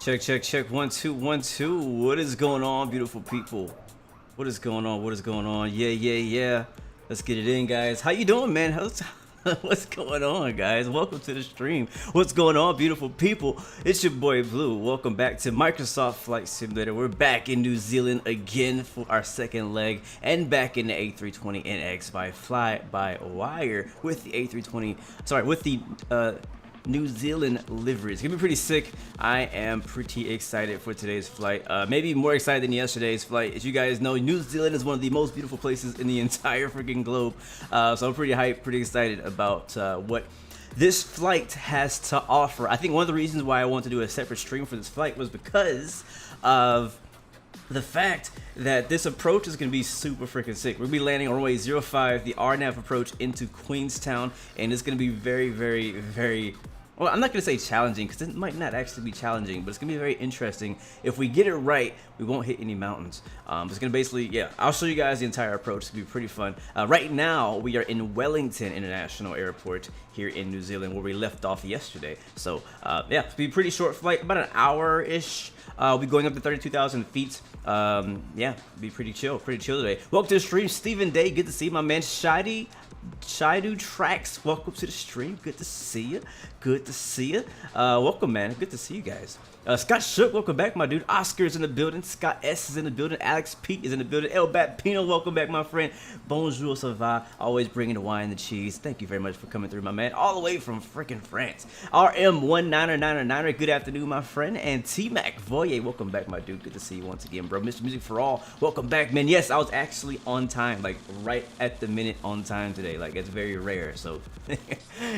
Check, check, check. 1 2 1 2. What is going on, beautiful people? What is going on? What is going on? Yeah, yeah, yeah. Let's get it in, guys. How you doing, man? What's going on, guys? Welcome to the stream. What's going on, beautiful people? It's your boy Blue. Welcome back to Microsoft Flight Simulator. We're back in New Zealand again for our second leg, and back in the A32NX by Flybywire with the A320. Sorry, with the New Zealand livery. It's gonna be pretty sick. I am pretty excited for today's flight. Maybe more excited than yesterday's flight. As you guys know, New Zealand is one of the most beautiful places in the entire freaking globe. So I'm pretty hyped, pretty excited about what this flight has to offer. I think one of the reasons why I want to do a separate stream for this flight was because of the fact that this approach is going to be super freaking sick. We'll be landing on runway 05, the RNAV approach into Queenstown, and it's going to be very, very, very, well, I'm not going to say challenging, because it might not actually be challenging, but it's going to be very interesting. If we get it right, we won't hit any mountains. It's going to basically, yeah, I'll show you guys the entire approach. It's going to be pretty fun. Right now, we are in Wellington International Airport here in New Zealand, where we left off yesterday. So, yeah, it's be a pretty short flight, about an hour-ish. We'll be going up to 32,000 feet. Yeah, be pretty chill today. Welcome to the stream, Stephen Day. Good to see you, my man. Shidu Tracks, welcome to the stream. Good to see you. Good to see you. Welcome, man. Good to see you guys. Scott Shook, welcome back, my dude. Oscar's in the building. Scott S is in the building. Alex Pete is in the building. El Bat Pino, welcome back, my friend. Bonjour, ça va? Always bringing the wine and the cheese. Thank you very much for coming through, my man. All the way from freaking France. RM1999er, good afternoon, my friend. And T-Mac Voyer, welcome back, my dude. Good to see you once again, bro. Mr. Music for All, welcome back, man. Yes, I was actually on time, like right at the minute on time today. Like, it's very rare, so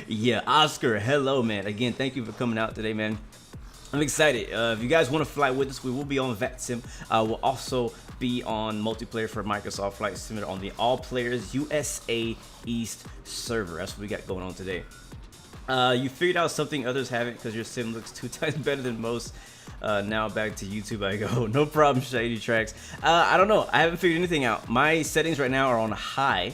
yeah. Oscar, hello, man. Again, thank you for coming out today, man. I'm excited. If you guys want to fly with us, we will be on VATSIM. We'll also be on multiplayer for Microsoft Flight Simulator on the All Players USA East server. That's what we got going on today. You figured out something others haven't, because your sim looks 2 times better than most. Now back to YouTube I go. No problem, Shady Tracks. I don't know. I haven't figured anything out. My settings right now are on high.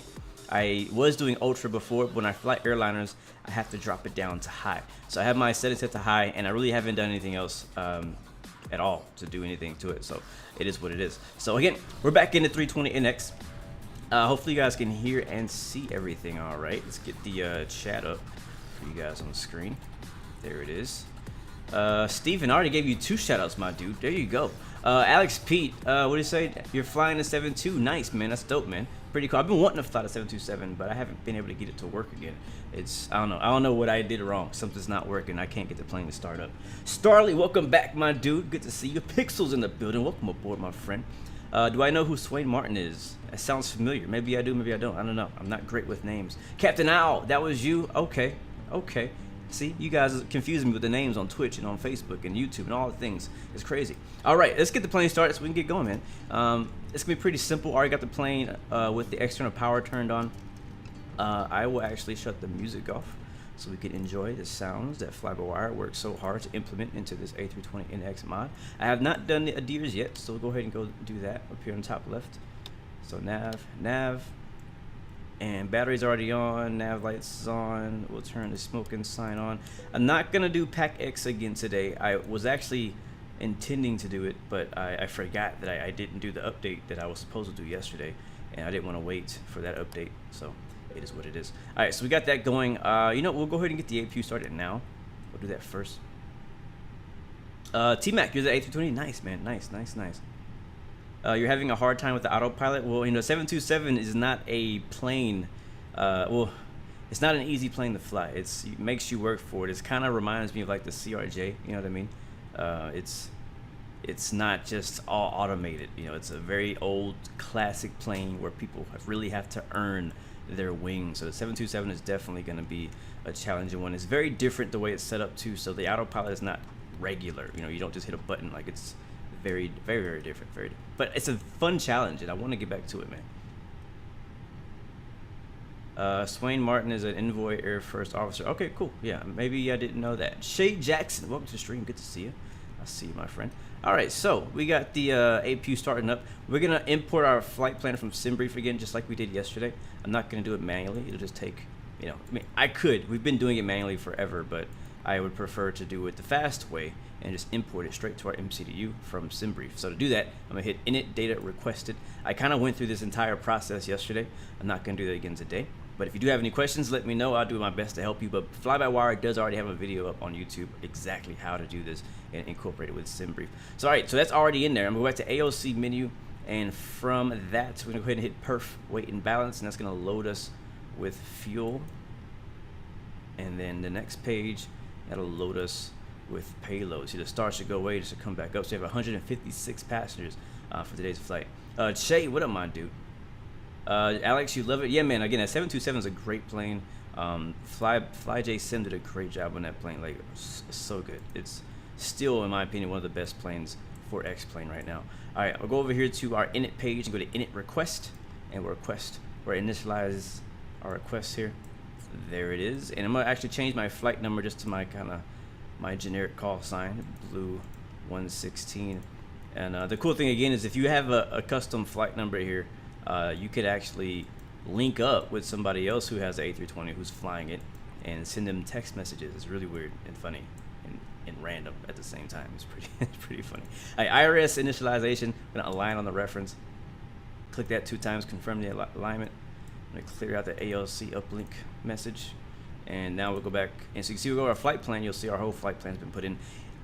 I was doing ultra before, but when I fly airliners, I have to drop it down to high. So I have my settings set to high, and I really haven't done anything else at all to do anything to it. So it is what it is. So again, we're back in the 320NX. Hopefully you guys can hear and see everything all right. Let's get the chat up for you guys on the screen. There it is. Steven, I already gave you 2 shout-outs, my dude. There you go. Alex Pete, what do you say? You're flying a 7.2. Nice, man. That's dope, man. Pretty cool. I've been wanting to fly the 727, but I haven't been able to get it to work again. I don't know what I did wrong. Something's not working. I can't get the plane to start up. Starly, welcome back, my dude. Good to see you. Pixels in the building. Welcome aboard, my friend. Do I know who Swain Martin is? That sounds familiar. Maybe I do, maybe I don't. I don't know. I'm not great with names. Captain Owl, that was you? Okay. Okay. See, you guys are confusing me with the names on Twitch and on Facebook and YouTube and all the things. It's crazy. All right, let's get the plane started so we can get going, man. It's gonna be pretty simple. Already got the plane with the external power turned on. I will actually shut the music off so we can enjoy the sounds that Flybywire worked so hard to implement into this A320NX mod. I have not done the ADIRs yet, so we'll go ahead and go do that up here on the top left. So nav. And battery's already on, nav lights is on. We'll turn the smoking sign on. I'm not gonna do Pack X again today. I was actually intending to do it, but I forgot that I didn't do the update that I was supposed to do yesterday, and I didn't want to wait for that update, so it is what it is. All right, so we got that going. You know, we'll go ahead and get the APU started now. We'll do that first. T-Mac, you're the A320. Nice, man. Nice. You're having a hard time with the autopilot. Well, you know, 727 is not a plane. Well, it's not an easy plane to fly. It makes you work for it. It kind of reminds me of like the CRJ. You know what I mean? It's not just all automated. You know, it's a very old classic plane where people really have to earn their wings. So the 727 is definitely going to be a challenging one. It's very different the way it's set up too. So the autopilot is not regular. You know, you don't just hit a button. Like, it's very different. But it's a fun challenge, and I want to get back to it, man. Swain Martin is an Envoy Air First officer. Okay, cool. Yeah, maybe I didn't know that. Shay Jackson, welcome to the stream. Good to see you. I see you, my friend. All right, so we got the APU starting up. We're gonna import our flight plan from SimBrief again, just like we did yesterday. I'm not gonna do it manually. It'll just take, you know, I mean, I could. We've been doing it manually forever, but I would prefer to do it the fast way and just import it straight to our MCDU from SimBrief. So to do that, I'm gonna hit init data requested. I kind of went through this entire process yesterday. I'm not gonna do that again today. But if you do have any questions, let me know. I'll do my best to help you. But Flybywire does already have a video up on YouTube exactly how to do this and incorporate it with SimBrief. So all right, so that's already in there. I'm going to go back to AOC menu, and from that, we're gonna go ahead and hit perf weight and balance, and that's gonna load us with fuel. And then the next page, that'll load us with payload. See, the star should go away, just to come back up. So you have 156 passengers for today's flight. Shay, what up, my dude? Alex, you love it? Yeah, man. Again, that 727 is a great plane. FlyJ Sim did a great job on that plane. Like, it's so good. It's still, in my opinion, one of the best planes for X-plane right now. All right, I'll go over here to our init page and go to init request, and we'll initialize our request here. There it is. And I'm gonna actually change my flight number just to my my generic call sign, blue 116. And the cool thing again is if you have a custom flight number here, you could actually link up with somebody else who has the A320 who's flying it and send them text messages. It's really weird and funny and random at the same time. It's pretty funny. All right, IRS initialization. I'm gonna align on the reference. Click that 2 times, confirm the alignment. I'm gonna clear out the ALC uplink message. And now we'll go back, and so you can see we go to our flight plan. You'll see our whole flight plan's been put in.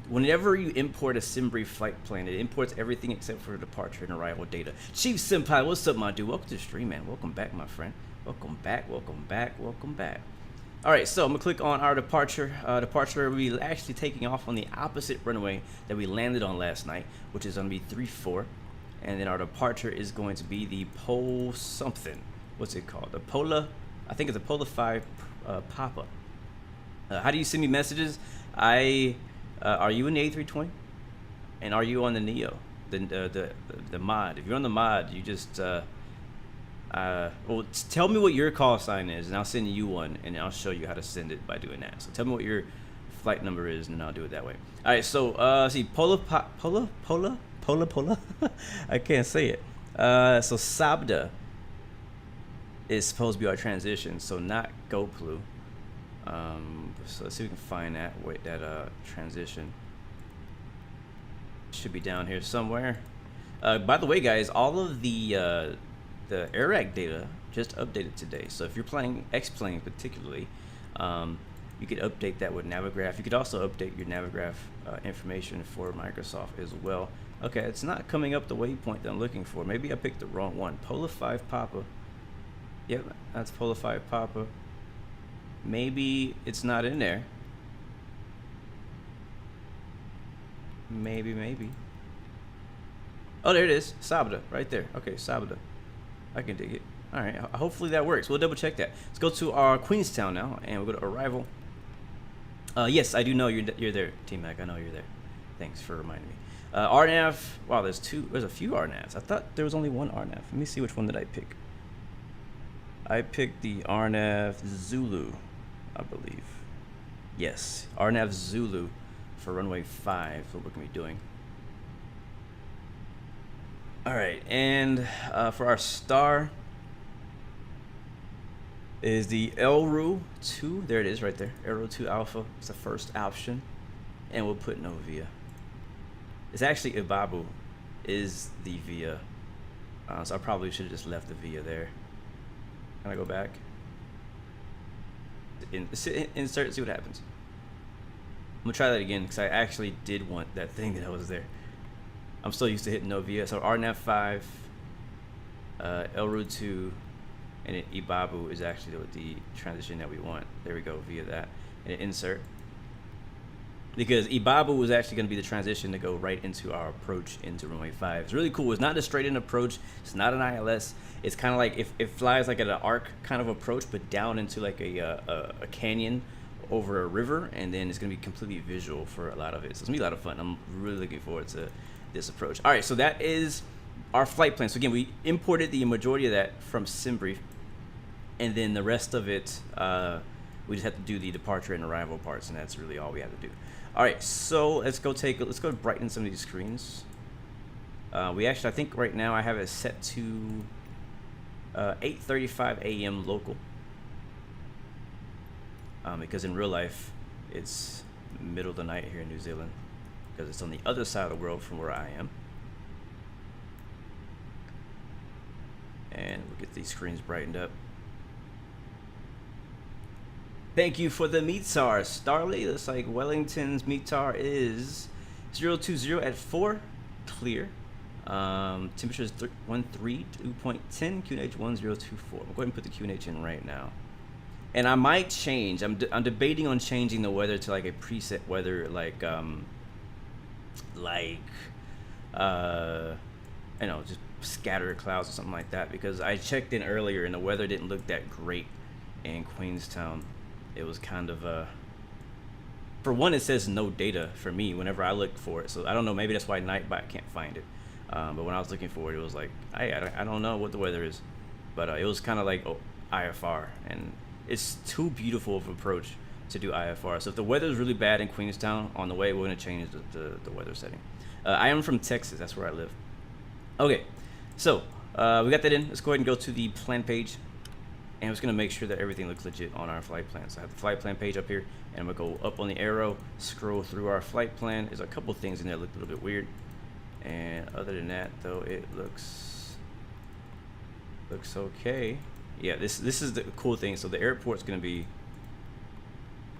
Whenever you import a SimBrief flight plan, it imports everything except for departure and arrival data. Chief Senpai, what's up, my dude? Welcome to the stream, man. Welcome back, my friend. Welcome back. All right, so I'm gonna click on our departure. We're actually taking off on the opposite runway that we landed on last night, which is gonna be 34. And then our departure is going to be the Pole something. What's it called? The Pola, I think it's a Pola 5 Papa. How do you send me messages? Are you in the A320? And are you on the Neo, the mod? If you're on the mod, you just well, tell me what your call sign is, and I'll send you one, and I'll show you how to send it by doing that. So tell me what your flight number is, and then I'll do it that way. All right, so see, Pola. I can't say it. So SABDA is supposed to be our transition, so not GoPlu. So let's see if we can find that transition. Should be down here somewhere. By the way, guys, all of the AirAC data just updated today. So if you're playing X-Plane particularly, you could update that with Navigraph. You could also update your Navigraph information for Microsoft as well. Okay, it's not coming up the waypoint that I'm looking for. Maybe I picked the wrong one. Pola 5 Papa. Yep, that's Pola 5 Papa. Maybe it's not in there. Maybe. Oh, there it is. SABDA, right there. Okay, SABDA. I can dig it. All right, hopefully that works. We'll double check that. Let's go to our Queenstown now, and we'll go to arrival. Yes, I do know you're there, T-Mac. I know you're there. Thanks for reminding me. RNAV. Wow, there's a few RNAVs. I thought there was only one RNAV. Let me see which one did I pick. I picked the RNAV Zulu, I believe. Yes, RNAV Zulu for runway 5. What we're gonna be doing. All right, and for our star is the ELRUV 2. There it is, right there. ELRUV 2 Alpha. It's the first option, and we'll put Novia. It's actually Ibabu is the VIA. So I probably should have just left the VIA there. Can I go back? Insert, see what happens. I'm gonna try that again because I actually did want that thing that was there. I'm still used to hitting no VIA. So RNAV 5, ELRUV 2, and then Ibabu is actually the transition that we want. There we go, via that. And insert. Because Ibabu was actually going to be the transition to go right into our approach into runway 5. It's really cool. It's not a straight-in approach. It's not an ILS. It's kind of like if it flies like at an arc kind of approach, but down into like a canyon over a river, and then it's going to be completely visual for a lot of it. So it's going to be a lot of fun. I'm really looking forward to this approach. All right, so that is our flight plan. So again, we imported the majority of that from SimBrief, and then the rest of it, we just have to do the departure and arrival parts, and that's really all we have to do. All right, so let's go brighten some of these screens. We actually, I think right now I have it set to 8:35 a.m. local, because in real life it's middle of the night here in New Zealand, because it's on the other side of the world from where I am. And we'll get these screens brightened up. Thank you for the METAR, Starly. Looks like Wellington's METAR is 020 at 4, clear. Temperature is 132.10, QNH 1024. I'm going to go ahead and put the QNH in right now. And I might change. I'm debating on changing the weather to like a preset weather, like you know, just scattered clouds or something like that. Because I checked in earlier and the weather didn't look that great in Queenstown. It was kind of for one, it says no data for me whenever I look for it. So I don't know, maybe that's why Nightbot can't find it. But when I was looking for it, it was like, I don't know what the weather is. But it was kind of like IFR. And it's too beautiful of an approach to do IFR. So if the weather is really bad in Queenstown, on the way, we're going to change the weather setting. I am from Texas. That's where I live. Okay, so we got that in. Let's go ahead and go to the plan page. And I'm just going to make sure that everything looks legit on our flight plan. So I have the flight plan page up here, and I'm going to go up on the arrow, scroll through our flight plan. There's a couple things in there that look a little bit weird. And other than that, though, it looks okay. Yeah, this is the cool thing. So the airport's going to be,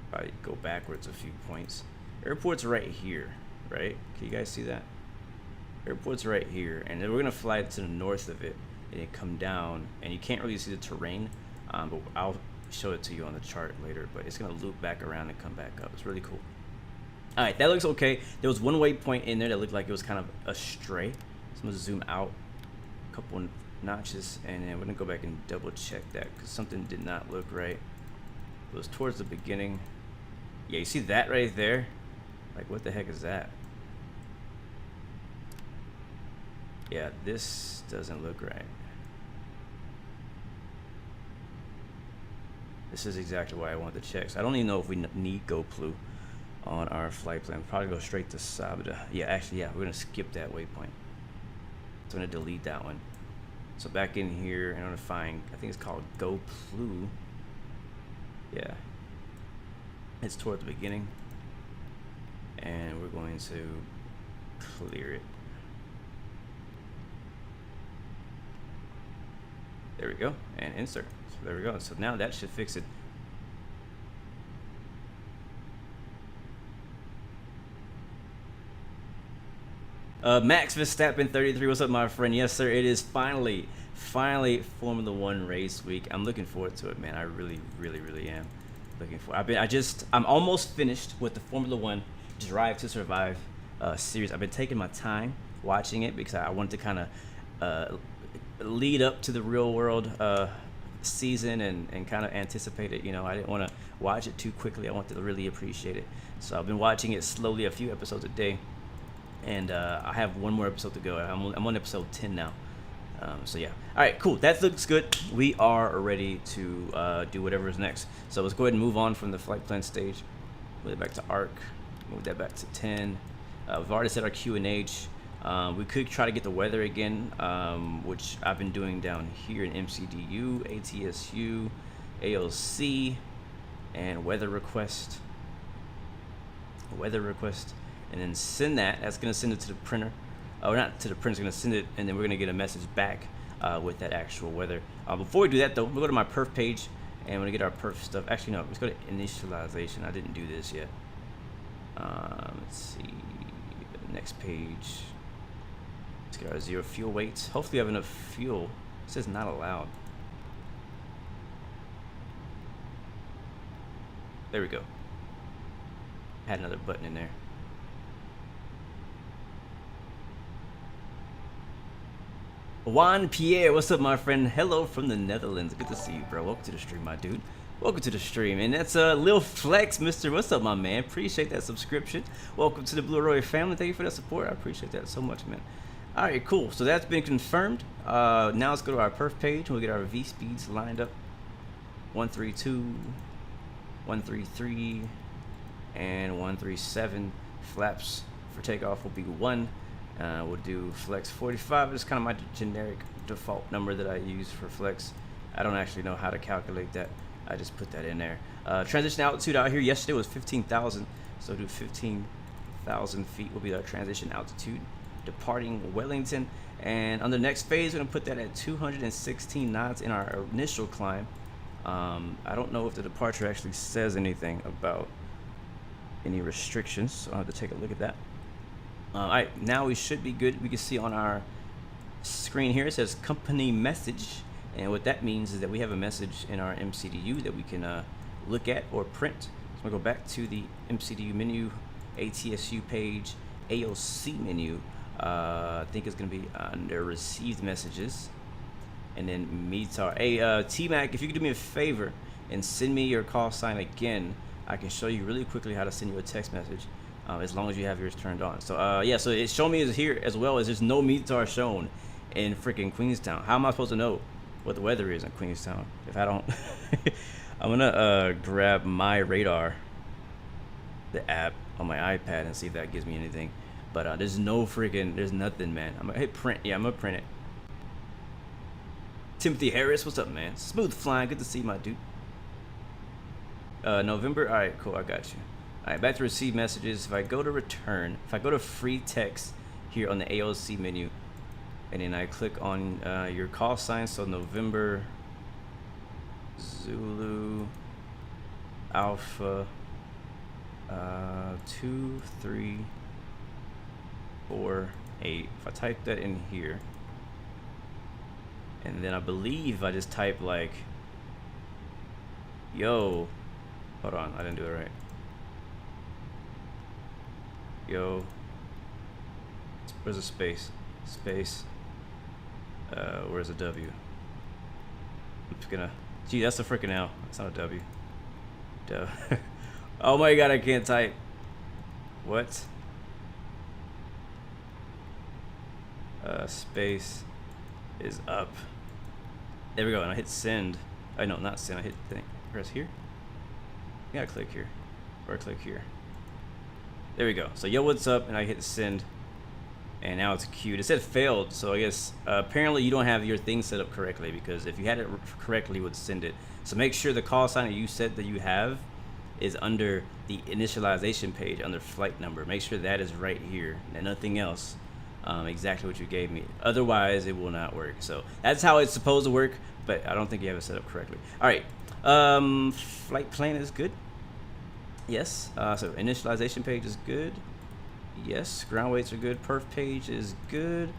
if I go backwards a few points. Airport's right here, right? Can you guys see that? Airport's right here. And then we're going to fly to the north of it and then come down. And you can't really see the terrain. But I'll show it to you on the chart later, but it's going to loop back around and come back up. It's really cool. All right, that looks okay. There was one waypoint in there that looked like it was kind of astray. So I'm going to zoom out a couple notches, and then we're going to go back and double check that because something did not look right. It was towards the beginning. Yeah, you see that right there? Like, what the heck is that? Yeah, this doesn't look right. This is exactly why I wanted to check. So I don't even know if we need GoPlu on our flight plan. We'll probably go straight to SABDA. Yeah, actually, yeah, we're going to skip that waypoint. So I'm going to delete that one. So back in here, I'm going to find, I think it's called GoPlu. Yeah. It's toward the beginning. And we're going to clear it. There we go. And insert. So there we go. So now that should fix it. Max Verstappen 33, what's up, my friend? Yes, sir. It is finally Formula One race week. I'm looking forward to it, man. I really am looking for. I'm almost finished with the Formula One Drive to Survive series. I've been taking my time watching it because I wanted to kind of lead up to the real world season and kind of anticipate it. You know, I didn't want to watch it too quickly. I wanted to really appreciate it. So I've been watching it slowly, a few episodes a day. And I have one more episode to go. I'm on episode 10 now. So yeah. All right, cool. That looks good. We are ready to do whatever is next. So let's go ahead and move on from the flight plan stage. Move it back to ARC. Move that back to 10. We've already set our QNH. We could try to get the weather again, which I've been doing down here in MCDU, ATSU, AOC, and weather request. and then send that. That's gonna send it to the printer. Or not to the printer, it's gonna send it, and then we're gonna get a message back with that actual weather. Before we do that though, we'll go to my perf page, and we're gonna get our perf stuff. Actually, no, let's go to initialization. I didn't do this yet. Let's see, next page. Let's get our 0 fuel weights. Hopefully we have enough fuel. It says not allowed. There we go. Had another button in there. Juan Pierre, what's up, my friend? Hello from the Netherlands. Good to see you, bro. Welcome to the stream, my dude. Welcome to the stream. And that's Lil Flex, Mr. What's up, my man? Appreciate that subscription. Welcome to the Blue Roy family. Thank you for that support. I appreciate that so much, man. All right, cool. So that's been confirmed. Now let's go to our perf page. We'll get our V speeds lined up. 132, 133, and 137. Flaps for takeoff will be 1. We'll do flex 45. It's kind of my generic default number that I use for flex. I don't actually know how to calculate that. I just put that in there. Transition altitude out here yesterday was 15,000. So do 15,000 feet will be our transition altitude. Departing Wellington. And on the next phase, we're gonna put that at 216 knots in our initial climb. I don't know if the departure actually says anything about any restrictions, so I'll have to take a look at that. All right, now we should be good. We can see on our screen here, it says company message. And what that means is that we have a message in our MCDU that we can look at or print. So we'll go back to the MCDU menu, ATSU page, AOC menu. I think it's gonna be under received messages. And then METAR. Hey, T-Mac, if you could do me a favor and send me your call sign again, I can show you really quickly how to send you a text message. As long as you have yours turned on. So yeah, so it's showing me is here as well as there's no METAR shown in freaking Queenstown. How am I supposed to know what the weather is in Queenstown if I don't? I'm gonna grab my radar, the app on my iPad, and see if that gives me anything. But there's no freaking, there's nothing, man. I'm gonna hit print. Yeah, I'm gonna print it. Timothy Harris, what's up, man? Smooth flying, good to see you, my dude. November, all right, cool, I got you. All right, back to receive messages. If I go to return, if I go to free text here on the AOC menu, and then I click on your call sign, so November, Zulu, Alpha, 2, 3, 4, 8. If I type that in here, and then I believe I just type like, yo, hold on, I didn't do it right. Yo, where's the space? Space. Where's the W? I'm just gonna. Gee, that's a freaking L. That's not a W. Duh. Oh my god, I can't type. What? Space is up. There we go, and I hit send. I know, not send. I hit thing. Press here. I gotta click here, or click here. There we go. So yo, what's up? And I hit send, and now it's queued. It said failed, so I guess apparently you don't have your thing set up correctly, because if you had it correctly, it would send it. So make sure the call sign that you said that you have is under the initialization page under flight number. Make sure that is right here and nothing else. Exactly what you gave me. Otherwise, it will not work. So that's how it's supposed to work, but I don't think you have it set up correctly. All right, flight plan is good. Yes. So initialization page is good. Yes. Ground weights are good. Perf page is good.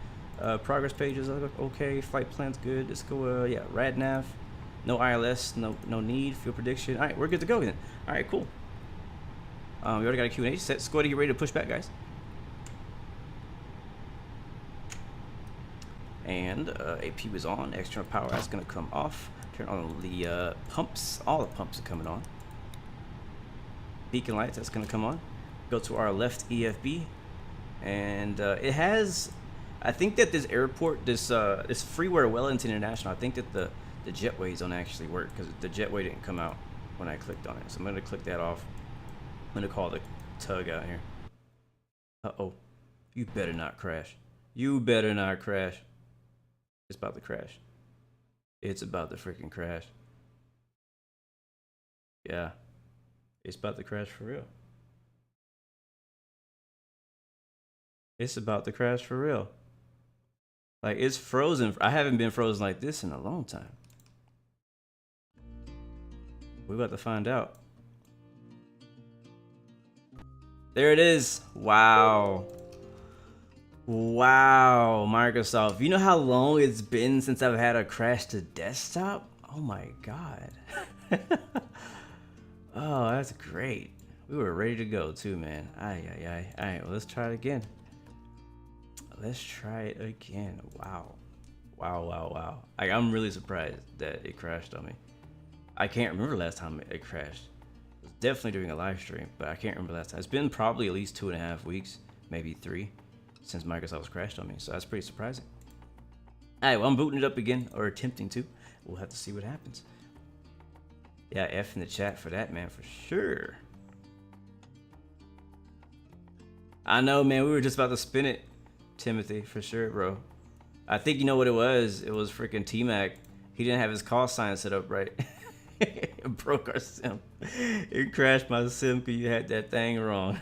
Progress page is okay. Flight plan's good. Let's go. Yeah. Rad nav. No ILS. No need. Fuel prediction. All right, we're good to go then. All right, cool. We already got a Q&A set. Let's go ahead and get ready to push back, guys. And AP was on. External power that's gonna come off. Turn on the pumps. All the pumps are coming on. Beacon lights, that's gonna come on. Go to our left EFB, and it has, I think that this airport, this Freeware Wellington International, I think that the jetways don't actually work because the jetway didn't come out when I clicked on it. So I'm gonna click that off. I'm gonna call the tug out here. Uh-oh, you better not crash. You better not crash. It's about to crash. It's about to freaking crash. Yeah. It's about to crash for real. It's about to crash for real. Like, it's frozen. I haven't been frozen like this in a long time. We're about to find out. There it is. Wow. Wow, Microsoft. You know how long it's been since I've had a crash to desktop? Oh my God. Oh, that's great. We were ready to go too, man. Aye. All right, well, let's try it again. Let's try it again. Wow. I'm really surprised that it crashed on me. I can't remember last time it crashed. It was definitely during a live stream, but I can't remember last time. It's been probably at least 2.5 weeks, maybe 3, since Microsoft's crashed on me. So that's pretty surprising. All right, well, I'm booting it up again, or attempting to. We'll have to see what happens. Yeah, F in the chat for that, man, for sure. I know, man, we were just about to spin it, Timothy, for sure, bro. I think you know what it was. It was freaking T-Mac. He didn't have his call sign set up right. It broke our sim. It crashed my sim because you had that thing wrong.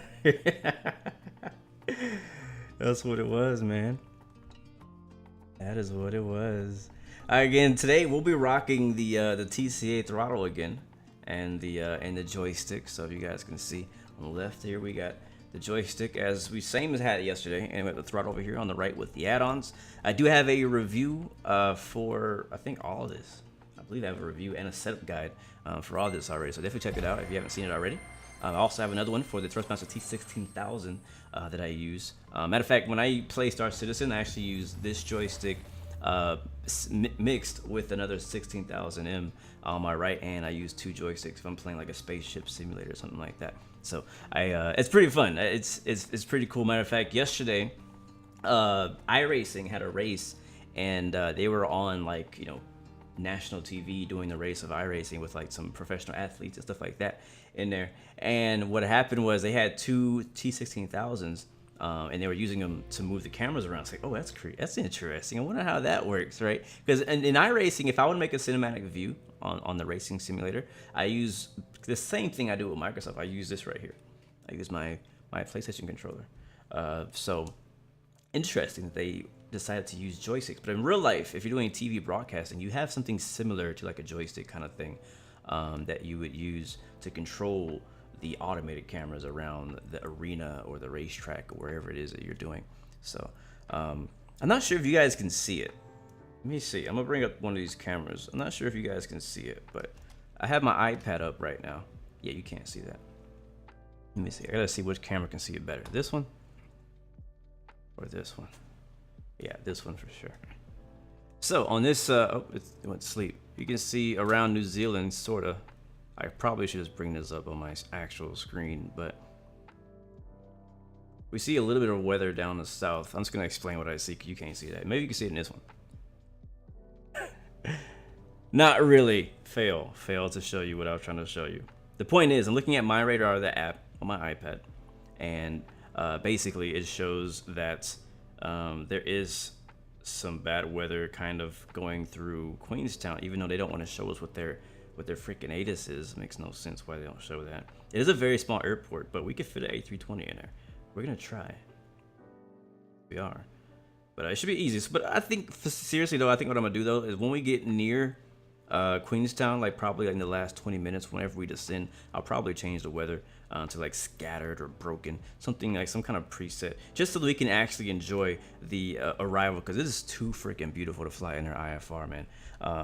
That's what it was, man. That is what it was. Again, today we'll be rocking the TCA throttle again, and the joystick. So if you guys can see on the left here, we got the joystick as we same as had it yesterday, and we have the throttle over here on the right with the add-ons. I do have a review for I think all of this. I believe I have a review and a setup guide for all this already. So definitely check it out if you haven't seen it already. I also have another one for the Thrustmaster T16000 that I use. Matter of fact, when I play Star Citizen, I actually use this joystick mixed with another 16000M on my right hand. I use 2 joysticks if I'm playing like a spaceship simulator or something like that. So it's pretty fun. It's pretty cool. Matter of fact, yesterday iRacing had a race, and they were on, like, you know, national TV doing the race of iRacing with like some professional athletes and stuff like that in there. And what happened was they had 2 T16000s. And they were using them to move the cameras around. It's like, oh, that's interesting. I wonder how that works, right? Because in iRacing, if I want to make a cinematic view on the racing simulator, I use the same thing I do with Microsoft. I use this right here. I use my PlayStation controller. So interesting that they decided to use joysticks. But in real life, if you're doing TV broadcasting, you have something similar to like a joystick kind of thing that you would use to control the automated cameras around the arena or the racetrack or wherever it is that you're doing. So I'm not sure if you guys can see it. Let me see. I'm gonna bring up one of these cameras. I'm not sure if you guys can see it, but I have my iPad up right now. Yeah, you can't see that. Let me see. I gotta see which camera can see it better. This one or this one? Yeah, this one for sure. So on this, oh, it went to sleep. You can see around New Zealand, sorta. I probably should just bring this up on my actual screen, but we see a little bit of weather down the south. I'm just gonna explain what I see, because you can't see that. Maybe you can see it in this one. Not really. Fail to show you what I was trying to show you. The point is, I'm looking at My Radar, the app on my iPad, and basically it shows that there is some bad weather kind of going through Queenstown, even though they don't want to show us what their freaking ATIS is. Makes no sense why they don't show that. It is a very small airport, but we could fit an A320 in there. We're gonna try. We are, but it should be easy. But I think, seriously though, I think what I'm gonna do though is when we get near Queenstown, like probably like in the last 20 minutes, whenever we descend, I'll probably change the weather to like scattered or broken, something like some kind of preset, just so that we can actually enjoy the arrival, because it is too freaking beautiful to fly in our IFR, man.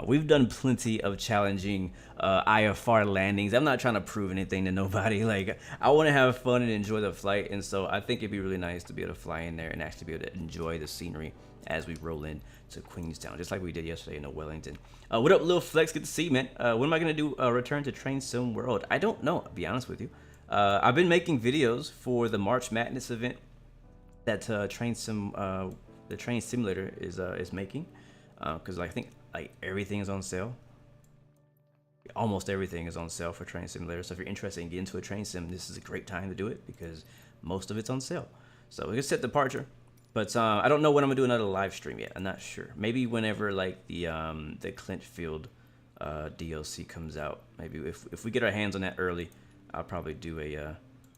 We've done plenty of challenging IFR landings. I'm not trying to prove anything to nobody. Like, I want to have fun and enjoy the flight, and so I think it'd be really nice to be able to fly in there and actually be able to enjoy the scenery as we roll in to Queenstown, just like we did yesterday in Wellington. What up, Lil Flex? Good to see you, man. When am I gonna do a return to Train Sim World? I don't know, I'll be honest with you. I've been making videos for the March Madness event that the Train Simulator is making, because I think like everything is on sale. Almost everything is on sale for Train Simulator. So if you're interested in getting into a train sim, this is a great time to do it, because most of it's on sale. So we can set departure, but I don't know when I'm gonna do another live stream yet. I'm not sure. Maybe whenever like the Clintfield DLC comes out. Maybe if we get our hands on that early, I'll probably do a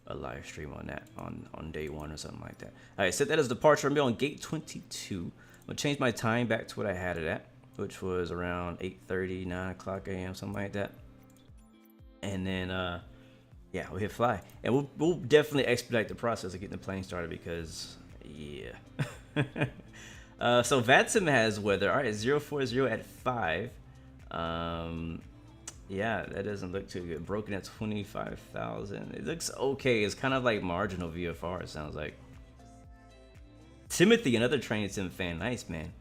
a live stream on that on day 1 or something like that. All right, set that as departure. I'm gonna be on gate 22. I'm gonna change my time back to what I had it at, which was around 8:30, 9 o'clock a.m., something like that. And then yeah, we'll hit fly, and we'll definitely expedite the process of getting the plane started because yeah. So VATSIM has weather. All right, 040 at 5. Yeah, that doesn't look too good. Broken at 25,000. It looks okay. It's kind of like marginal VFR, it sounds like. Timothy, another Train Sim fan. Nice, man.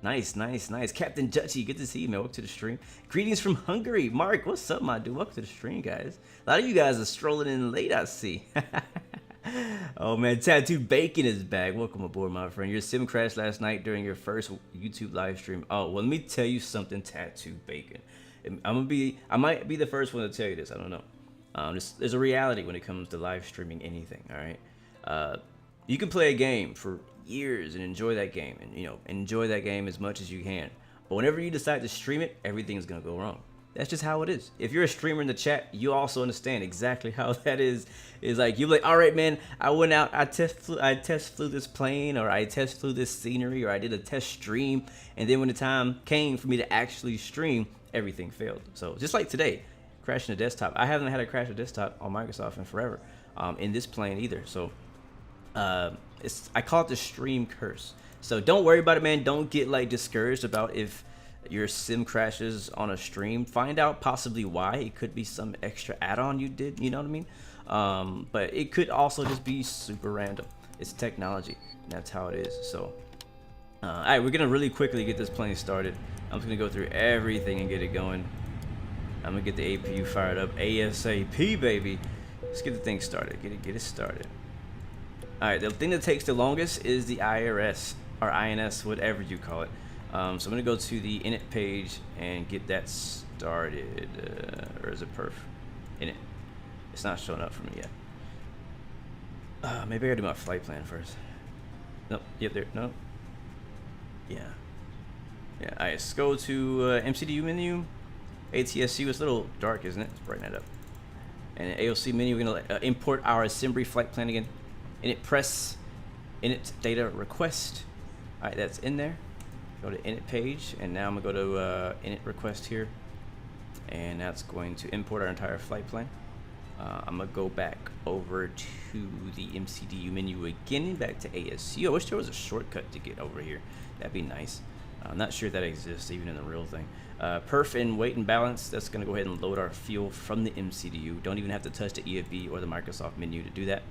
Nice, nice, nice. Captain Dutchy, good to see you, man. Welcome to the stream. Greetings from Hungary. Mark, what's up, my dude? Welcome to the stream, guys. A lot of you guys are strolling in late, I see. Oh, man. Tattooed Bacon is back. Welcome aboard, my friend. Your sim crashed last night during your first YouTube live stream. Oh, well, let me tell you something, Tattooed Bacon. I might be the first one to tell you this. I don't know. There's a reality when it comes to live streaming anything. All right. You can play a game for years and enjoy that game, and enjoy that game as much as you can. But whenever you decide to stream it, everything's gonna go wrong. That's just how it is. If you're a streamer in the chat, you also understand exactly how that is. Is like you're like, all right, man. I went out, I test flew this plane, or I test flew this scenery, or I did a test stream, and then when the time came for me to actually stream, everything failed. So just like today, crashing a desktop. I haven't had a crash a desktop on Microsoft in forever, in this plane either. So I call it the stream curse. So don't worry about it, man. Don't get like discouraged about if your sim crashes on a stream. Find out possibly why. It could be some extra add-on you did, you know what I mean? But it could also just be super random. It's technology, and that's how it is. So all right, we're gonna really quickly get this plane started. I'm just gonna go through everything and get it going. I'm gonna get the APU fired up ASAP, baby. Let's get the thing started. Get it started. All right, the thing that takes the longest is the IRS or INS, whatever you call it. So I'm gonna go to the init page and get that started. Or is it perf? Init. It's not showing up for me yet. Maybe I gotta do my flight plan first. Nope. Yep. There. No. Yeah. Yeah. All right. Let's go to MCDU menu. ATSU. It's a little dark, isn't it? Let's brighten that up. And AOC menu. We're gonna import our assembly flight plan again. Init press. Init data request. All right, that's in there. Go to init page, and now I'm gonna go to init request here, and that's going to import our entire flight plan. I'm gonna go back over to the MCDU menu again, back to ASU. I wish there was a shortcut to get over here. That'd be nice. I'm not sure that exists even in the real thing. Perf and weight and balance. That's gonna go ahead and load our fuel from the MCDU. Don't even have to touch the EFB or the Microsoft menu to do that.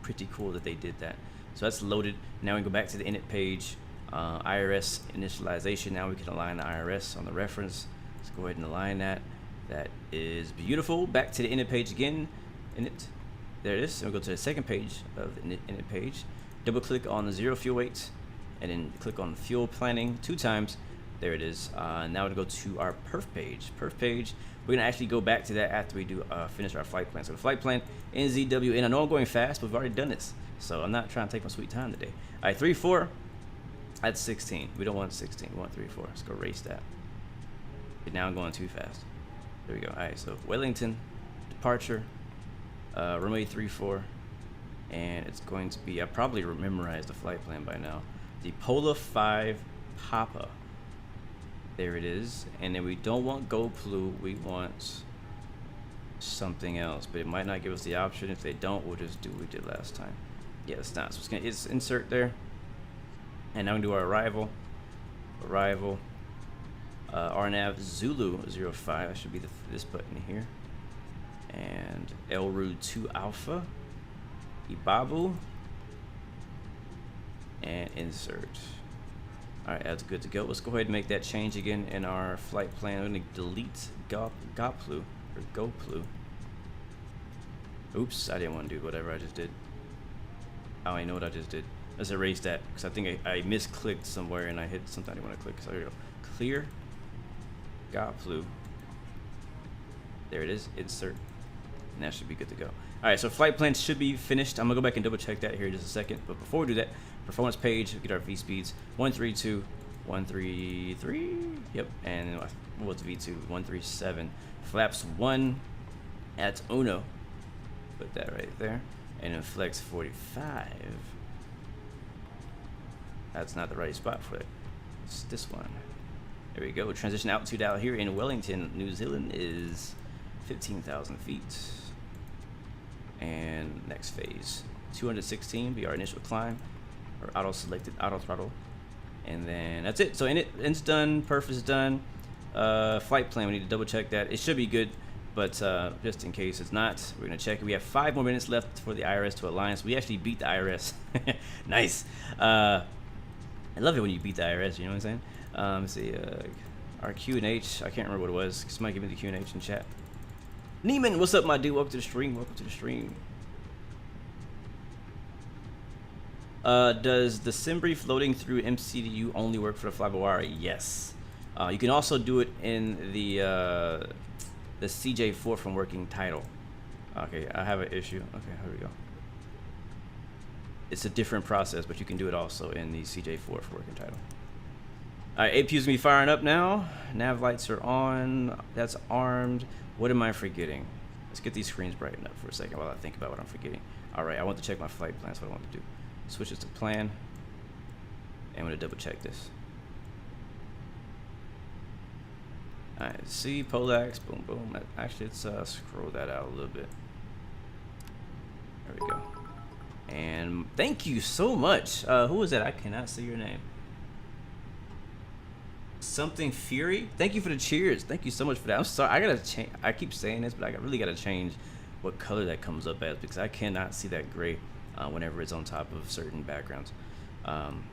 Pretty cool that they did that. So that's loaded. Now we go back to the init page. IRS initialization. Now we can align the IRS on the reference. Let's go ahead and align that. That is beautiful. Back to the init page again. Init. There it is. And we'll go to the second page of the init page. Double click on the 0 fuel weight, and then click on fuel planning 2 times. There it is. Now we'll go to our perf page. Perf page. We're gonna actually go back to that after we do finish our flight plan. So the flight plan, NZWN. I know I'm going fast, but we've already done this, so I'm not trying to take my sweet time today. All right, 3-4. That's 16. We don't want 16. We want 3-4. Let's go race that. But now I'm going too fast. There we go. All right, so Wellington, departure, runway 34, and it's going to be, I probably memorized the flight plan by now. The Pola 5 Papa. There it is. And then we don't want GoPlu. We want something else, but it might not give us the option. If they don't, we'll just do what we did last time. Yeah, it's not. So it's insert there. And now we do our arrival. RNAV Zulu 05. That should be this button here. And ELRUV 2 Alpha. Ibabu. And insert. Alright, that's good to go. Let's go ahead and make that change again in our flight plan. I'm going to delete GoPlu or GoPlu. Oops, I didn't want to do whatever I just did. Oh, I know what I just did. Let's erase that, because I think I misclicked somewhere and I hit something I didn't want to click. So there we go. Clear. GoPlu. There it is. Insert. And that should be good to go. Alright, so flight plan should be finished. I'm going to go back and double check that here in just a second. But before we do that, performance page, get our V speeds. 132, 133. Yep. And what's V2? 137. Flaps 1 at uno. Put that right there. And then flex 45. That's not the right spot for it. It's this one. There we go. Transition altitude out here in Wellington, New Zealand is 15,000 feet. And next phase, 216 be our initial climb, or auto selected, auto throttle. And then that's it. So it's done, perf is done. Flight plan, we need to double check that. It should be good, but just in case it's not, we're gonna check it. We have 5 more minutes left for the IRS to align. So we actually beat the IRS. Nice. I love it when you beat the IRS, you know what I'm saying? Let's see, our Q&H, I can't remember what it was. Somebody give me the Q&H in chat. Neiman, what's up, my dude? Welcome to the stream, welcome to the stream. Does the Simbri floating through MCDU only work for the Flybywire? Yes. You can also do it in the CJ4 from working title. Okay, I have an issue. Okay, here we go. It's a different process, but you can do it also in the CJ4 for working title. All right, APU's gonna be firing up now. Nav lights are on. That's armed. What am I forgetting? Let's get these screens brightened up for a second while I think about what I'm forgetting. All right, I want to check my flight plan. That's what I want to do. Switches to plan. And I'm gonna double check this. All right, see Polax, boom, boom. Actually, let's scroll that out a little bit. There we go. And thank you so much. Who was that? I cannot see your name. Something Fury. Thank you for the cheers. Thank you so much for that. I'm sorry. I gotta change. I keep saying this, but I really gotta change what color that comes up as because I cannot see that gray whenever it's on top of certain backgrounds.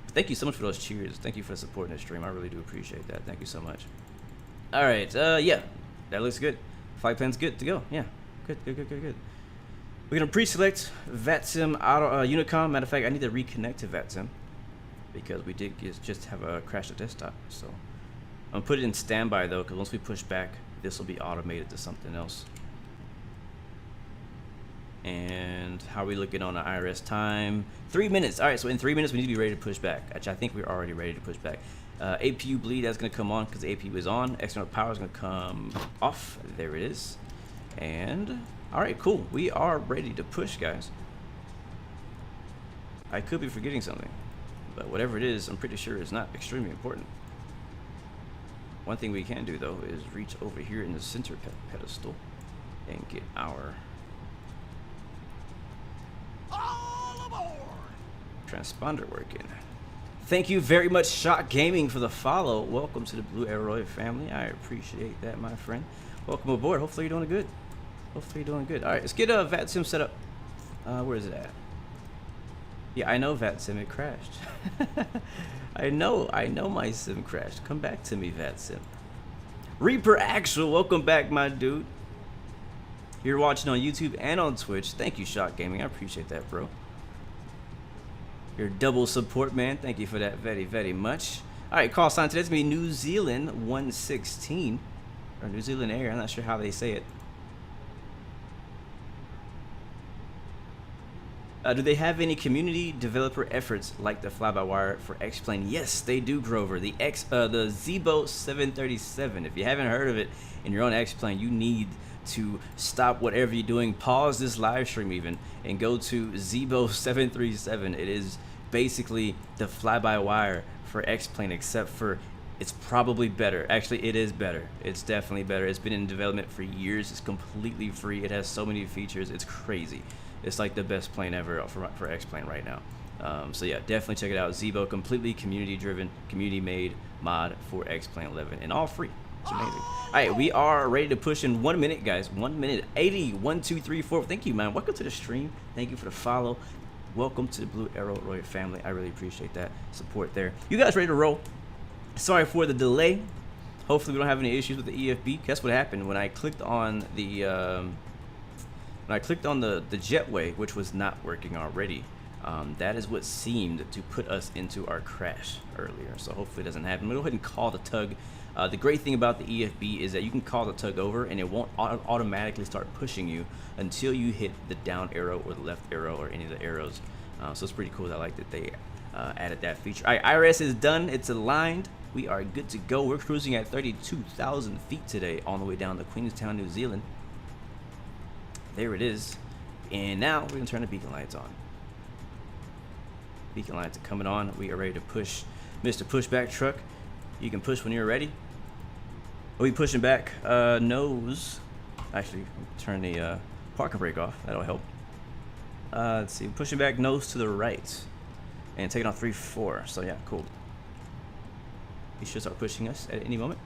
Thank you so much for those cheers. Thank you for supporting the stream. I really do appreciate that. Thank you so much. All right. Yeah, that looks good. Flight plan's good to go. Yeah. Good. We're gonna pre-select VATSIM auto Unicom. Matter of fact, I need to reconnect to VATSIM because we did just have a crash the desktop. So I'm gonna put it in standby though, because once we push back, this will be automated to something else. And how are we looking on the IRS time? 3 minutes. All right, so in 3 minutes we need to be ready to push back. Actually, I think we're already ready to push back. APU bleed, that's gonna come on because the APU is on. External power is gonna come off. There it is. And all right, cool. We are ready to push, guys. I could be forgetting something, but whatever it is, I'm pretty sure it's not extremely important. One thing we can do though is reach over here in the center pedestal and get our transponder working. Thank you very much, Shot Gaming, for the follow. Welcome to the Blue Arrow family. I appreciate that, my friend. Welcome aboard. Hopefully you're doing good. Hopefully you're doing good. All right, let's get a VATSIM set up. Where is it at? Yeah, I know VATSIM, it crashed. I know my sim crashed. Come back to me, VATSIM. Reaper Actual, welcome back, my dude. You're watching on YouTube and on Twitch. Thank you, Shot Gaming. I appreciate that, bro. Your double support, man. Thank you for that very, very much. All right, call sign today's gonna be New Zealand 116 or New Zealand Air. I'm not sure how they say it. Do they have any community developer efforts like the Flybywire for X-Plane? Yes, they do, Grover. The Zebo 737. If you haven't heard of it and you're on X-Plane, you need to stop whatever you're doing, pause this live stream even, and go to Zebo 737. It is basically the Flybywire for X-Plane, except for it's probably better. Actually, it is better. It's definitely better. It's been in development for years. It's completely free. It has so many features. It's crazy. It's like the best plane ever for X-Plane right now. So yeah, definitely check it out. Zebo, completely community-driven, community-made mod for X-Plane 11, and all free. It's amazing. All right, we are ready to push in 1 minute, guys. 1 minute 80. 1, 2, 3, 4. Thank you, man. Welcome to the stream. Thank you for the follow. Welcome to the Blue Arrow Royal family. I really appreciate that support there. You guys ready to roll? Sorry for the delay. Hopefully we don't have any issues with the EFB. Guess what happened when I clicked on the jetway, which was not working already. That is what seemed to put us into our crash earlier. So hopefully it doesn't happen. We'll go ahead and call the tug. The great thing about the EFB is that you can call the tug over and it won't automatically start pushing you until you hit the down arrow or the left arrow or any of the arrows. So it's pretty cool. I like that they added that feature. All right, IRS is done. It's aligned. We are good to go. We're cruising at 32,000 feet today, all the way down to Queenstown, New Zealand. There it is. And now we're gonna turn the beacon lights on. Beacon lights are coming on. We are ready to push Mr. Pushback truck. You can push when you're ready. Are we pushing back nose? Actually, turn the parking brake off. That'll help. Let's see, pushing back nose to the right. And taking off 3-4. So yeah, cool. He should start pushing us at any moment.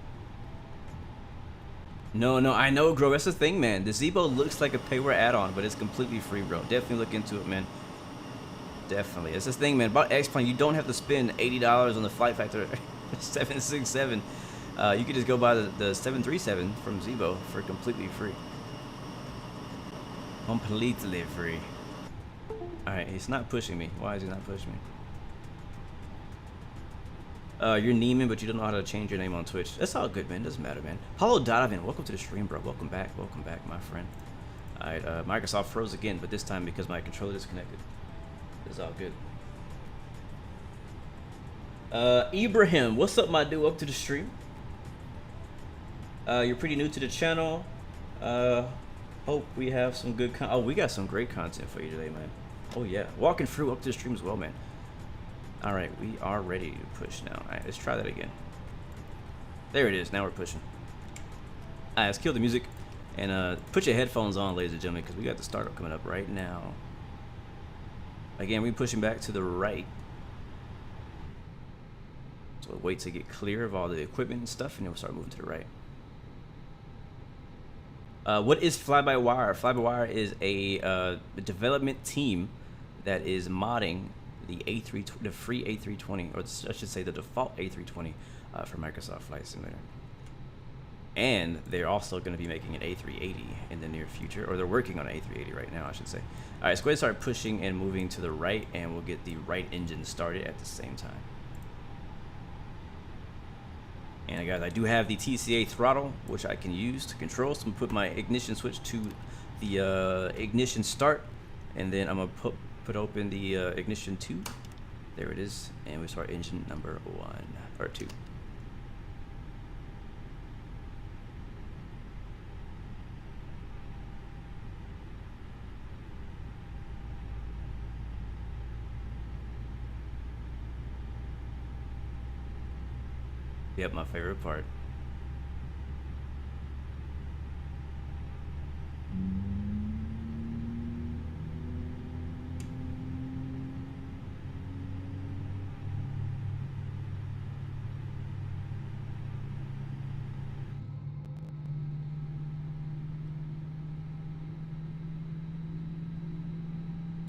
No, I know, Grove. That's the thing, man. The Zebo looks like a payware add-on, but it's completely free, bro. Definitely look into it, man. Definitely. It's this thing, man. About X-Plane, you don't have to spend $80 on the Flight Factor 767. You could just go buy the 737 from Zebo for completely free. Completely free. Alright, he's not pushing me. Why is he not pushing me? You're Neiman, but you don't know how to change your name on Twitch. That's all good, man. Doesn't matter, man. Paulo Donovan, welcome to the stream, bro. Welcome back, my friend. Alright, Microsoft froze again, but this time because my controller disconnected. It's all good. Ibrahim, what's up, my dude? Welcome to the stream. You're pretty new to the channel. Hope we have some good oh, we got some great content for you today, man. Oh yeah, walking through up to the stream as well, man. All right, we are ready to push now. All right, let's try that again. There it is. Now we're pushing. All right, let's kill the music and put your headphones on, ladies and gentlemen, because we got the startup coming up right now. Again, we're pushing back to the right. So we'll wait to get clear of all the equipment and stuff, and then we'll start moving to the right. What is Flybywire? Flybywire is a development team that is modding the free A320, or I should say the default A320 for Microsoft Flight Simulator. And they're also going to be making an A380 in the near future, or they're working on an A380 right now, I should say. All right, let's go ahead and start pushing and moving to the right, and we'll get the right engine started at the same time. And guys, I do have the TCA throttle, which I can use to control. So I'm gonna put my ignition switch to the ignition start, and then I'm gonna put open the ignition 2. There it is, and we start engine number 1 or 2. Yep, my favorite part.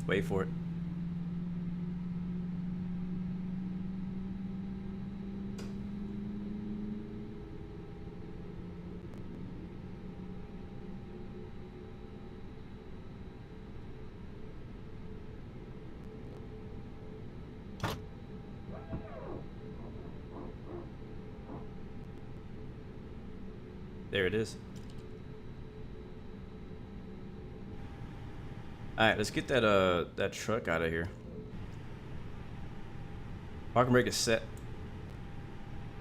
Wait for it. There it is. All right, let's get that that truck out of here. Parking brake is set.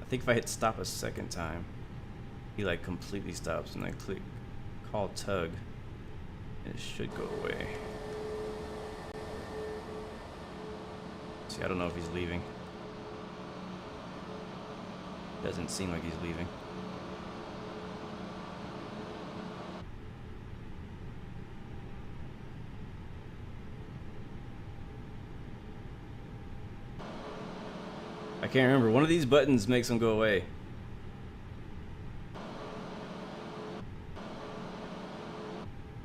I think if I hit stop a second time, he like completely stops, and I click call tug, and it should go away. See, I don't know if he's leaving. Doesn't seem like he's leaving. I can't remember. One of these buttons makes them go away.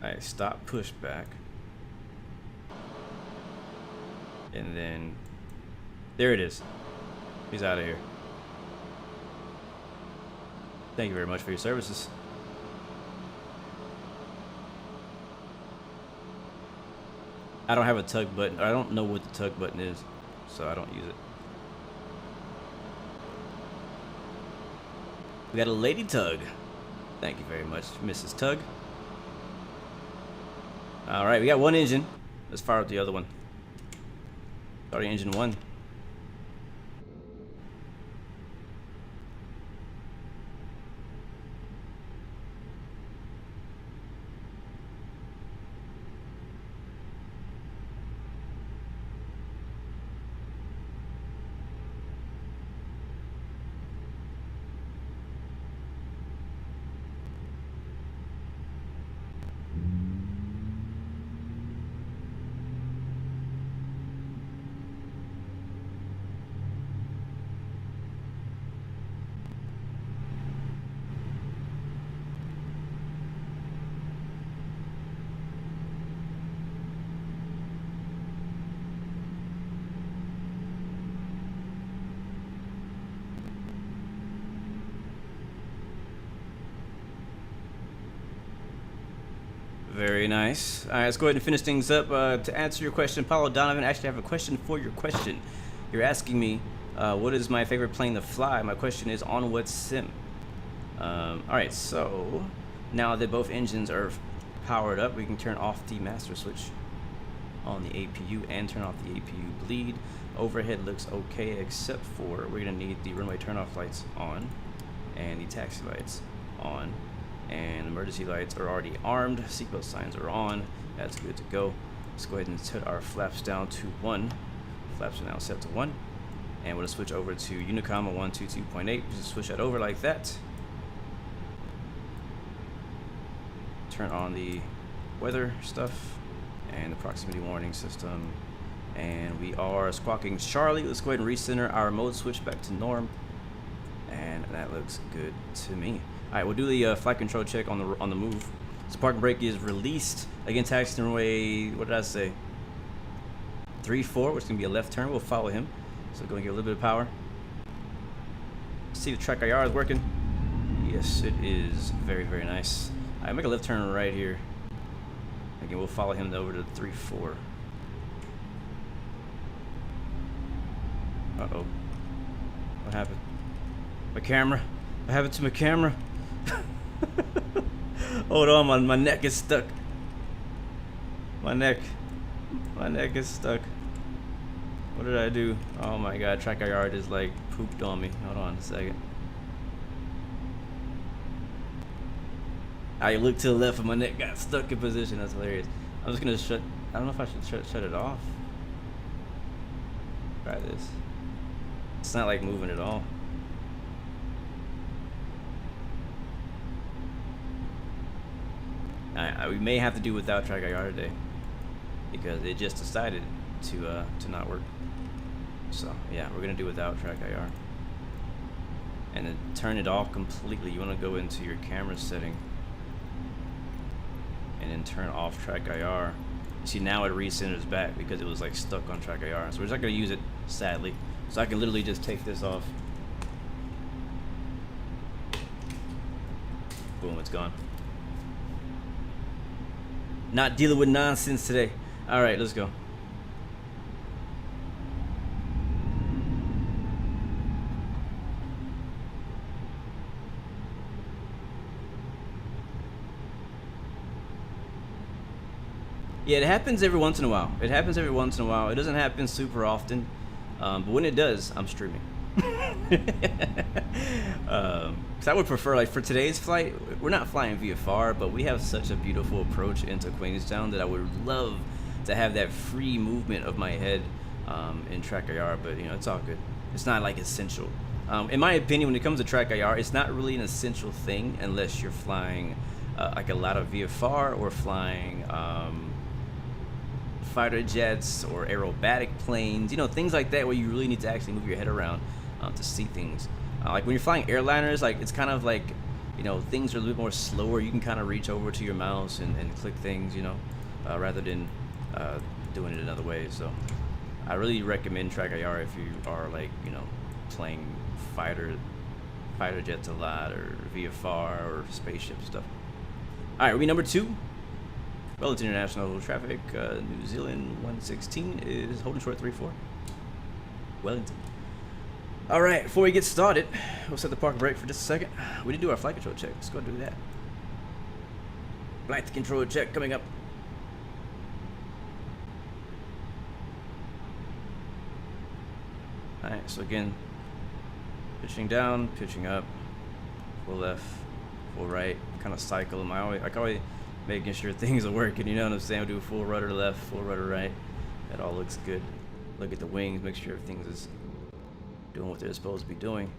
Alright, stop pushback. And then there it is. He's out of here. Thank you very much for your services. I don't have a tug button. I don't know what the tug button is, so I don't use it. We got a lady tug. Thank you very much, Mrs. Tug. All right, we got one engine. Let's fire up the other one. Starting engine 1. Very nice. All right, let's go ahead and finish things up. To answer your question, Paulo Donovan, actually I have a question for your question. You're asking me, what is my favorite plane to fly? My question is, on what sim? All right, so now that both engines are powered up, we can turn off the master switch on the APU and turn off the APU bleed. Overhead looks okay, except for we're gonna need the runway turnoff lights on and the taxi lights on, and emergency lights are already armed. Seatbelt signs are on. That's good to go. Let's go ahead and set our flaps down to 1. Flaps are now set to 1, and we'll switch over to Unicom 122.8. Just switch that over like that. Turn on the weather stuff and the proximity warning system, and we are squawking Charlie. Let's go ahead and recenter our mode switch back to norm, and that looks good to me. All right, we'll do the flight control check on the move. So parking brake is released. Again, taxi runway, what did I say? 3-4, which is gonna be a left turn. We'll follow him. So go and give a little bit of power. See if the track IR is working. Yes, it is. Very, very nice. All right, make a left turn right here. Again, we'll follow him over to 3-4. Uh-oh. What happened? My camera? What happened to my camera? Hold on, my neck is stuck. My neck is stuck. What did I do? Oh my god, track IR just like pooped on me. Hold on a second. I looked to the left and my neck got stuck in position. That's hilarious. I'm just gonna shut. I don't know if I should shut it off. Try this. It's not like moving at all. We may have to do without track IR today because it just decided to not work. So yeah, we're gonna do without track IR, and then turn it off completely. You want to go into your camera setting and then turn off track IR. You see, now it recenters back because it was like stuck on track IR. So we're just not gonna use it, sadly. So I can literally just take this off. Boom, it's gone. Not dealing with nonsense today. All right, let's go. Yeah, it happens every once in a while. It happens every once in a while. It doesn't happen super often, but when it does, I'm streaming. Cause I would prefer, like for today's flight, we're not flying VFR, but we have such a beautiful approach into Queenstown that I would love to have that free movement of my head in track IR, but you know, it's all good. It's not like essential. In my opinion, when it comes to track IR, it's not really an essential thing unless you're flying like a lot of VFR or flying fighter jets or aerobatic planes, you know, things like that where you really need to actually move your head around to see things. Like when you're flying airliners, like it's kind of like, you know, things are a little bit more slower. You can kind of reach over to your mouse and click things, you know, rather than doing it another way. So I really recommend track IR if you are like, you know, playing fighter jets a lot, or VFR or spaceship stuff. All right, we number 2. Wellington International Traffic, New Zealand 116 is holding short 3-4. Wellington. All right, before we get started, we'll set the parking brake for just a second. We did do our flight control check. Let's go do that. Flight control check coming up. All right, so again, pitching down, pitching up, full left, full right, kind of cycle them. I always making sure things are working, you know what I'm saying? We'll do full rudder left, full rudder right. That all looks good. Look at the wings, make sure everything is doing what they're supposed to be doing.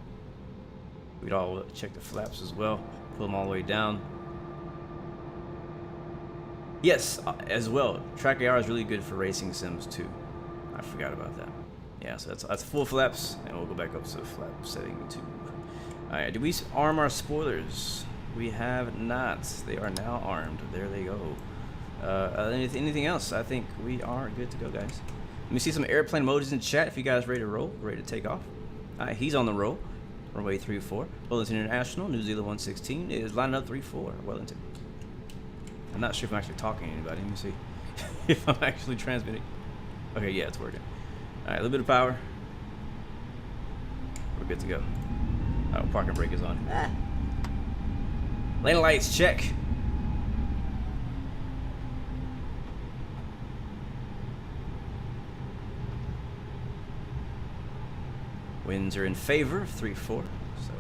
We'd all check the flaps as well, pull them all the way down. Yes, as well, track IR is really good for racing sims too. I forgot about that. Yeah, so that's full flaps, and we'll go back up to flap setting 2. All right, did we arm our spoilers? We have not. They are now armed. There they go. Anything else? I think we are good to go, guys. Let me see some airplane emojis in chat if you guys ready to roll, ready to take off. All right, he's on the roll. Runway 34. Wellington International, New Zealand 116 is lining up 34. Wellington. I'm not sure if I'm actually talking to anybody. Let me see if I'm actually transmitting. Okay, yeah, it's working. All right, a little bit of power. We're good to go. Oh, parking brake is on. Lane lights, check. Winds are in favor of 3-4, so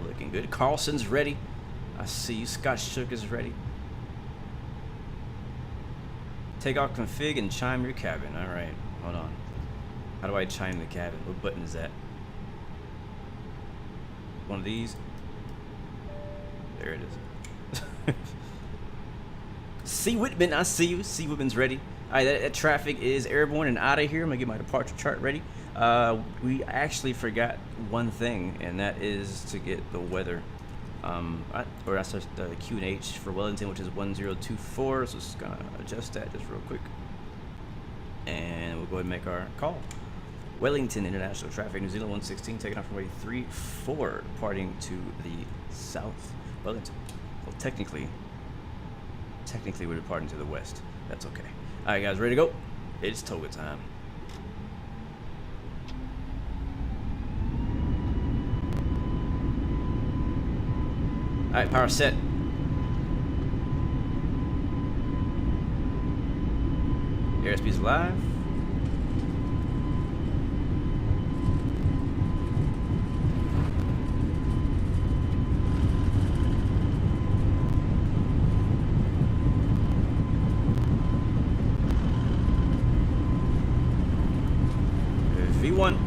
looking good. Carlson's ready. I see you. Scott Shook is ready. Takeoff config and chime your cabin. All right, hold on. How do I chime the cabin? What button is that? One of these. There it is. C. Whitman, I see you. C. Whitman's ready. All right, that traffic is airborne and out of here. I'm gonna get my departure chart ready. We actually forgot one thing, and that is to get the weather. Or that's the QNH for Wellington, which is 1024. So just gonna adjust that just real quick, and we'll go ahead and make our call. Wellington International Traffic, New Zealand 116, taking off runway 34, departing to the south. Wellington. Well, technically we're departing to the west. That's okay. All right, guys, ready to go? It's toga time. All right, power set. Airspeed's live. V1.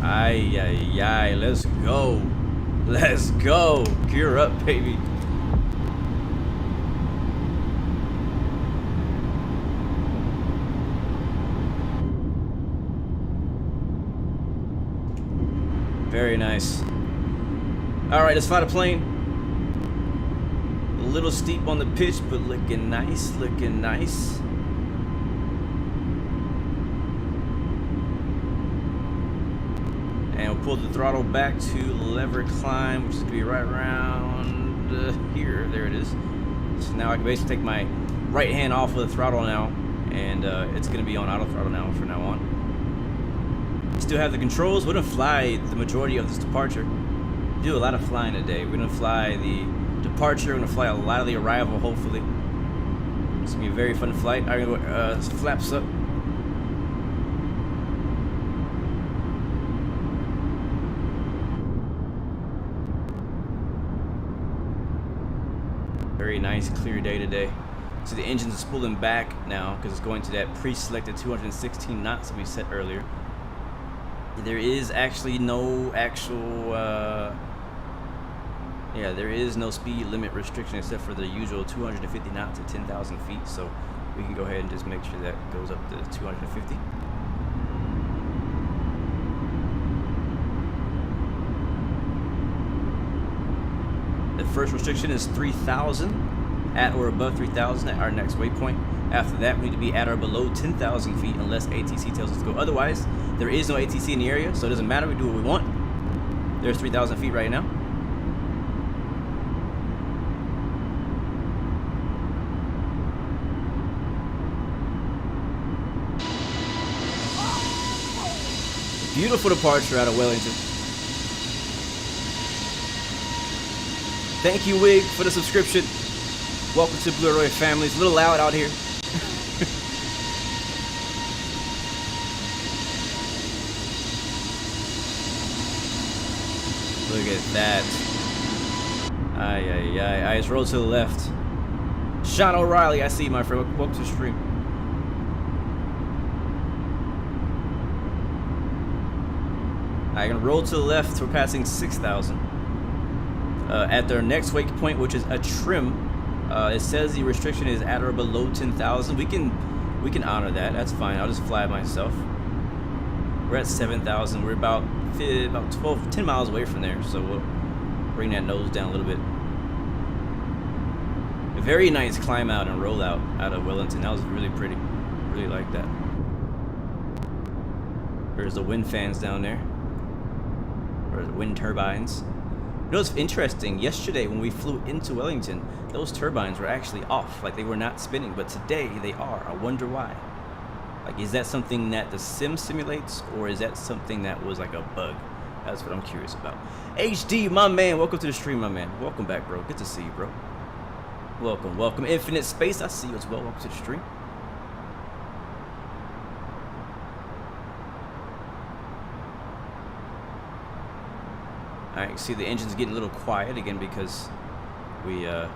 Ay, let's go. Let's go. Gear up, baby. Very nice. All right, let's fly the plane. A little steep on the pitch, but looking nice, looking nice. And we'll pull the throttle back to lever climb, which is gonna be right around here. There it is. So now I can basically take my right hand off of the throttle now, and it's gonna be on auto throttle now from now on. Still have the controls. We're gonna fly the majority of this departure. Do a lot of flying today. We're gonna fly the departure. We're gonna fly a lot of the arrival, hopefully. It's gonna be a very fun flight. I'm gonna go flaps up. Very nice, clear day today. So the engines are spooling back now because it's going to that pre-selected 216 knots that we set earlier. There is actually no actual, there is no speed limit restriction except for the usual 250 knots at 10,000 feet. So we can go ahead and just make sure that goes up to 250. The first restriction is 3,000, at or above 3,000 at our next waypoint. After that, we need to be at or below 10,000 feet unless ATC tells us to go. Otherwise, there is no ATC in the area, so it doesn't matter. We do what we want. There's 3,000 feet right now. Beautiful departure out of Wellington. Thank you, Wig, for the subscription. Welcome to Blue Roy family. It's a little loud out here. Look at that. Aye, it's roll to the left. Sean O'Reilly, I see you, my friend. Welcome to the stream. I can roll to the left. We're passing 6,000. At their next waypoint, which is a trim, it says the restriction is at or below 10,000. We can honor that. That's fine. I'll just fly it myself. We're at 7,000. We're about 10 miles away from there, so we'll bring that nose down a little bit. A very nice climb out and roll out of Wellington. That was really pretty. Really like that. There's the wind fans down there, or the wind turbines. You know what's interesting? Yesterday when we flew into Wellington, those turbines were actually off, like they were not spinning, but today they are. I wonder why. Like, is that something that the sim simulates, or is that something that was like a bug? That's what I'm curious about. HD, my man, welcome to the stream, my man. Welcome back, bro. Good to see you, bro. Welcome, welcome. Infinite Space, I see you as well. Welcome to the stream. Alright, you see the engine's getting a little quiet again because we are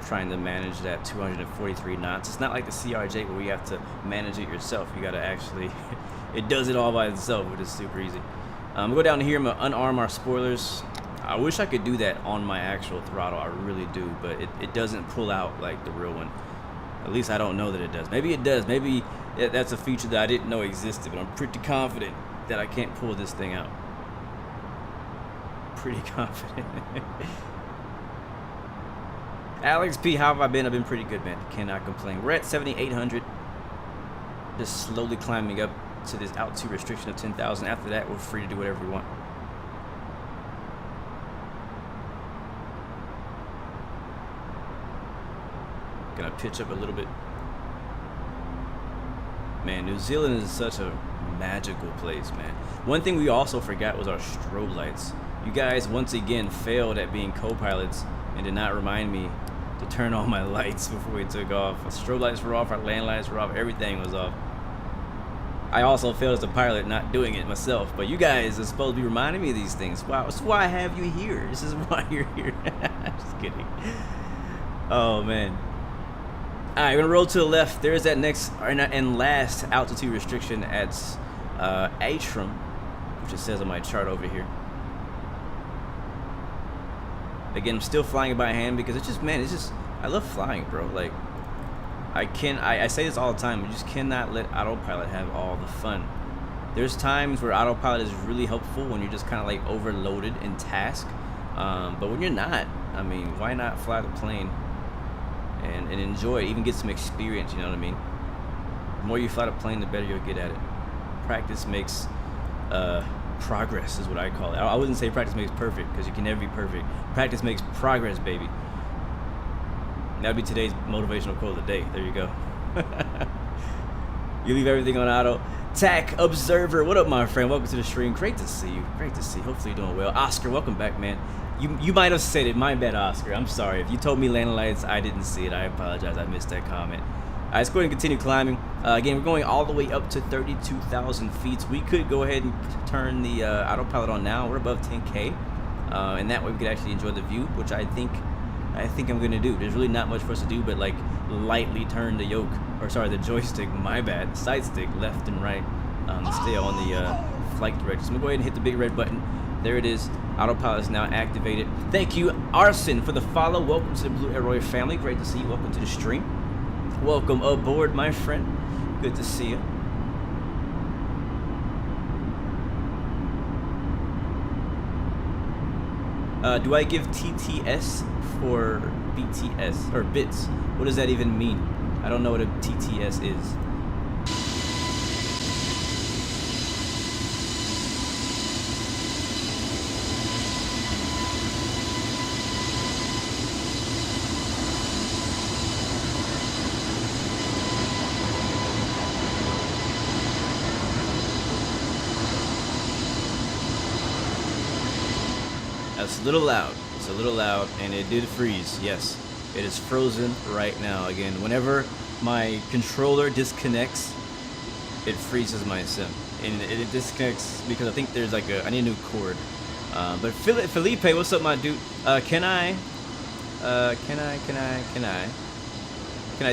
trying to manage that 243 knots. It's not like the CRJ where we have to manage it yourself. You gotta actually, it does it all by itself, which is super easy. Go down here, I'm gonna unarm our spoilers. I wish I could do that on my actual throttle, I really do, but it doesn't pull out like the real one. At least I don't know that it does. Maybe it does, maybe that's a feature that I didn't know existed, but I'm pretty confident that I can't pull this thing out. Pretty confident. Alex P, how have I been? I've been pretty good, man. Cannot complain. We're at 7,800. Just slowly climbing up to this altitude restriction of 10,000. After that, we're free to do whatever we want. Gonna pitch up a little bit. Man, New Zealand is such a magical place, man. One thing we also forgot was our strobe lights. You guys once again failed at being co-pilots and did not remind me to turn on my lights before we took off. Our strobe lights were off, our land lights were off, everything was off. I also failed as a pilot not doing it myself, but you guys are supposed to be reminding me of these things. Wow, this is why I have you here. This is why you're here. Just kidding. Oh, man. Alright, we're gonna roll to the left. There's that next and last altitude restriction at Atrium, which it says on my chart over here. Again, I'm still flying by hand because it's just, man, it's just, I love flying, bro. Like, I say this all the time, you just cannot let autopilot have all the fun. There's times where autopilot is really helpful when you're just kind of like overloaded in task. But when you're not, I mean, why not fly the plane and enjoy it, even get some experience, you know what I mean? The more you fly the plane, the better you'll get at it. Practice makes progress is what I call it. I wouldn't say practice makes perfect because you can never be perfect. Practice makes progress, baby. That'd be today's motivational quote of the day. There you go. You leave everything on auto. Tac Observer, what up, my friend? Welcome to the stream. Great to see you. Great to see you. Hopefully you're doing well. Oscar, welcome back, man. You might have said it. My bad, Oscar. I'm sorry. If you told me landing lights, I didn't see it. I apologize. I missed that comment. All right, let's go ahead and continue climbing. Again, we're going all the way up to 32,000 feet. We could go ahead and turn the autopilot on now. We're above 10K. And that way we could actually enjoy the view, which I think I'm going to do. There's really not much for us to do but like lightly turn the the joystick, my bad, side stick left and right to stay on the flight direction. So I'm going to go ahead and hit the big red button. There it is. Autopilot is now activated. Thank you, Arson, for the follow. Welcome to the Blue Arrow family. Great to see you. Welcome to the stream. Welcome aboard, my friend. Good to see you. Do I give TTS for BTS or bits? What does that even mean? I don't know what a TTS is. It's a little loud. It's a little loud, and it did freeze. Yes, it is frozen right now. Again, whenever my controller disconnects, it freezes my sim, and it disconnects because I think there's like I need a new cord. But Felipe, what's up, my dude? Can I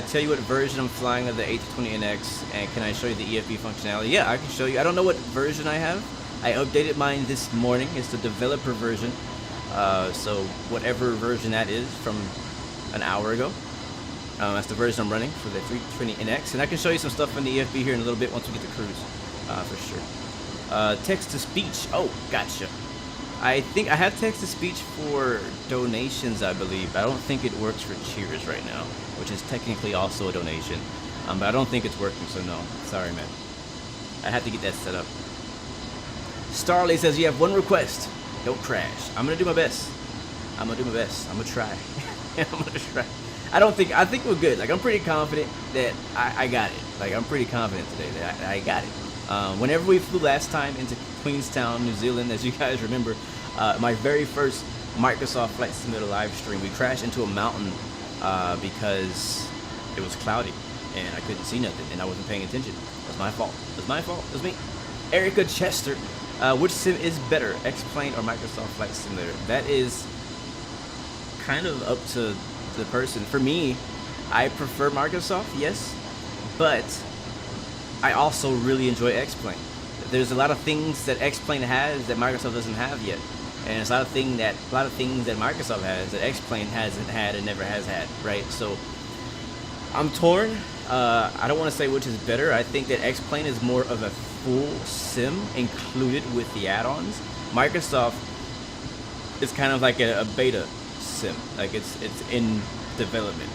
tell you what version I'm flying of the A32NX, and can I show you the EFB functionality? Yeah, I can show you. I don't know what version I have. I updated mine this morning. It's the developer version. So whatever version that is from an hour ago, that's the version I'm running for the A32NX, and I can show you some stuff in the EFB here in a little bit once we get to cruise, for sure. Text to speech. Oh, gotcha. I think I have text to speech for donations, I believe. I don't think it works for cheers right now, which is technically also a donation, but I don't think it's working. So no, sorry, man. I have to get that set up. Starley says you have one request. Don't crash. I'm gonna do my best. I'm gonna do my best. I'm gonna try. I'm gonna try. I think we're good. Like, I'm pretty confident that I got it. Like, I'm pretty confident today that I got it. Whenever we flew last time into Queenstown, New Zealand, as you guys remember, my very first Microsoft Flight Simulator live stream, we crashed into a mountain because it was cloudy and I couldn't see nothing and I wasn't paying attention. It was my fault. It was my fault. It was me. Erica Chester, which sim is better, X-Plane or Microsoft Flight Simulator? That is kind of up to the person. For me, I prefer Microsoft, yes, but I also really enjoy X-Plane. There's a lot of things that X-Plane has that Microsoft doesn't have yet, and there's a lot of things that Microsoft has that X-Plane hasn't had and never has had, right? So I'm torn. I don't want to say which is better. I think that X-Plane is more of a full sim included with the add-ons. Microsoft is kind of like a beta sim, like it's in development.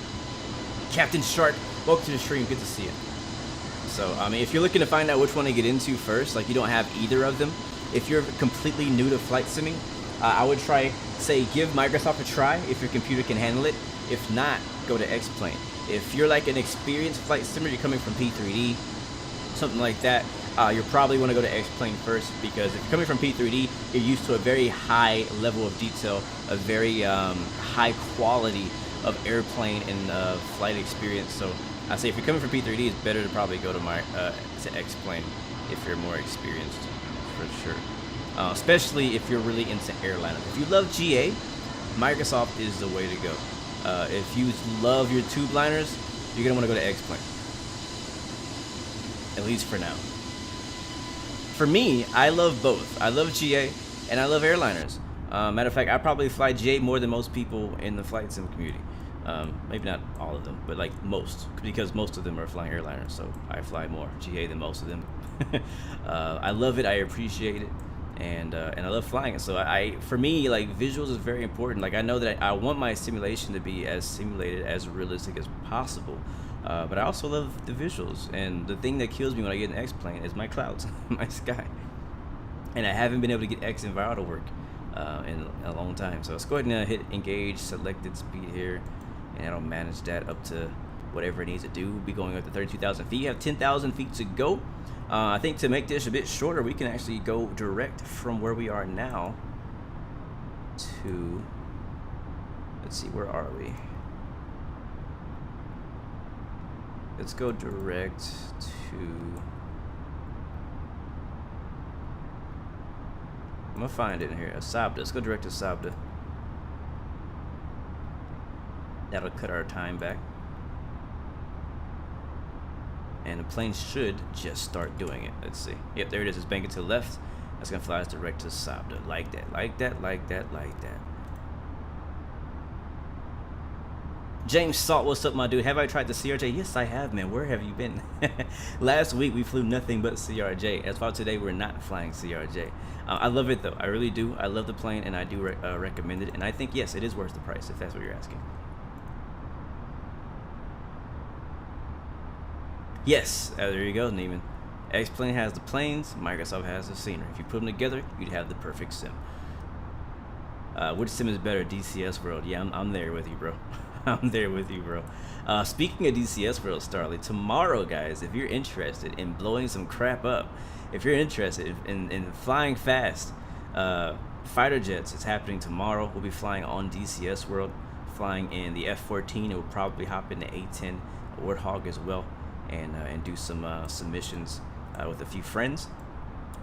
Captain Shark, welcome to the stream. Good to see you. So, I mean, if you're looking to find out which one to get into first, like you don't have either of them, if you're completely new to flight simming, I would say give Microsoft a try if your computer can handle it. If not, go to X-Plane. If you're like an experienced flight simmer, you're coming from P3D, something like that, you'll probably want to go to X-Plane first, because if you're coming from P3D, you're used to a very high level of detail, a very high quality of airplane and flight experience. So I say if you're coming from P3D, it's better to probably go to X-Plane if you're more experienced, for sure. Especially if you're really into airliners. If you love GA, Microsoft is the way to go. If you love your tube liners, you're gonna want to go to X-Plane. At least for now. For me, I love both. I love GA and I love airliners. Matter of fact, I probably fly GA more than most people in the flight sim community. Maybe not all of them, but like most, because most of them are flying airliners, so I fly more GA than most of them. I love it, I appreciate it, and I love flying it. So for me, like, visuals is very important. Like, I know that I want my simulation to be as simulated, as realistic as possible, but I also love the visuals. And the thing that kills me when I get an X-Plane is my clouds, my sky, and I haven't been able to get X Enviro to work in a long time. So let's go ahead and hit engage selected speed here, and that'll manage that up to whatever it needs to do. We'll be going up to 32,000 feet. You have 10,000 feet to go. I think to make this a bit shorter, we can actually go direct from where we are now to, let's see, where are we? Let's go direct to, I'm gonna find it in here, SABDA. Let's go direct to SABDA. That'll cut our time back. And the plane should just start doing it. Let's see. Yep, there it is. It's banking to the left. That's gonna fly us direct to SABDA. Like that, like that, like that, like that. James Salt, what's up, my dude? Have I tried the CRJ? Yes, I have, man. Where have you been? Last week we flew nothing but CRJ. As far as today, we're not flying CRJ. I love it though. I really do. I love the plane, and I do recommend it. And I think, yes, it is worth the price, if that's what you're asking. Yes, there you go, Neiman. X-Plane has the planes, Microsoft has the scenery. If you put them together, you'd have the perfect sim. Which sim is better, DCS World? Yeah, I'm there with you, bro. I'm there with you, bro. Speaking of DCS World, Starly, tomorrow, guys, if you're interested in blowing some crap up, if you're interested in flying fast, fighter jets, it's happening tomorrow. We'll be flying on DCS World, flying in the F-14, and we'll probably hop in the A-10 Warthog as well, and do some submissions with a few friends.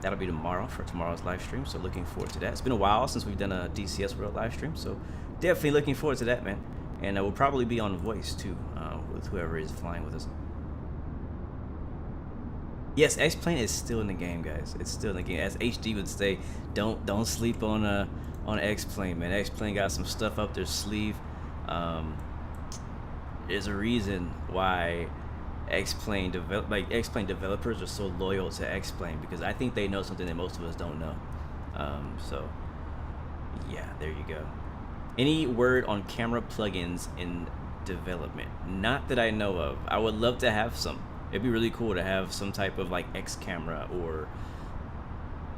That'll be tomorrow for tomorrow's live stream, so looking forward to that. It's been a while since we've done a DCS World live stream, so definitely looking forward to that, man. And we'll probably be on voice too, with whoever is flying with us. Yes, X-Plane is still in the game, guys. It's still in the game. As HD would say, don't sleep on X-Plane, man. X-Plane got some stuff up their sleeve. There's a reason why X-Plane developers are so loyal to X-Plane, because I think they know something that most of us don't know. So yeah, there you go. Any word on camera plugins in development? Not that I know of. I would love to have some. It'd be really cool to have some type of like X camera or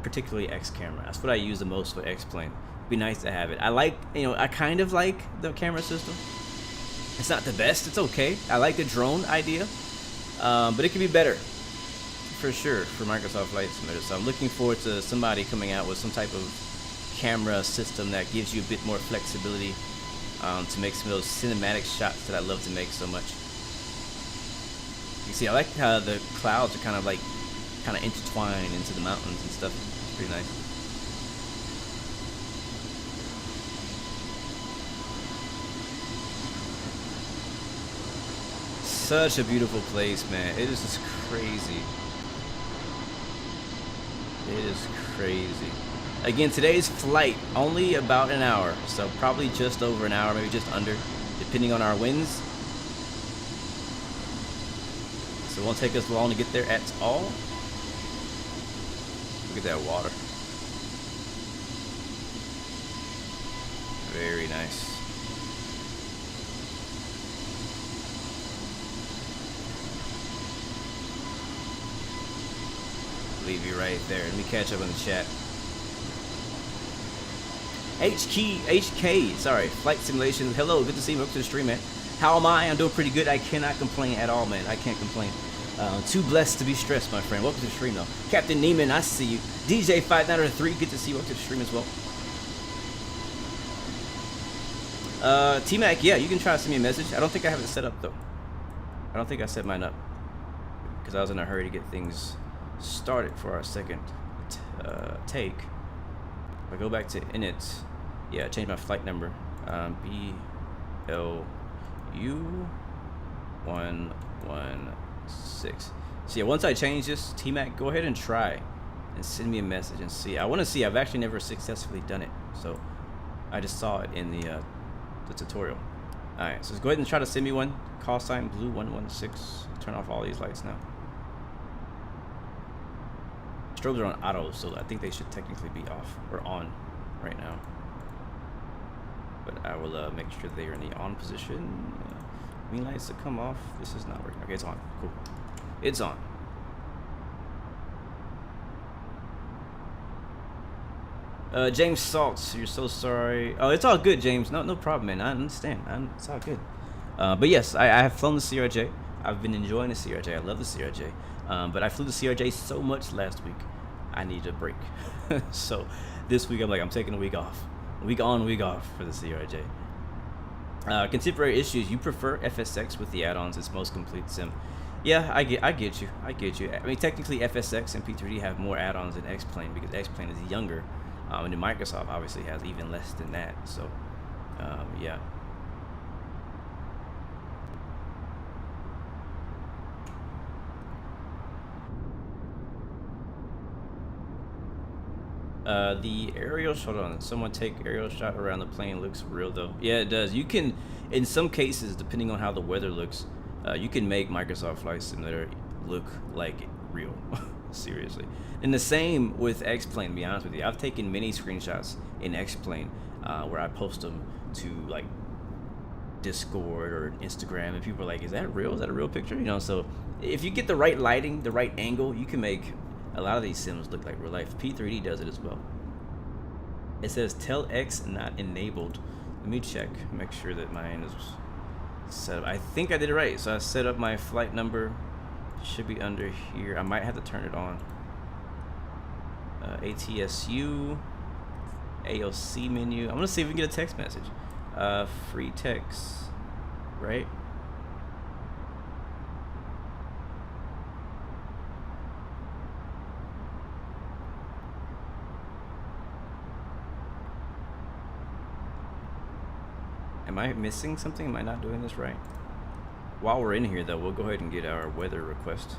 particularly X camera. That's what I use the most for X plane. Be nice to have it. I like, you know, I kind of like the camera system. It's not the best. It's okay. I like the drone idea, but it could be better for sure for Microsoft Flight Simulator. So I'm looking forward to somebody coming out with some type of camera system that gives you a bit more flexibility to make some of those cinematic shots that I love to make so much. You see, I like how the clouds are kind of intertwined into the mountains and stuff. It's pretty nice. Such a beautiful place, man. It is just crazy. It is crazy. Again, today's flight only about an hour, so probably just over an hour, maybe just under, depending on our winds. So it won't take us long to get there at all. Look at that water. Very nice. Leave you right there. Let me catch up in the chat. HK, sorry, Flight Simulation. Hello, good to see you. Welcome to the stream, man. How am I? I'm doing pretty good. I cannot complain at all, man. I can't complain. Too blessed to be stressed, my friend. Welcome to the stream, though. Captain Neiman, I see you. DJ5903, good to see you. Welcome to the stream as well. T-Mac, yeah, you can try to send me a message. I don't think I have it set up, though. I don't think I set mine up because I was in a hurry to get things started for our second take. If I go back to init, yeah, change my flight number. BLU116. So yeah, once I change this, T-Mac, go ahead and try and send me a message and see. I want to see. I've actually never successfully done it, so I just saw it in the tutorial. All right, so let's go ahead and try to send me one. Call sign blue 116. Turn off all these lights now. Strobes are on auto, so I think they should technically be off or on right now. But I will make sure they are in the on position. Green lights to come off. This is not working. Okay, it's on. Cool. It's on. James Salts, you're so sorry. Oh, it's all good, James. No problem, man. I understand. It's all good. But yes, I have flown the CRJ. I've been enjoying the CRJ. I love the CRJ. But I flew the CRJ so much last week, I needed a break. So this week I'm taking a week off. Week on, week off for the CRJ. Contemporary issues, you prefer FSX with the add-ons, it's most complete sim. Yeah, I get you. I mean, technically FSX and P3D have more add-ons than X-Plane because X-Plane is younger. And then Microsoft obviously has even less than that. So, yeah. The aerial shot, hold on, someone take aerial shot around the plane, looks real though. Yeah, it does. You can, in some cases, depending on how the weather looks, you can make Microsoft Flight Simulator look like real. Seriously. And the same with X-Plane, to be honest with you. I've taken many screenshots in X-Plane where I post them to like Discord or Instagram, and people are like, is that real? Is that a real picture? You know, so if you get the right lighting, the right angle, you can make a lot of these sims look like real life. P3D does it as well. It says tell X not enabled. Let me check, make sure that mine is set up. I think I did it right. So I set up my flight number. Should be under here. I might have to turn it on. ATSU, AOC menu. I'm gonna see if we can get a text message. Free text, right? Am I missing something? Am I not doing this right? While we're in here, though, we'll go ahead and get our weather request.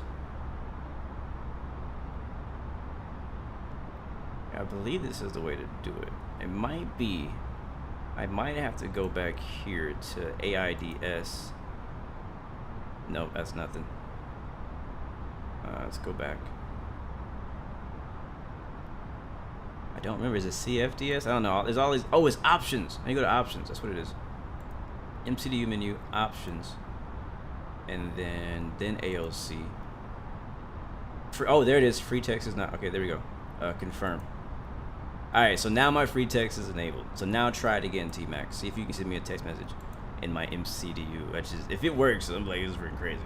I believe this is the way to do it. It might be. I might have to go back here to AIDS. Nope, that's nothing. Let's go back. I don't remember. Is it CFDS? I don't know. There's all these. Oh, it's options. I need to go to options. That's what it is. MCDU menu, options, and then AOC. Oh, there it is. Free text is not okay. There we go. Confirm. Alright, so now my free text is enabled. So now try it again, T-Max. See if you can send me a text message in my MCDU. Which is, if it works, I'm like, this is freaking crazy.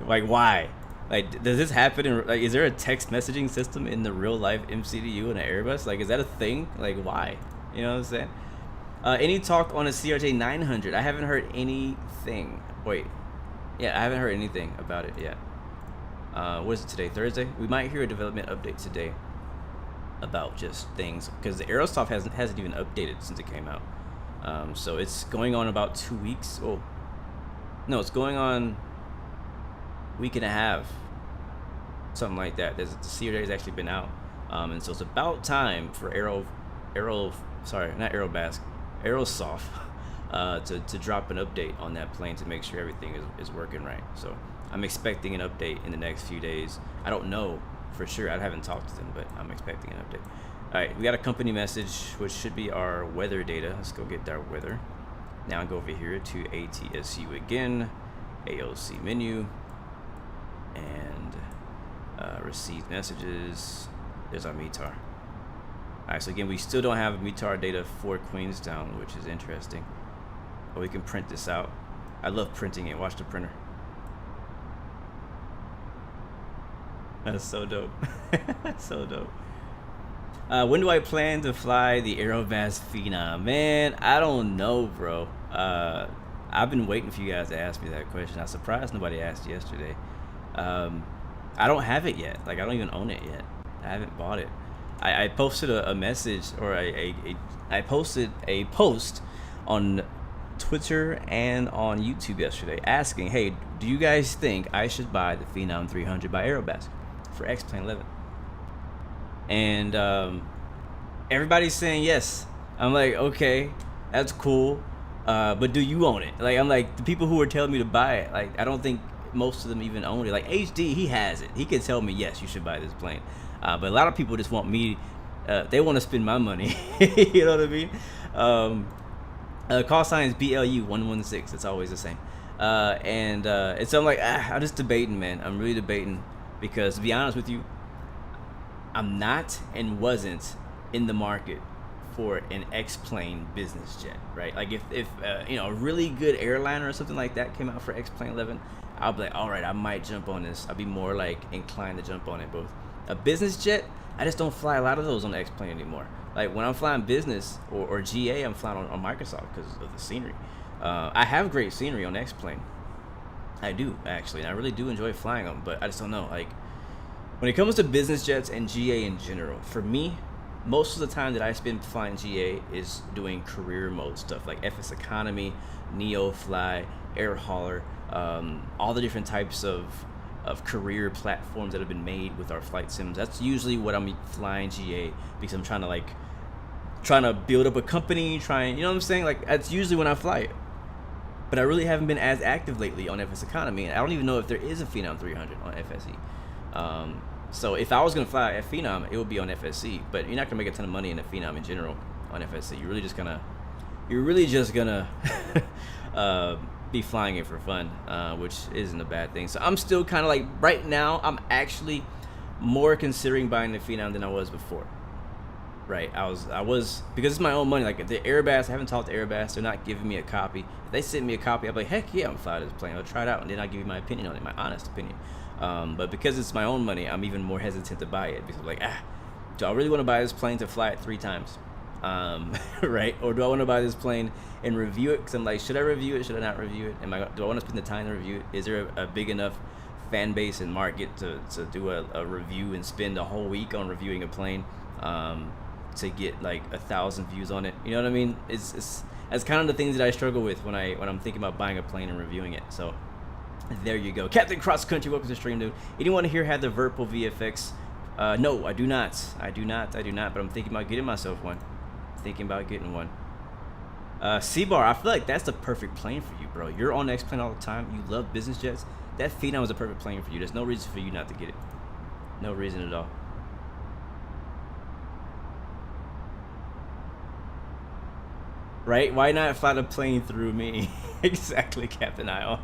Like, why? Like, does this happen in, like, is there a text messaging system in the real life MCDU in an Airbus? Like, is that a thing? Like, why? You know what I'm saying? Any talk on a CRJ 900? I haven't heard anything. Wait. Yeah, I haven't heard anything about it yet. What is it today? Thursday? We might hear a development update today about just things, because the Aerosoft hasn't even updated since it came out. So it's going on about 2 weeks. Oh, no, it's going on week and a half, something like that. The CRJ has actually been out, and so it's about time for Aerosoft to drop an update on that plane to make sure everything is working right. So I'm expecting an update in the next few days. I don't know for sure. I haven't talked to them, but I'm expecting an update. All right, we got a company message, which should be our weather data. Let's go get our weather. Now I go over here to ATSU again, AOC menu, and received messages. There's our METAR. All right, so again, we still don't have METAR data for Queenstown, which is interesting. But we can print this out. I love printing it. Watch the printer. That's so dope. So dope. When do I plan to fly the Aerobas Phenom? Man, I don't know, bro. I've been waiting for you guys to ask me that question. I'm surprised nobody asked yesterday. I don't have it yet. Like, I don't even own it yet. I haven't bought it. I posted a message, or I posted a post on Twitter and on YouTube yesterday asking, hey, do you guys think I should buy the Phenom 300 by Aerobas for X-Plane 11? And everybody's saying yes. I'm like, okay, that's cool, but do you own it? Like, I'm like, the people who are telling me to buy it, like, I don't think most of them even own it. Like HD, he has it. He can tell me, yes, you should buy this plane. But a lot of people just want me, they want to spend my money. You know what I mean? Call sign is BLU116. It's always the same. And so I'm like, I'm just debating, man. I'm really debating, because to be honest with you, I'm not and wasn't in the market for an X-Plane business jet, right? Like if you know, a really good airliner or something like that came out for X-Plane 11, I'll be like, all right, I might jump on this. I'll be more like inclined to jump on it. Both a business jet, I just don't fly a lot of those on the X-Plane anymore. Like when I'm flying business or GA, I'm flying on Microsoft because of the scenery. I have great scenery on X-Plane. I do, actually, and I really do enjoy flying them, but I just don't know, like, when it comes to business jets and GA in general, for me, most of the time that I spend flying GA is doing career mode stuff like FS Economy, Neo Fly, Air Hauler, all the different types of career platforms that have been made with our flight sims. That's usually what I'm flying GA, because I'm trying to build up a company, you know what I'm saying? Like, that's usually when I fly it. But I really haven't been as active lately on FS Economy, and I don't even know if there is a Phenom 300 on FSE. So if I was gonna fly a Phenom, it would be on FSC. But you're not gonna make a ton of money in a Phenom in general on FSC. You're really just gonna be flying it for fun, which isn't a bad thing. So I'm still kind of like, right now, I'm actually more considering buying the Phenom than I was before. Right, I was because it's my own money. Like the Airbus, I haven't talked to Airbus. They're not giving me a copy. If they send me a copy, I'll be like, heck yeah, I'm flying this plane. I'll try it out, and then I'll give you my opinion on it, my honest opinion. But because it's my own money, I'm even more hesitant to buy it, because I'm like, do I really want to buy this plane to fly it 3 times? Right? Or do I want to buy this plane and review it? Because I'm like, should I review it? Should I not review it? Do I want to spend the time to review it? Is there a big enough fan base and market to do a review and spend a whole week on reviewing a plane? To get like 1,000 views on it, you know what I mean? It's kind of the things that I struggle with when I'm thinking about buying a plane and reviewing it. So there you go. Captain Cross Country, welcome to the stream, dude. Anyone here had the Verpal VFX? No, I do not. But I'm thinking about getting myself one. Thinking about getting one. C-Bar, I feel like that's the perfect plane for you, bro. You're on X-Plane all the time. You love business jets. That Phenom is a perfect plane for you. There's no reason for you not to get it. No reason at all. Right? Why not fly the plane through me? Exactly, Captain Isle.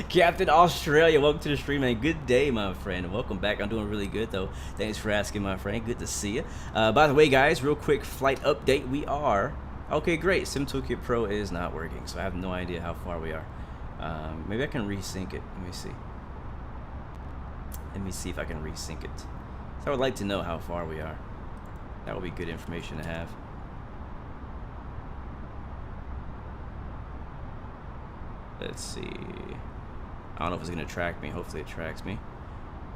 Captain Australia, welcome to the stream, man. Good day, my friend. Welcome back. I'm doing really good, though. Thanks for asking, my friend. Good to see you. By the way, guys, real quick flight update. We are... Okay, great. Sim Toolkit Pro is not working, so I have no idea how far we are. Maybe I can resync it. Let me see. Let me see if I can resync it. So I would like to know how far we are. That would be good information to have. Let's see. I don't know if it's going to track me. Hopefully it tracks me.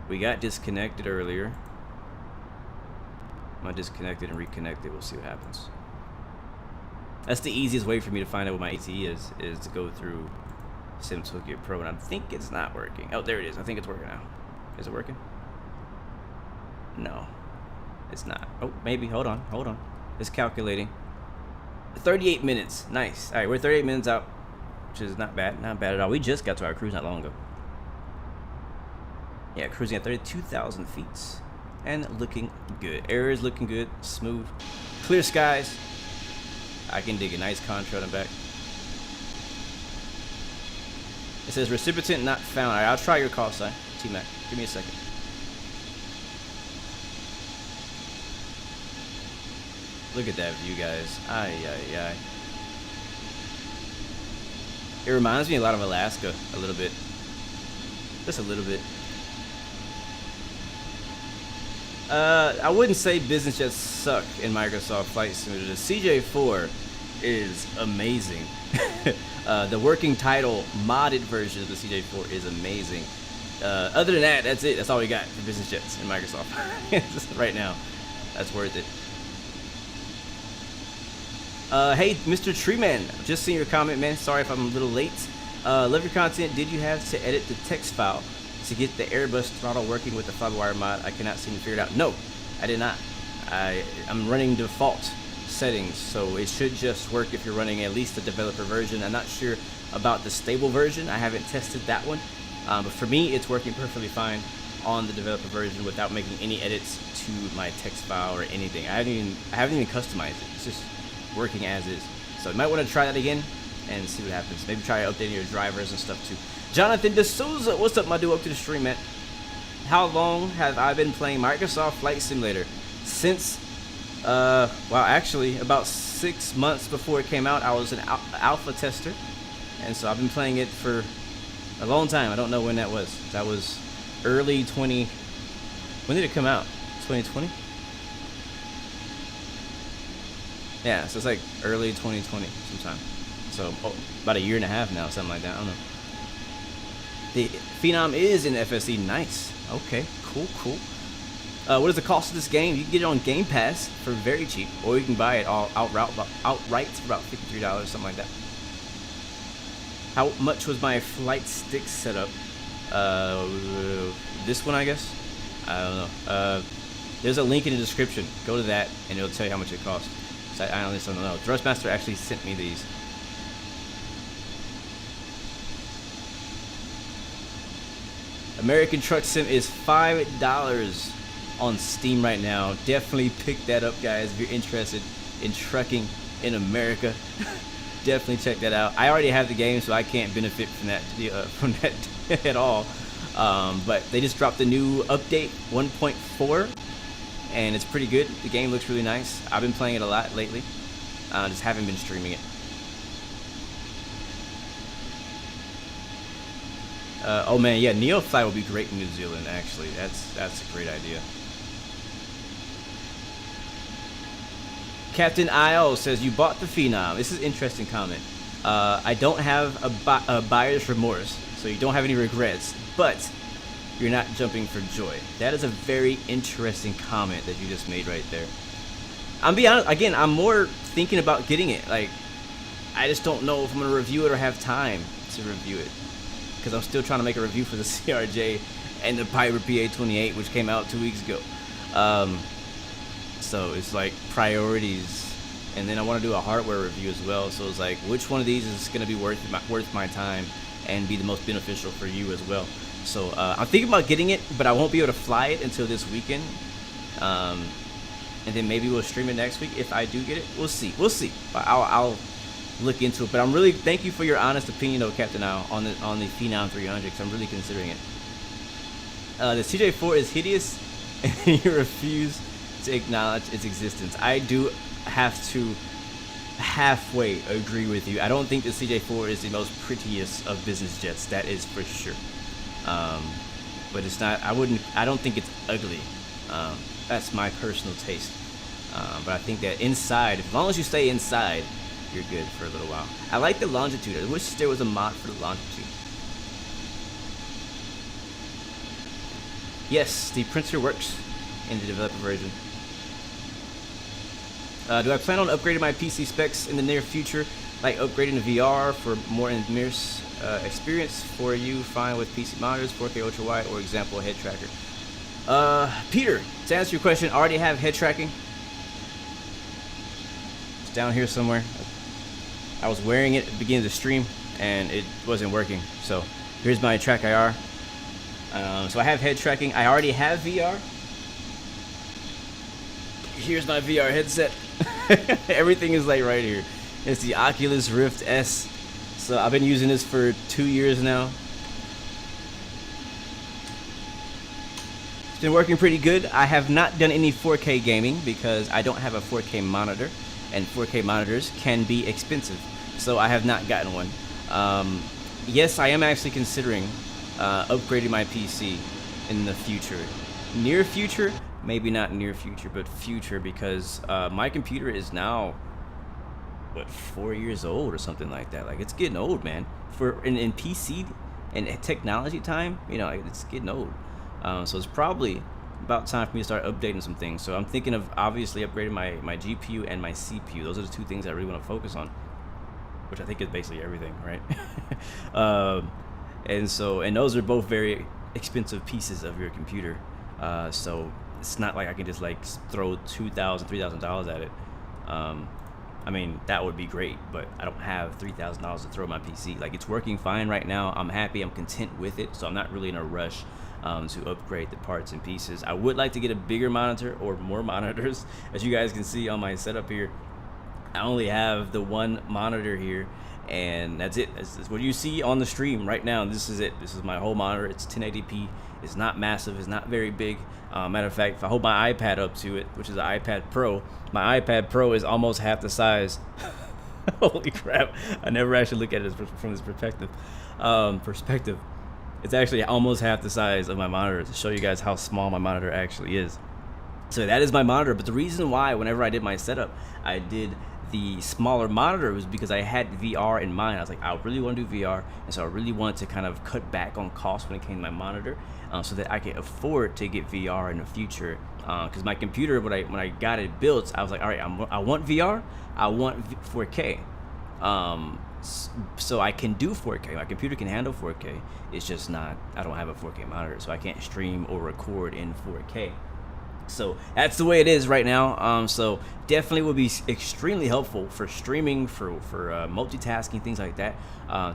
We got disconnected earlier. I'm going to disconnect it and reconnect it. We'll see what happens. That's the easiest way for me to find out what my ATE is to go through Sim Toolkit Pro. And I think it's not working. Oh, there it is. I think it's working now. Is it working? No. It's not. Oh, maybe. Hold on. Hold on. It's calculating. 38 minutes. Nice. All right, we're 38 minutes out. Which is not bad. Not bad at all. We just got to our cruise not long ago. Yeah, cruising at 32,000 feet. And looking good. Air is looking good. Smooth. Clear skies. I can dig a nice contrail in the back. It says recipient not found. All right, I'll try your call sign. T-Mac. Give me a second. Look at that view, guys. Ay, ay, ay. It reminds me a lot of Alaska, a little bit. Just a little bit. I wouldn't say business jets suck in Microsoft Flight Simulator. The CJ4 is amazing. The working title modded version of the CJ4 is amazing. Other than that, that's it. That's all we got for business jets in Microsoft. Just right now. That's worth it. Hey, Mr. Treeman, just seen your comment, man. Sorry if I'm a little late. Love your content. Did you have to edit the text file to get the Airbus throttle working with the Flybywire mod? I cannot seem to figure it out. No, I did not. I'm running default settings, so it should just work if you're running at least the developer version. I'm not sure about the stable version. I haven't tested that one, but for me, it's working perfectly fine on the developer version without making any edits to my text file or anything. I haven't even customized it. It's just working as is. So you might want to try that again and see what happens. Maybe try updating your drivers and stuff too. Jonathan D'Souza, what's up, my dude? Up to the stream, man. How long have I been playing Microsoft Flight Simulator? Since well, actually about 6 months before it came out. I was an alpha tester, and so I've been playing it for a long time. I don't know when that was. That was early 20. When did it come out? 2020. Yeah, so it's like early 2020 sometime. So about a year and a half now, something like that. I don't know. The Phenom is in FSE. Nice. Okay, cool, cool. What is the cost of this game? You can get it on Game Pass for very cheap, or you can buy it all outright for about $53, something like that. How much was my flight stick setup? This one, I guess. I don't know. There's a link in the description. Go to that, and it'll tell you how much it costs. I honestly don't know. Thrustmaster actually sent me these. American Truck Sim is $5 on Steam right now. Definitely pick that up, guys, if you're interested in trucking in America. Definitely check that out. I already have the game, so I can't benefit from that at all. But they just dropped the new update 1.4. And it's pretty good. The game looks really nice. I've been playing it a lot lately. Just haven't been streaming it. Oh man, yeah, NeoFly would be great in New Zealand. Actually, that's a great idea. Captain IO says you bought the Phenom. This is an interesting comment. I don't have a buyer's remorse, so you don't have any regrets, but you're not jumping for joy. That is a very interesting comment that you just made right there. I'm being honest, again, I'm more thinking about getting it. Like, I just don't know if I'm gonna review it or have time to review it, because I'm still trying to make a review for the CRJ and the Piper PA28, which came out 2 weeks ago. So it's like priorities, and then I want to do a hardware review as well. So it's like, which one of these is gonna be worth my time and be the most beneficial for you as well? So I'm thinking about getting it, but I won't be able to fly it until this weekend. And then maybe we'll stream it next week if I do get it. We'll see. We'll see. But I'll look into it. But I'm really, thank you for your honest opinion though, Captain Al, on the Phenom 300, because I'm really considering it. The CJ4 is hideous, and you refuse to acknowledge its existence. I do have to halfway agree with you. I don't think the CJ4 is the most prettiest of business jets. That is for sure. But it's not. I don't think it's ugly. That's my personal taste. But I think that inside, as long as you stay inside, you're good for a little while. I like the longitude. I wish there was a mod for the longitude. Yes, the printer works in the developer version. Do I plan on upgrading my PC specs in the near future, like upgrading to VR for more immersive experience for you? Fine with PC monitors, 4K ultra wide, or example head tracker. Peter, to answer your question, I already have head tracking. It's down here somewhere. I was wearing it at the beginning of the stream, and it wasn't working. So here's my track IR. So I have head tracking. I already have VR. Here's my VR headset. Everything is like right here. It's the Oculus Rift S. So I've been using this for 2 years now. It's been working pretty good. I have not done any 4K gaming because I don't have a 4K monitor, and 4K monitors can be expensive. So I have not gotten one. Yes, I am actually considering upgrading my PC in the future. Near future, maybe not near future, but future, because my computer is now, what, 4 years old or something like that. Like, it's getting old, man. For in PC and technology time, you know, like, it's getting old. So it's probably about time for me to start updating some things. So I'm thinking of obviously upgrading my GPU and my CPU. Those are the two things I really want to focus on, which I think is basically everything, right? And those are both very expensive pieces of your computer. So it's not like I can just like throw $2,000, $3,000 at it. I mean, that would be great, but I don't have $3,000 to throw my PC. Like, it's working fine right now. I'm happy. I'm content with it. So I'm not really in a rush to upgrade the parts and pieces. I would like to get a bigger monitor or more monitors. As you guys can see on my setup here, I only have the one monitor here, and that's it. That's what you see on the stream right now. This is it. This is my whole monitor. It's 1080p. It's not massive. It's not very big. Matter of fact, if I hold my iPad up to it, which is an iPad Pro, my iPad Pro is almost half the size. Holy crap. I never actually look at it from this perspective. It's actually almost half the size of my monitor, to show you guys how small my monitor actually is. So that is my monitor. But the reason why, whenever I did my setup, I did the smaller monitor was because I had VR in mind. I was like, I really want to do VR, and so I really wanted to kind of cut back on cost when it came to my monitor, so that I could afford to get VR in the future. Because my computer, when I got it built, I was like, all right, I want VR, I want 4K. So I can do 4K. My computer can handle 4K. It's just not, I don't have a 4K monitor, so I can't stream or record in 4K. So that's the way it is right now. So definitely will be extremely helpful for streaming, for multitasking, things like that,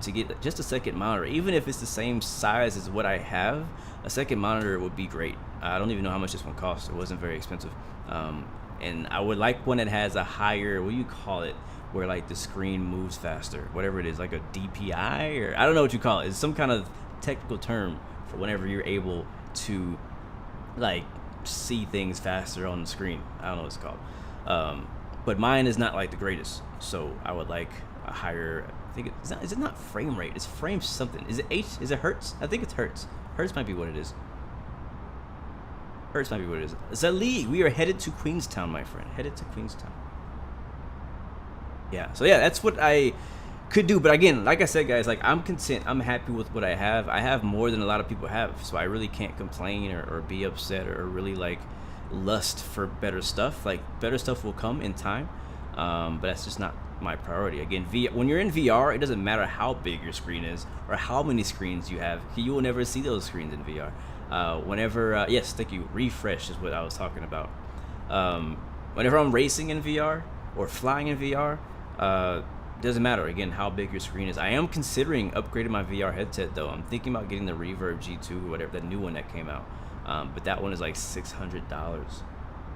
to get just a second monitor. Even if it's the same size as what I have, a second monitor would be great. I don't even know how much this one costs. It wasn't very expensive. And I would like one that has a higher, what do you call it, where like the screen moves faster, whatever it is, like a DPI, or I don't know what you call it. It's some kind of technical term for whenever you're able to like see things faster on the screen. I don't know what it's called. But mine is not like the greatest, so I would like a higher, I think is it not frame rate? It's frame something. Is it hertz? I think it's hertz. Hertz might be what it is. Hertz might be what it is. Zali, we are headed to Queenstown, my friend. Headed to Queenstown. Yeah, so yeah, that's what I could do. But again, like I said, guys, like, I'm content. I'm happy with what I have. I have more than a lot of people have, so I really can't complain or be upset or really like lust for better stuff. Like, better stuff will come in time, but that's just not my priority. Again, when you're in VR, it doesn't matter how big your screen is or how many screens you have. You will never see those screens in VR. Yes, thank you. Refresh is what I was talking about. Whenever I'm racing in VR or flying in VR, doesn't matter again how big your screen is. I am considering upgrading my VR headset though. I'm thinking about getting the Reverb G2 or whatever, that new one that came out. But that one is like $600.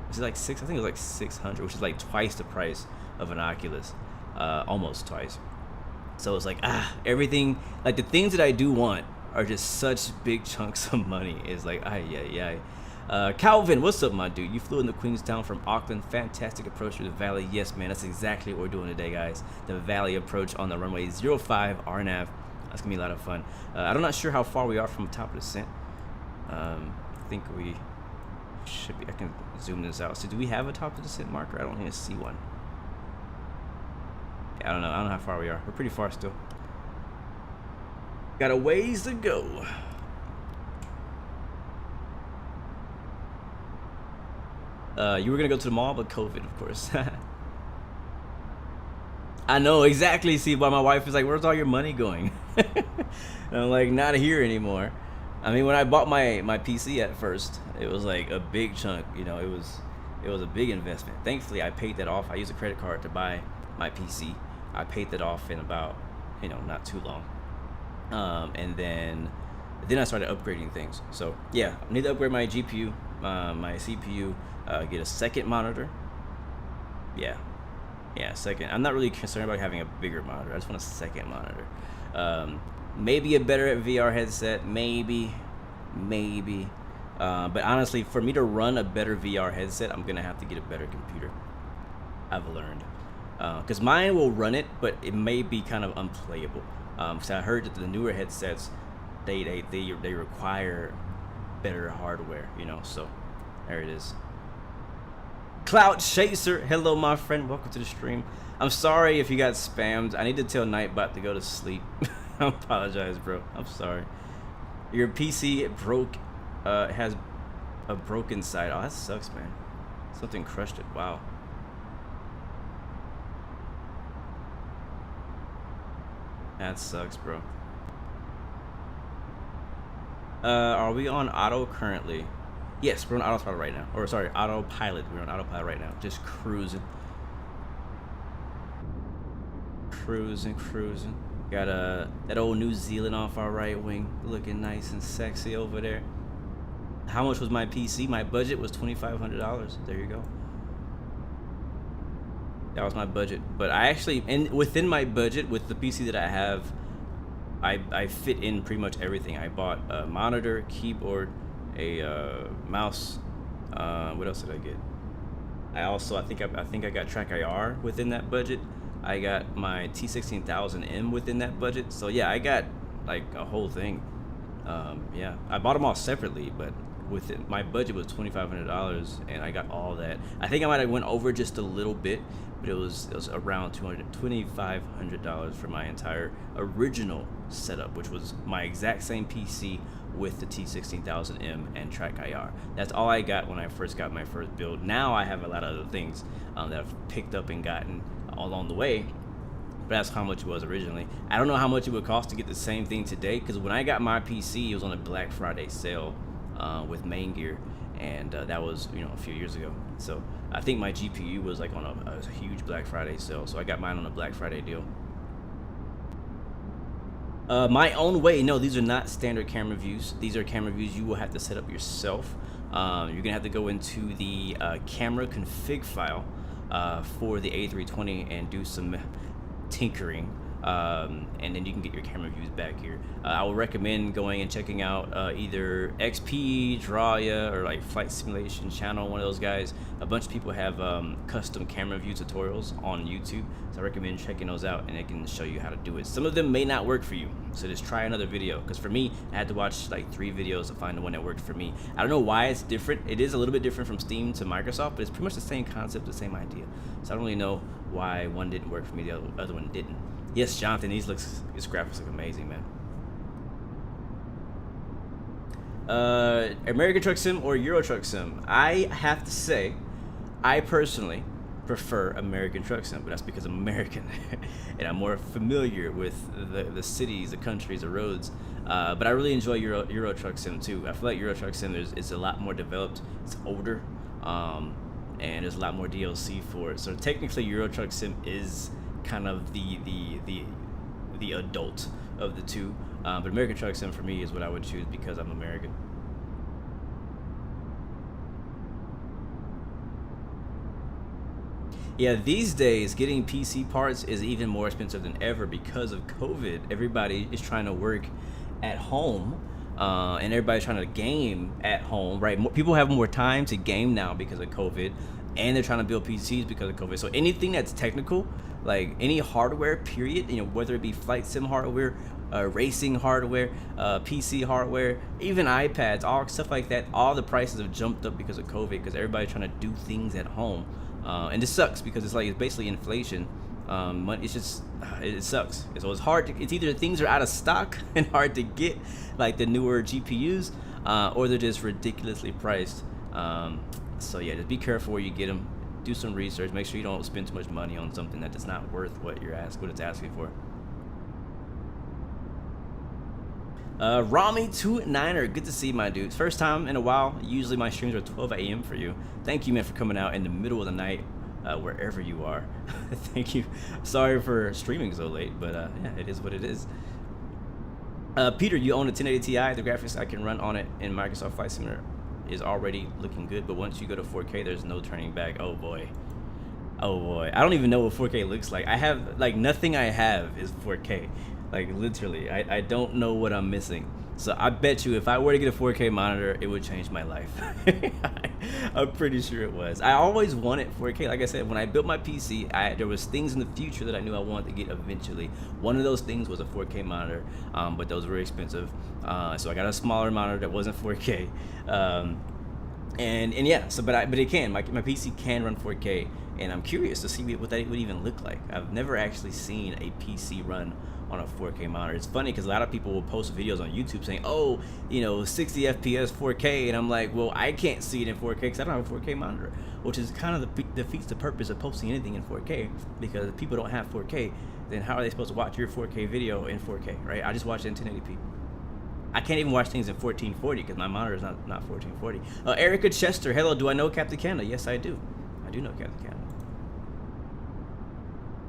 Is it like I think it was like $600, which is like twice the price of an Oculus. almost twice. So it's like, everything, like the things that I do want are just such big chunks of money. It's like, Calvin, what's up, my dude? You flew into Queenstown from Auckland. Fantastic approach to the valley. Yes, man, that's exactly what we're doing today, guys. The valley approach on the runway 05 RNAV. That's gonna be a lot of fun. I'm not sure how far we are from the top of the descent. I think we should be. I can zoom this out. So do we have a top of the descent marker? I don't even see one. I don't know how far we are. We're pretty far still. Got a ways to go. You were gonna go to the mall, but COVID, of course. I know exactly. See, why my wife is like, "Where's all your money going?" And I'm like, "Not here anymore." I mean, when I bought my PC at first, it was like a big chunk. You know, it was a big investment. Thankfully, I paid that off. I used a credit card to buy my PC. I paid that off in about, not too long. And then I started upgrading things. So yeah, I need to upgrade my GPU, my CPU, get a second monitor. Yeah, second. I'm not really concerned about having a bigger monitor. I just want a second monitor. Maybe a better VR headset, maybe. But honestly, for me to run a better VR headset, I'm gonna have to get a better computer. I've learned. Because mine will run it, but it may be kind of unplayable. So I heard that the newer headsets, they require better hardware, so there it is. Cloud Chaser, hello my friend, welcome to the stream. I'm sorry if you got spammed. I need to tell Nightbot to go to sleep. I apologize, bro. I'm sorry. Your PC has a broken side. Oh, that sucks, man. Something crushed it. Wow. That sucks, bro. Are we on auto currently? Yes, we're on autopilot right now. Or sorry, autopilot. We're on autopilot right now. Just cruising. Cruising. Got that old New Zealand off our right wing, looking nice and sexy over there. How much was my PC? My budget was $2,500. There you go. That was my budget, but I actually, and within my budget with the PC that I have, I fit in pretty much everything. I bought a monitor, keyboard, a mouse. What else did I get? I think I got Track IR within that budget. I got my T16000M within that budget. So yeah, I got like a whole thing. Yeah, I bought them all separately, but with it, my budget was $2,500, and I got all that. I think I might have went over just a little bit, but it was around $2,500 for my entire original setup, which was my exact same PC with the T16000M and Track IR. That's all I got when I first got my first build. Now I have a lot of other things that I've picked up and gotten along the way, but that's how much it was originally. I don't know how much it would cost to get the same thing today, because when I got my PC, it was on a Black Friday sale with Main Gear, and that was a few years ago. So I think my GPU was like on a huge Black Friday sale, so I got mine on a Black Friday deal. My own way. No, these are not standard camera views. These are camera views you will have to set up yourself. You're gonna have to go into the camera config file for the A320 and do some tinkering, and then you can get your camera views back here. I would recommend going and checking out either XP, Drawya, or like Flight Simulation Channel, one of those guys. A bunch of people have custom camera view tutorials on YouTube, so I recommend checking those out, and it can show you how to do it. Some of them may not work for you, so just try another video, because for me, I had to watch like 3 videos to find the one that worked for me. I don't know why it's different. It is a little bit different from Steam to Microsoft, but it's pretty much the same concept, the same idea. So I don't really know why one didn't work for me, the other one didn't. Yes, Jonathan, these graphics look amazing, man. American Truck Sim or Euro Truck Sim? I have to say, I personally prefer American Truck Sim, but that's because I'm American and I'm more familiar with the cities, the countries, the roads. But I really enjoy Euro Truck Sim too. I feel like Euro Truck Sim is a lot more developed. It's older, and there's a lot more DLC for it. So technically, Euro Truck Sim is kind of the adult of the two, but American Truck Sim for me is what I would choose because I'm American. Yeah, these days getting PC parts is even more expensive than ever because of COVID. Everybody is trying to work at home, and everybody's trying to game at home, right? People have more time to game now because of COVID, and they're trying to build PCs because of COVID. So anything that's technical, like any hardware, period, whether it be flight sim hardware, racing hardware, PC hardware, even iPads, all stuff like that, all the prices have jumped up because of COVID because everybody's trying to do things at home. And this sucks because it's basically inflation. It's just, it sucks. So it's hard it's either things are out of stock and hard to get, like the newer GPUs, or they're just ridiculously priced. So yeah, just be careful where you get them. Do some research. Make sure you don't spend too much money on something that is not worth what it's asking for. Rami29er, good to see you, my dude. First time in a while. Usually my streams are 12 a.m. for you. Thank you, man, for coming out in the middle of the night, wherever you are. Thank you. Sorry for streaming so late, but yeah, it is what it is. Peter, you own a 1080 Ti. The graphics I can run on it in Microsoft Flight Simulator is already looking good, but once you go to 4K, there's no turning back. Oh boy. Oh boy. I don't even know what 4K looks like. I have, like, nothing I have is 4K. Like, literally, I don't know what I'm missing. So I bet you if I were to get a 4K monitor, it would change my life. I'm pretty sure it was. I always wanted 4K. Like I said, when I built my PC, there was things in the future that I knew I wanted to get eventually. One of those things was a 4K monitor, but those were expensive. So I got a smaller monitor that wasn't 4K. And yeah, so but it can. My PC can run 4K, and I'm curious to see what that would even look like. I've never actually seen a PC run on a 4K monitor. It's funny because a lot of people will post videos on YouTube saying, oh, 60 FPS 4K, and I'm like, well, I can't see it in 4K because I don't have a 4K monitor, which is kind of defeats the purpose of posting anything in 4K, because if people don't have 4K, then how are they supposed to watch your 4K video in 4K, right? I just watch it in 1080p. I can't even watch things in 1440 because my monitor is not 1440. Erica Chester, hello, do I know Captain Canada? Yes, I do. I do know Captain Canada.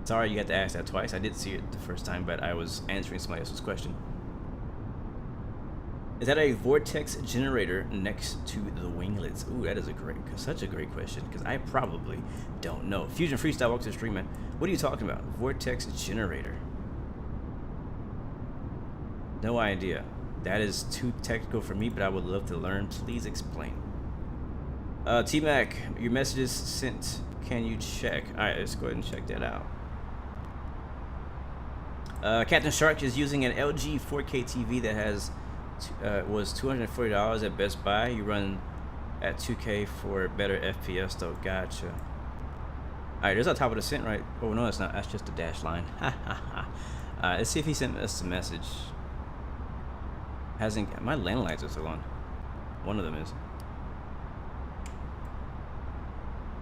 Sorry you had to ask that twice. I did see it the first time, but I was answering somebody else's question. Is that a vortex generator next to the winglets? Ooh, that is such a great question, because I probably don't know. Fusion Freestyle, welcome to the stream, man. What are you talking about? Vortex generator. No idea. That is too technical for me, but I would love to learn. Please explain. T-Mac, your messages sent. Can you check? All right, let's go ahead and check that out. Captain Shark is using an LG 4K TV that was $240 at Best Buy. You run at 2K for better FPS though. Gotcha. All right, there's on top of the sent, right? Oh no, that's not. That's just a dash line. Let's see if he sent us a message. My landlines are still on. One of them is.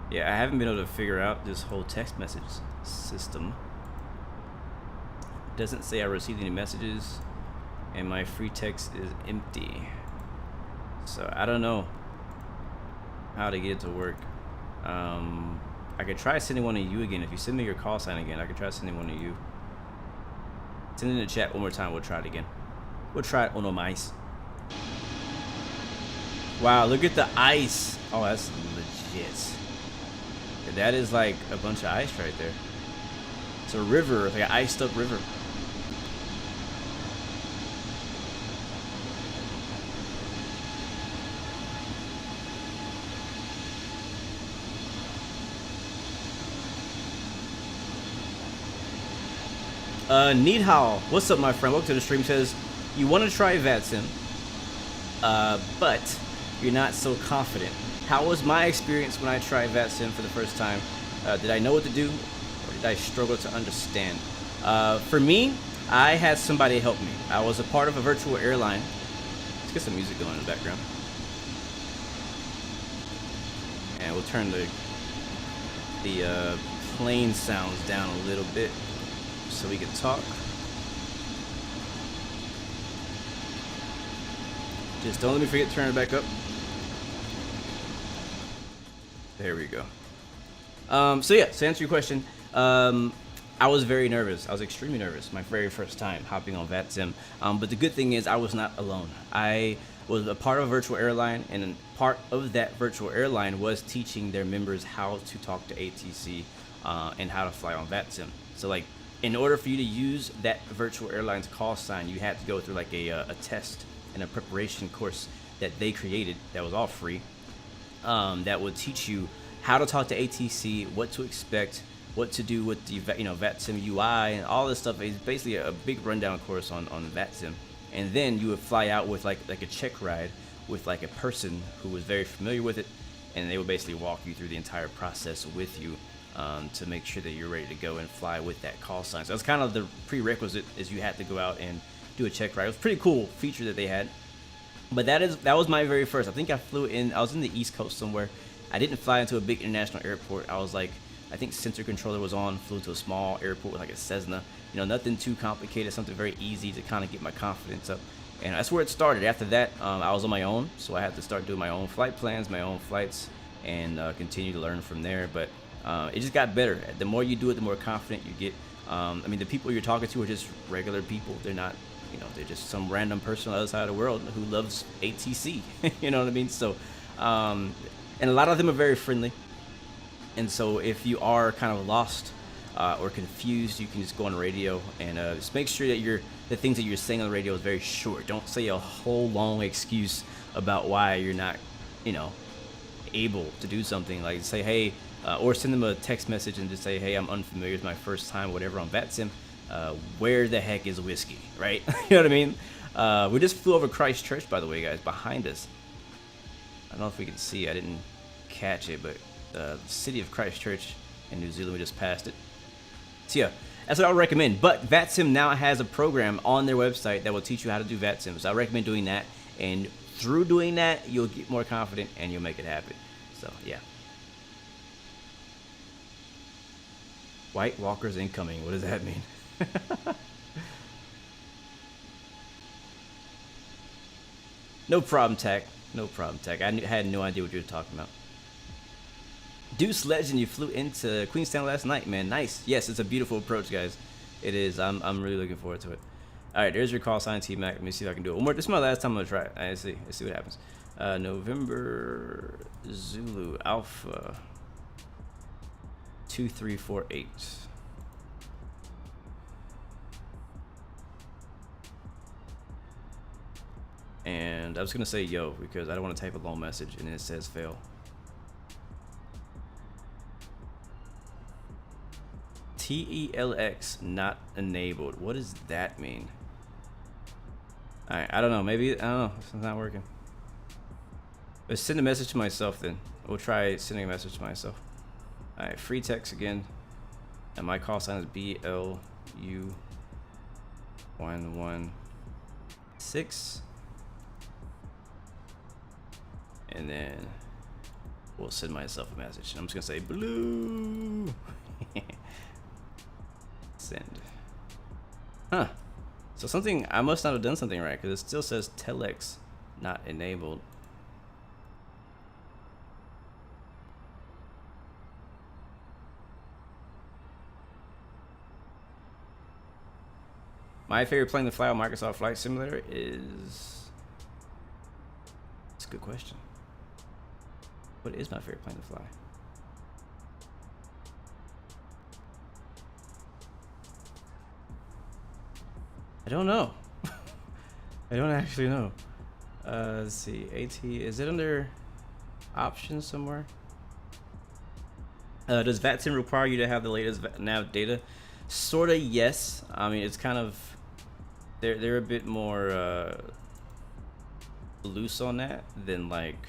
Yeah, I haven't been able to figure out this whole text message system. Doesn't say I received any messages, and my free text is empty. So I don't know how to get it to work. I could try sending one to you again. If you send me your call sign again, I could try sending one to you. Send it in the chat one more time. We'll try it again. We'll try it on the ice. Wow, look at the ice. Oh, that's legit. That is like a bunch of ice right there. It's a river, like an iced up river. Needhal, what's up, my friend? Welcome to the stream. Says you want to try VATSIM, but you're not so confident. How was my experience when I tried VATSIM for the first time? Did I know what to do, or did I struggle to understand? For me, I had somebody help me. I was a part of a virtual airline. Let's get some music going in the background. And we'll turn the plane sounds down a little bit so we can talk. Just don't let me forget to turn it back up. There we go. So yeah, to answer your question, I was very nervous. I was extremely nervous my very first time hopping on VATSIM. But the good thing is I was not alone. I was a part of a virtual airline, and part of that virtual airline was teaching their members how to talk to ATC and how to fly on VATSIM. So like, in order for you to use that virtual airlines call sign, you had to go through like a test and a preparation course that they created that was all free, that would teach you how to talk to ATC, what to expect, what to do with the VATSIM UI, and all this stuff. Is basically a big rundown course on VATSIM. And then you would fly out with like a check ride with like a person who was very familiar with it, and they would basically walk you through the entire process with you, to make sure that you're ready to go and fly with that call sign. So that's kind of the prerequisite, is you had to go out and do a check ride. It was a pretty cool feature that they had. But that was my very first. I think I flew in, I was in the East Coast somewhere. I didn't fly into a big international airport. I was like, I think sensor controller was on, flew to a small airport with like a Cessna. Nothing too complicated, something very easy to kind of get my confidence up. And that's where it started. After that, I was on my own, so I had to start doing my own flight plans, my own flights, and continue to learn from there. But it just got better. The more you do it, the more confident you get. I mean, the people you're talking to are just regular people. They're not, they're just some random person on the other side of the world who loves ATC. You know what I mean? So, and a lot of them are very friendly. And so if you are kind of lost or confused, you can just go on the radio and just make sure that the things that you're saying on the radio is very short. Don't say a whole long excuse about why you're not, able to do something. Like say, hey, or send them a text message and just say, hey, I'm unfamiliar, it's my first time, whatever, on VATSIM. Where the heck is whiskey, right? You know what I mean? We just flew over Christchurch, by the way, guys, behind us. I don't know if we can see. I didn't catch it, but the city of Christchurch in New Zealand, we just passed it. So yeah, that's what I would recommend. But VATSIM now has a program on their website that will teach you how to do VATSIM. So I recommend doing that, and through doing that, you'll get more confident and you'll make it happen. So yeah. White walkers incoming. What does that mean? No problem, Tech. No problem, Tech. I had no idea what you were talking about. Deuce Legend, you flew into Queenstown last night, man. Nice. Yes, it's a beautiful approach, guys. It is. I'm really looking forward to it. All right, there's your call sign, T-Mac. Let me see if I can do it one more. This is my last time I'm gonna try it. Let's see what happens. November Zulu Alpha 2348. And I was gonna say yo because I don't want to type a long message and then it says fail. TELX not enabled. What does that mean? Alright, I don't know. Maybe, I don't know. It's not working. Let's send a message to myself then. We'll try sending a message to myself. Alright, free text again. And my call sign is BLU116. And then we'll send myself a message. I'm just gonna say blue. Send. Huh. So something, I must not have done something right because it still says telex not enabled. My favorite plane to fly on Microsoft Flight Simulator is... That's a good question. What is my favorite plane to fly? I don't know. I don't actually know. Let's see. AT, is it under options somewhere? Does VATSIM require you to have the latest nav data? Sorta, yes. I mean, it's kind of they're a bit more loose on that than like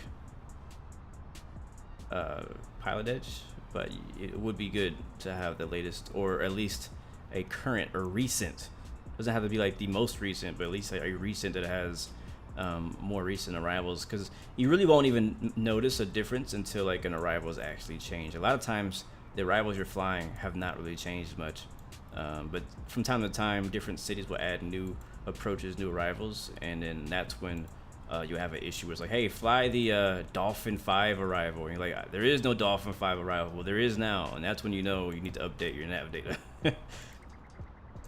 Pilot Edge, but it would be good to have the latest, or at least a current or recent. Doesn't have to be like the most recent, but at least a recent that has more recent arrivals, because you really won't even notice a difference until like an arrival is actually changed. A lot of times the arrivals you're flying have not really changed much, but from time to time different cities will add new approaches, new arrivals, and then that's when you have an issue where it's like, hey, fly the Dolphin 5 arrival, and you're like, there is no Dolphin 5 arrival. Well, there is now, and that's when you know you need to update your nav data.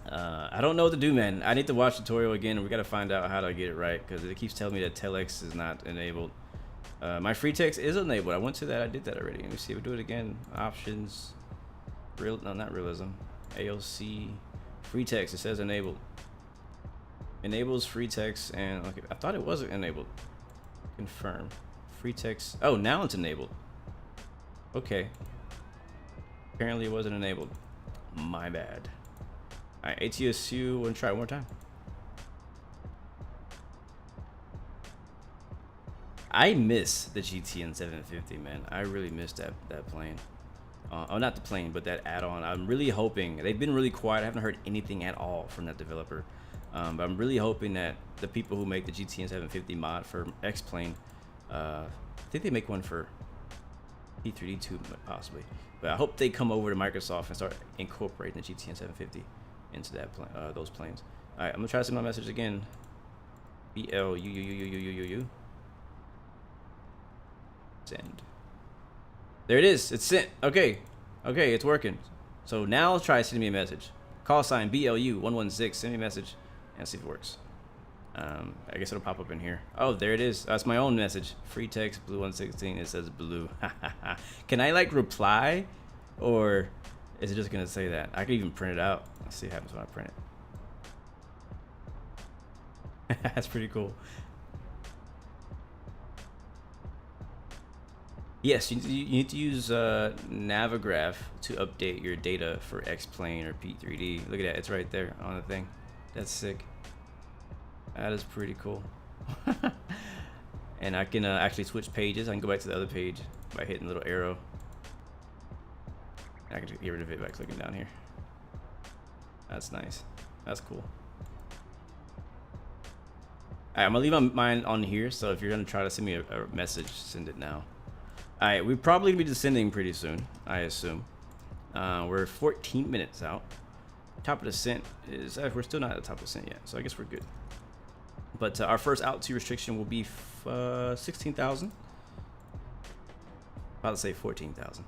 I don't know what to do, man. I need to watch the tutorial again, and we got to find out how to get it right, because it keeps telling me that telex is not enabled. My free text is enabled. I went to that. I did that already. Let me see. We'll do it again. Options. No, not realism. AOC free text. It says enabled. Enables free text, and okay, I thought it wasn't enabled. Confirm. Free text. Oh, now it's enabled. Okay. Apparently it wasn't enabled. My bad. Alright, ATSU, we'll try it one more time. I miss the GTN-750, man. I really miss that plane. Oh, not the plane, but that add-on. I'm really hoping, they've been really quiet. I haven't heard anything at all from that developer. But I'm really hoping that the people who make the GTN-750 mod for X-Plane, I think they make one for P3D too, possibly. But I hope they come over to Microsoft and start incorporating the GTN-750 into that those planes. All right, I'm gonna try to send my message again. BLUUUUUUU. Send. There it is. It's sent. Okay. Okay, it's working. So now try sending me a message. Call sign BLU116. Send me a message and see if it works. I guess it'll pop up in here. Oh, there it is. That's my own message. Free text blue 116. It says blue. Can I like reply, or is it just gonna say that? I could even print it out. Let's see what happens when I print it. That's pretty cool. Yes, you need to use Navigraph to update your data for X-Plane or P3D. Look at that, it's right there on the thing. That's sick. That is pretty cool. And I can actually switch pages. I can go back to the other page by hitting the little arrow. I can get rid of it by clicking down here. That's nice. That's cool. Alright, I'm gonna leave mine on here, so if you're gonna try to send me a message, send it now. Alright, we're probably gonna be descending pretty soon, I assume. We're 14 minutes out. Top of descent is, we're still not at the top of descent yet, so I guess we're good. But our first altitude restriction will be 16,000. About to say 14,000.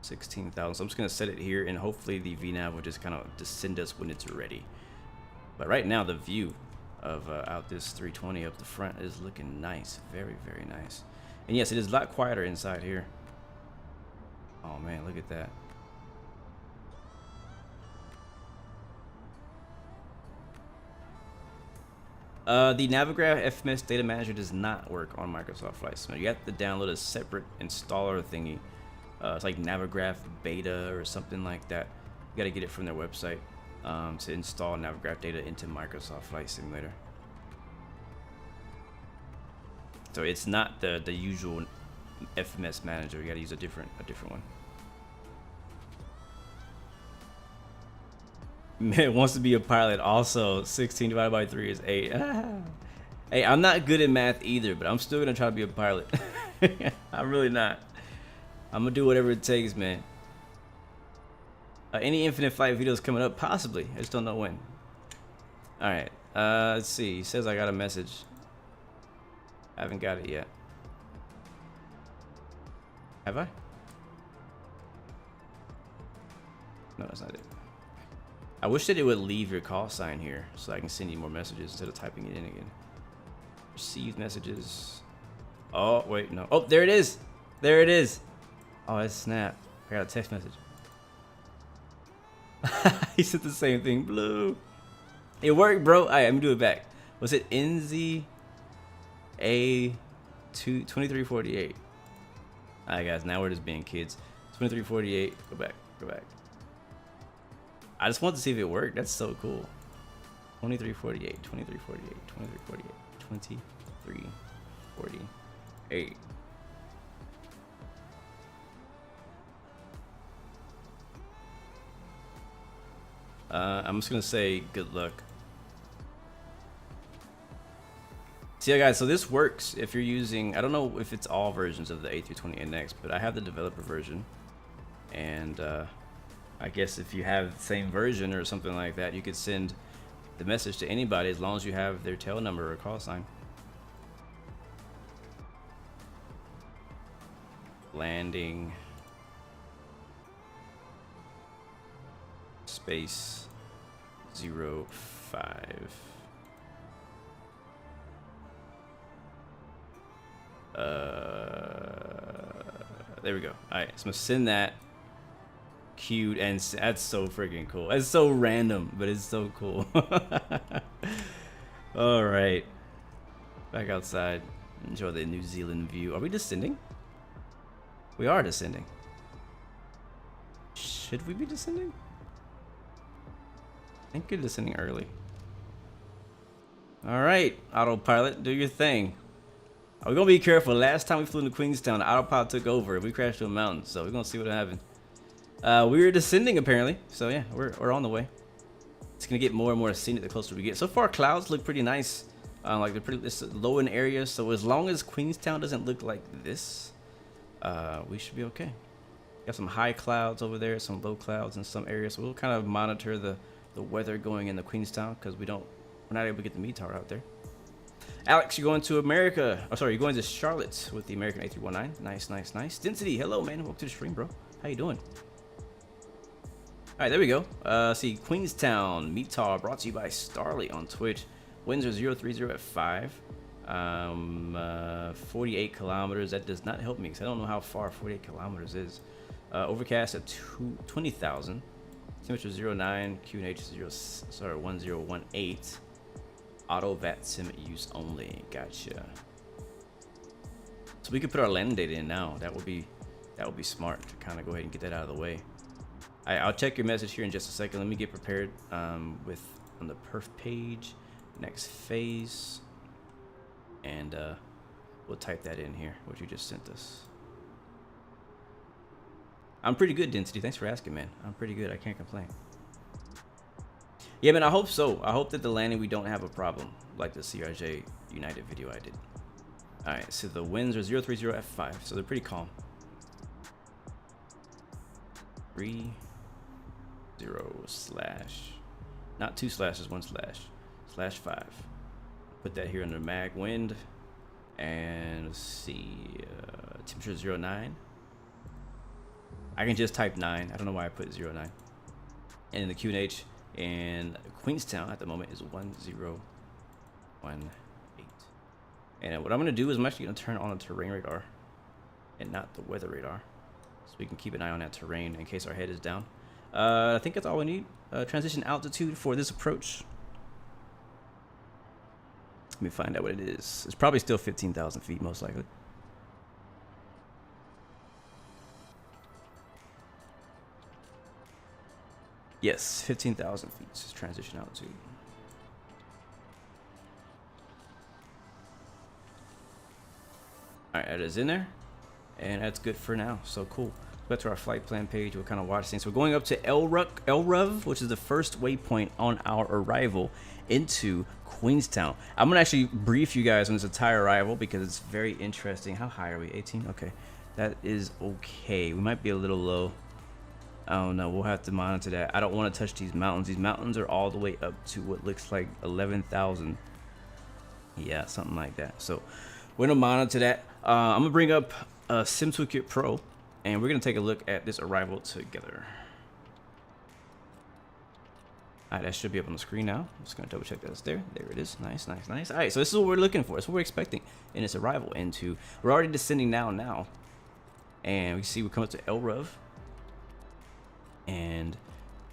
16,000. So I'm just gonna set it here, and hopefully the VNav will just kind of descend us when it's ready. But right now, the view of out this 320 up the front is looking nice, very, very nice. And yes, it is a lot quieter inside here. Oh man, look at that. The Navigraph FMS Data Manager does not work on Microsoft Flight Simulator. You have to download a separate installer thingy. It's like Navigraph Beta or something like that. You got to get it from their website to install Navigraph data into Microsoft Flight Simulator. So it's not the usual FMS manager. You got to use a different one. Man wants to be a pilot. Also, 16 divided by 3 is 8. Hey, I'm not good at math either, but I'm still gonna try to be a pilot. I'm really not. I'm gonna do whatever it takes, man. Any infinite flight videos coming up? Possibly. I just don't know when. All right. Let's see. He says I got a message. I haven't got it yet. Have I? No, that's not it. I wish that it would leave your call sign here so I can send you more messages instead of typing it in again. Receive messages. Oh, wait, no. Oh, there it is. There it is. Oh, it's snap. I got a text message. He said the same thing. Blue. It worked, bro. All right, let me do it back. Was it NZWN-NZQN? All right, guys. Now we're just being kids. 2348. Go back. Go back. I just want to see if it worked. That's so cool. 2348, 2348, 2348, 2348. I'm just gonna say good luck. So yeah, guys, so this works if you're using, I don't know if it's all versions of the A32NX, but I have the developer version, and I guess if you have the same version or something like that, you could send the message to anybody as long as you have their tail number or call sign. Landing. Space 05. There we go. All right, so I'm gonna send that. cute, and that's so freaking cool. It's so random, but it's so cool. All right, back outside. Enjoy the New Zealand view. Are we descending? We are descending. Should we be descending? I think you're descending early. All right, autopilot, do your thing. We're gonna be careful. Last time we flew into Queenstown, the autopilot took over. We crashed to a mountain, so we're gonna see what happened. We were descending apparently, so yeah, we're on the way. It's gonna get more and more scenic the closer we get. So far, clouds look pretty nice. Like they're pretty it's low in areas, so as long as Queenstown doesn't look like this, we should be okay. Got some high clouds over there, some low clouds in some areas. So we'll kind of monitor the weather going into Queenstown because we're not able to get the METAR out there. Alex, you're going to America. Oh, sorry, you're going to Charlotte with the American A319. Nice, nice, nice. Density, hello, man. Welcome to the stream, bro. How you doing? All right, there we go. See, Queenstown METAR brought to you by Starly on Twitch. Winds are 030 at 5. 48 kilometers. That does not help me because I don't know how far 48 kilometers is. Overcast at 20,000. Temperature 09. QNH 1018. Auto VATSIM use only. Gotcha. So we could put our landing data in now. That would be smart to kind of go ahead and get that out of the way. I'll check your message here in just a second. Let me get prepared on the perf page, next phase, and we'll type that in here, what you just sent us. I'm pretty good, Density. Thanks for asking, man. I'm pretty good. I can't complain. Yeah, man, I hope so. I hope that the landing we don't have a problem like the CRJ United video I did. All right, so the winds are 030 at 5, so they're pretty calm. 3 0 slash, not 2 slashes, 1 slash, slash 5. Put that here under mag wind, and let's see, temperature 09. I can just type 9. I don't know why I put 09. And then the QNH in Queenstown at the moment is 1018. And what I'm gonna do is I'm actually gonna turn on the terrain radar and not the weather radar, so we can keep an eye on that terrain in case our head is down. I think that's all we need. Transition altitude for this approach. Let me find out what it is. It's probably still 15,000 feet, most likely. Yes, 15,000 feet is transition altitude. All right, that is in there, and that's good for now. So cool. Back to our flight plan page. We'll kind of watch things. So we're going up to ELRUV, which is the first waypoint on our arrival into Queenstown. I'm gonna actually brief you guys on this entire arrival because it's very interesting. How high are we? 18. Okay, that is okay. We might be a little low. I don't know. We'll have to monitor that. I don't want to touch these mountains. These mountains are all the way up to what looks like 11,000. Yeah, something like that. So we're gonna monitor that. I'm gonna bring up Sim Toolkit Pro, and we're gonna take a look at this arrival together. All right, that should be up on the screen now. I'm just gonna double check that it's there. There it is. Nice, nice, nice. All right, so this is what we're looking for. It's what we're expecting in this arrival into. We're already descending now, and we see we come up to ELRUV. And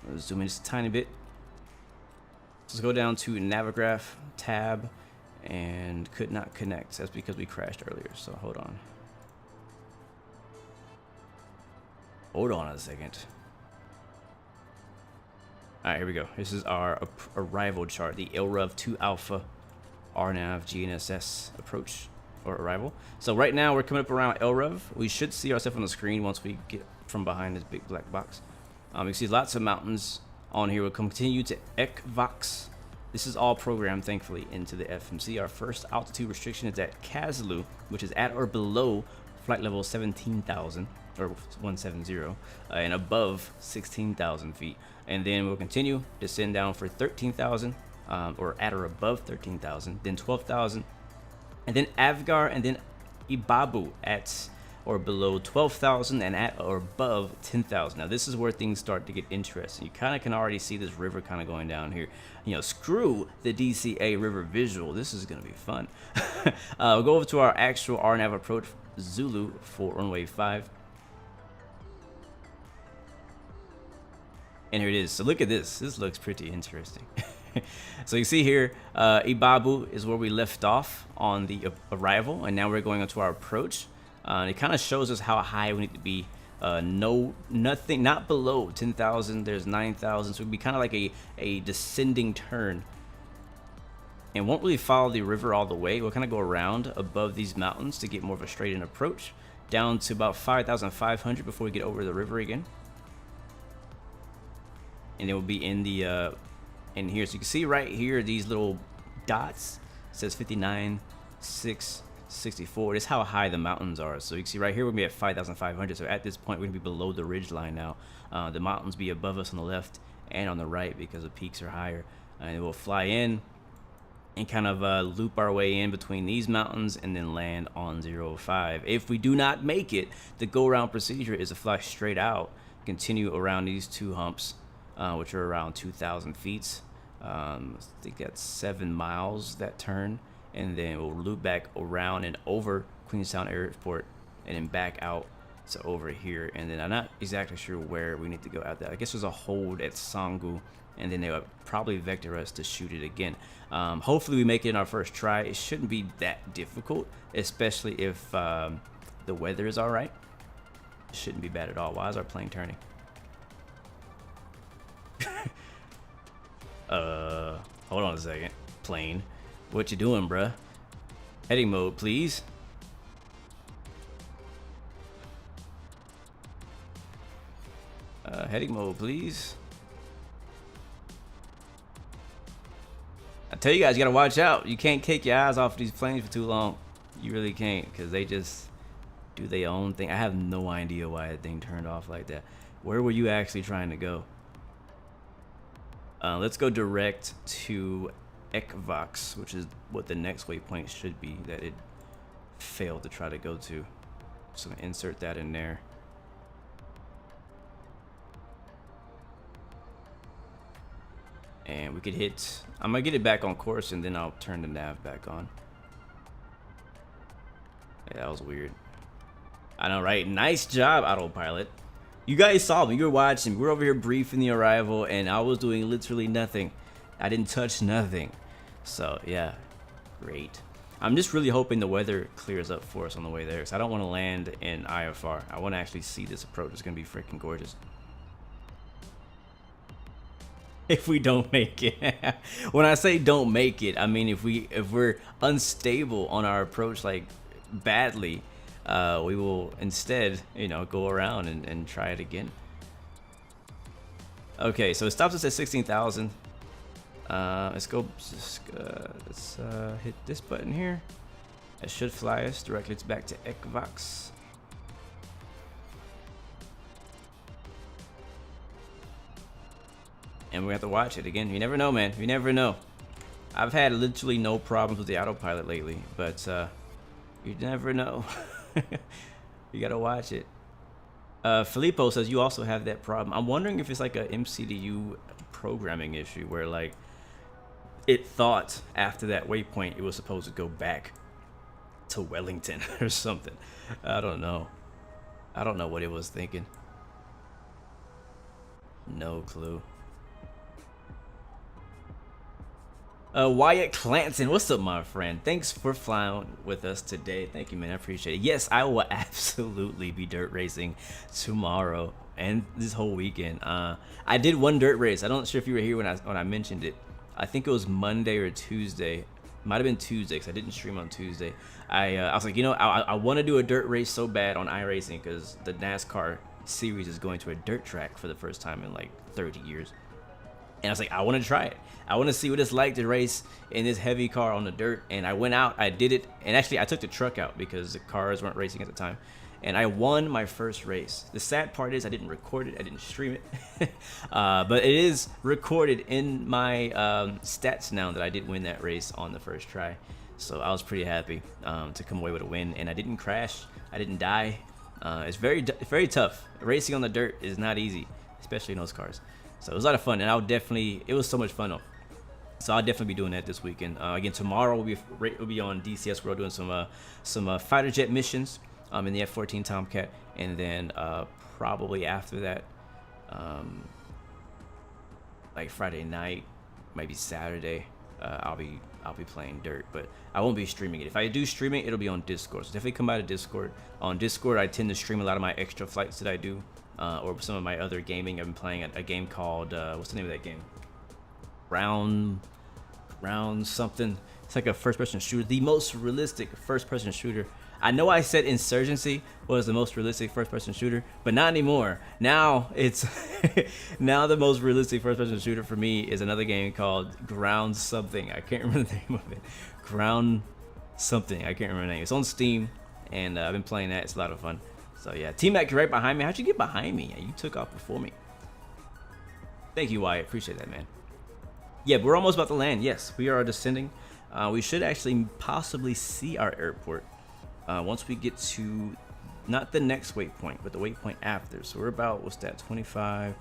let's zoom in just a tiny bit. Let's go down to Navigraph tab, and could not connect. That's because we crashed earlier. So hold on. Hold on a second. All right, here we go. This is our arrival chart, the ELRUV 2 Alpha RNAV GNSS approach or arrival. So right now we're coming up around ELRUV. We should see ourselves on the screen once we get from behind this big black box. You can see lots of mountains on here. We'll continue to EKVOX. This is all programmed, thankfully, into the FMC. Our first altitude restriction is at Kazlu, which is at or below flight level 17,000, or 170, and above 16,000 feet. And then we'll continue, descend down for 13,000, or at or above 13,000, then 12,000, and then Avgar, and then Ibabu at or below 12,000 and at or above 10,000. Now this is where things start to get interesting. You kind of can already see this river kind of going down here. You know, screw the DCA river visual. This is gonna be fun. We'll go over to our actual RNAV approach, Zulu for runway 5. And here it is. So look at this. This looks pretty interesting. So you see here, Ibabu is where we left off on the arrival, and now we're going onto our approach. It kind of shows us how high we need to be. Nothing, not below 10,000. There's 9,000, so it'd be kind of like a descending turn, and won't really follow the river all the way. We'll kind of go around above these mountains to get more of a straight-in approach, down to about 5,500 before we get over the river again. And it will be in the in here. So you can see right here these little dots. It says 59, 6, 64. This is how high the mountains are. So you can see right here we're gonna be at 5,500. So at this point we're gonna be below the ridge line now. The mountains be above us on the left and on the right because the peaks are higher. And we'll fly in and kind of loop our way in between these mountains and then land on 05. If we do not make it, the go around procedure is to fly straight out, continue around these two humps, which are around 2,000 feet. I think that's 7 miles that turn, and then we'll loop back around and over Queenstown Airport and then back out to over here. And then I'm not exactly sure where we need to go out there. I guess there's a hold at Sangu, and then they would probably vector us to shoot it again. Hopefully we make it in our first try. It shouldn't be that difficult, especially if the weather is all right. It shouldn't be bad at all. Why is our plane turning? Hold on a second. Plane, what you doing, bruh? Heading mode, please. Heading mode, please. I tell you guys, you gotta watch out. You can't take your eyes off these planes for too long. You really can't, because they just do their own thing. I have no idea why that thing turned off like that. Where were you actually trying to go? Let's go direct to EKVOX, which is what the next waypoint should be that it failed to try to go to. So I'm gonna insert that in there. And we could hit, I'm gonna get it back on course and then I'll turn the nav back on. Yeah, that was weird. I know, right? Nice job, autopilot. You guys saw me, you were watching. We were over here briefing the arrival and I was doing literally nothing. I didn't touch nothing. So yeah, great. I'm just really hoping the weather clears up for us on the way there, because I don't want to land in IFR. I want to actually see this approach. It's gonna be freaking gorgeous. If we don't make it. When I say don't make it, I mean if we're unstable on our approach, like badly, we will instead, you know, go around and try it again. Okay, so it stops us at 16,000. Let's go. Let's hit this button here. It should fly us directly back to EKVOX. And we have to watch it again. You never know, man. You never know. I've had literally no problems with the autopilot lately, but you never know. You gotta watch it. Filippo says you also have that problem. I'm wondering if it's like a MCDU programming issue where like it thought after that waypoint it was supposed to go back to Wellington or something. I don't know. I don't know what it was thinking. No clue. Wyatt Clanton, what's up, my friend? Thanks for flying with us today. Thank you, man. I appreciate it. Yes, I will absolutely be dirt racing tomorrow and this whole weekend. I did one dirt race. I'm not sure if you were here when I mentioned it. I think it was Monday or Tuesday. Might have been Tuesday because I didn't stream on Tuesday. I was like, you know, I want to do a dirt race so bad on iRacing because the NASCAR series is going to a dirt track for the first time in like 30 years. And I was like, I want to try it. I want to see what it's like to race in this heavy car on the dirt. And I went out, I did it. And actually, I took the truck out because the cars weren't racing at the time. And I won my first race. The sad part is I didn't record it. I didn't stream it. But it is recorded in my stats now that I did win that race on the first try. So I was pretty happy to come away with a win. And I didn't crash. I didn't die. It's very tough. Racing on the dirt is not easy, especially in those cars. So it was a lot of fun, and it was so much fun though. So I'll definitely be doing that this weekend. Again, tomorrow we'll be on DCS World doing some fighter jet missions in the F-14 Tomcat, and then probably after that, like Friday night, maybe Saturday, I'll be playing Dirt, but I won't be streaming it. If I do stream it, it'll be on Discord. So definitely come by to Discord. On Discord, I tend to stream a lot of my extra flights that I do, or some of my other gaming. I've been playing a game called what's the name of that game? Round something. It's like a first-person shooter, the most realistic first-person shooter. I know I said Insurgency was the most realistic first-person shooter, but not anymore. Now it's now the most realistic first-person shooter for me is another game called Ground something. I can't remember the name of it. Ground something. I can't remember the name. It's on Steam, and I've been playing that. It's a lot of fun. So yeah, T-Mac, you're right behind me. How'd you get behind me? Yeah, you took off before me. Thank you, Wyatt. Appreciate that, man. Yeah, we're almost about to land. Yes, we are descending. We should actually possibly see our airport once we get to not the next waypoint, but the waypoint after. So we're about, what's that, 25,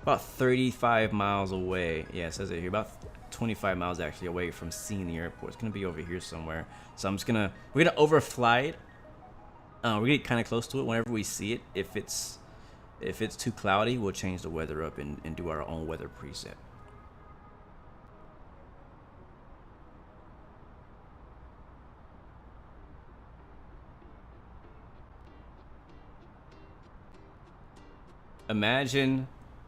about 35 miles away. Yeah, it says it here, about 25 miles actually away from seeing the airport. It's gonna be over here somewhere. So we're gonna overfly it. We're gonna get kind of close to it whenever we see it. If it's too cloudy, we'll change the weather up and do our own weather preset. Imagine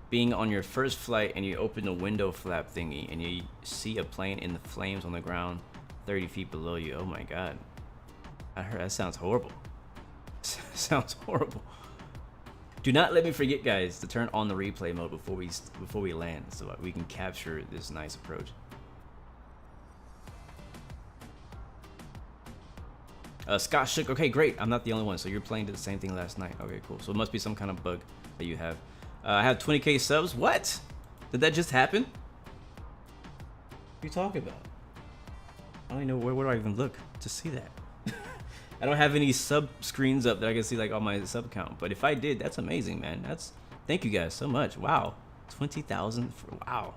being on your first flight and you open the window flap thingy and you see a plane in the flames on the ground 30 feet below you. Oh my god. I heard that sounds horrible. Sounds horrible. Do not let me forget, guys, to turn on the replay mode before we land so that we can capture this nice approach. Scott Shook, okay, great. I'm not the only one, so you're playing the same thing last night. Okay, cool. So it must be some kind of bug that you have. I have 20K subs. What? Did that just happen? What are you talking about? I don't even know where do I even look to see that. I don't have any sub screens up that I can see like all my sub count. But if I did, that's amazing, man. Thank you guys so much. Wow, 20,000. Wow,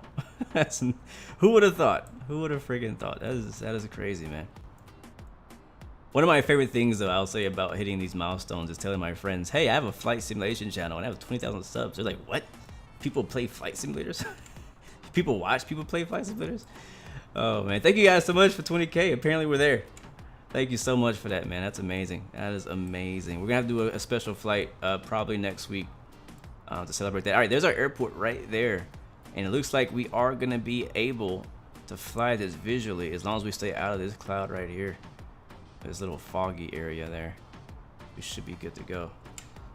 who would have thought? Who would have friggin' thought? That is crazy, man. One of my favorite things, though, I'll say about hitting these milestones is telling my friends, hey, I have a flight simulation channel and I have 20,000 subs. They're like, what? People play flight simulators? People watch people play flight simulators? Oh, man. Thank you guys so much for 20K. Apparently, we're there. Thank you so much for that, man. That's amazing. That is amazing. We're going to have to do a special flight probably next week to celebrate that. All right, there's our airport right there. And it looks like we are going to be able to fly this visually as long as we stay out of this cloud right here. This little foggy area there. We should be good to go.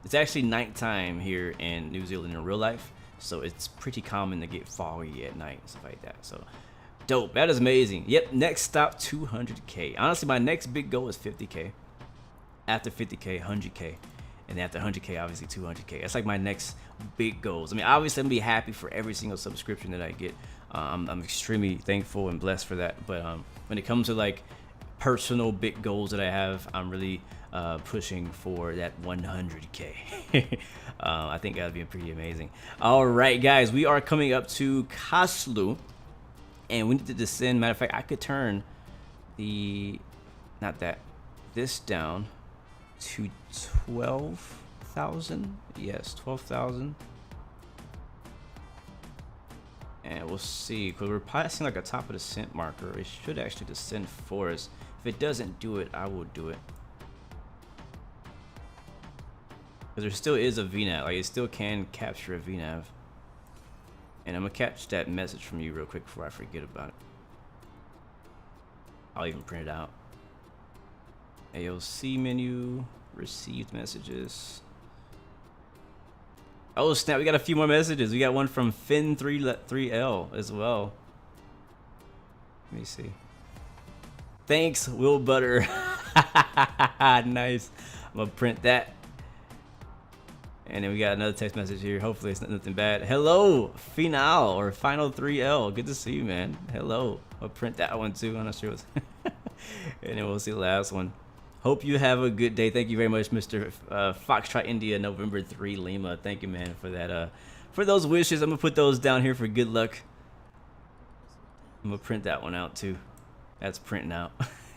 It's actually nighttime here in New Zealand in real life, so it's pretty common to get foggy at night and stuff like that. So dope. That is amazing. Yep, next stop 200K. Honestly, my next big goal is 50K. After 50K, 100K. And after 100K, obviously 200K. That's like my next big goals. I mean, obviously, I'm gonna be happy for every single subscription that I get. I'm extremely thankful and blessed for that. But when it comes to like personal big goals that I have, I'm really pushing for that 100K. I think that'd be pretty amazing. All right, guys, we are coming up to Kaslu, and we need to descend. Matter of fact, I could turn this down to 12,000. Yes, 12,000. And we'll see, because we're passing like a top of descent marker. It should actually descend for us. If it doesn't do it, I will do it. Because there still is a VNAV, like it still can capture a VNAV. And I'm gonna catch that message from you real quick before I forget about it. I'll even print it out. AOC menu, received messages. Oh snap, we got a few more messages. We got one from Fin3L as well. Let me see. Thanks, Will Butter. Nice. I'm gonna print that. And then we got another text message here. Hopefully it's nothing bad. Hello, Final or Final 3L. Good to see you, man. Hello. I'll print that one too. I'm not sure what's and then we'll see the last one. Hope you have a good day. Thank you very much, Mr. Foxtrot India, November 3 Lima. Thank you, man, for that. For those wishes, I'm gonna put those down here for good luck. I'm gonna print that one out too. That's printing out.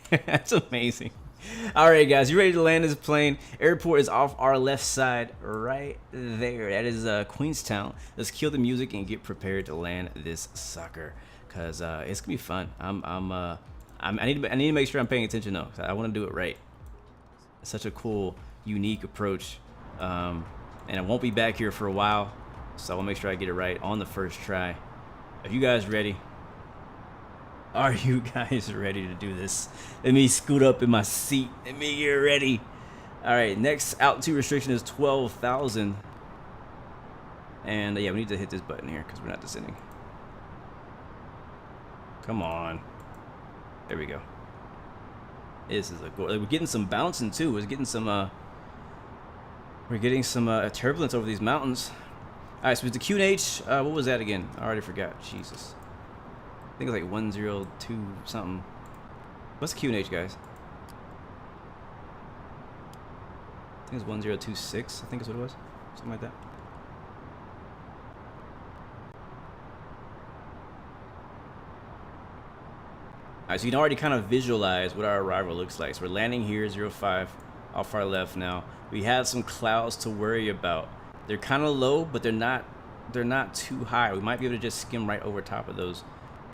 That's amazing. All right, guys, you ready to land this plane? Airport is off our left side, right there. That is Queenstown. Let's kill the music and get prepared to land this sucker, cause it's gonna be fun. I need to make sure I'm paying attention though. I want to do it right. It's such a cool, unique approach, and I won't be back here for a while, so I want to make sure I get it right on the first try. Are you guys ready? Are you guys ready to do this? Let me scoot up in my seat. Let me get ready. All right, next altitude restriction is 12,000. And yeah, we need to hit this button here because we're not descending. Come on. There we go. This is a goal. We're getting some bouncing too. We're getting some turbulence over these mountains. All right, so with the QNH, what was that again? I already forgot. Jesus. I think it's like 102 something. What's the QNH, guys? I think it's 1026. I think is what it was. Something like that. Alright, so you can already kind of visualize what our arrival looks like. So we're landing here, 05, off our left now. We have some clouds to worry about. They're kind of low, but they're not too high. We might be able to just skim right over top of those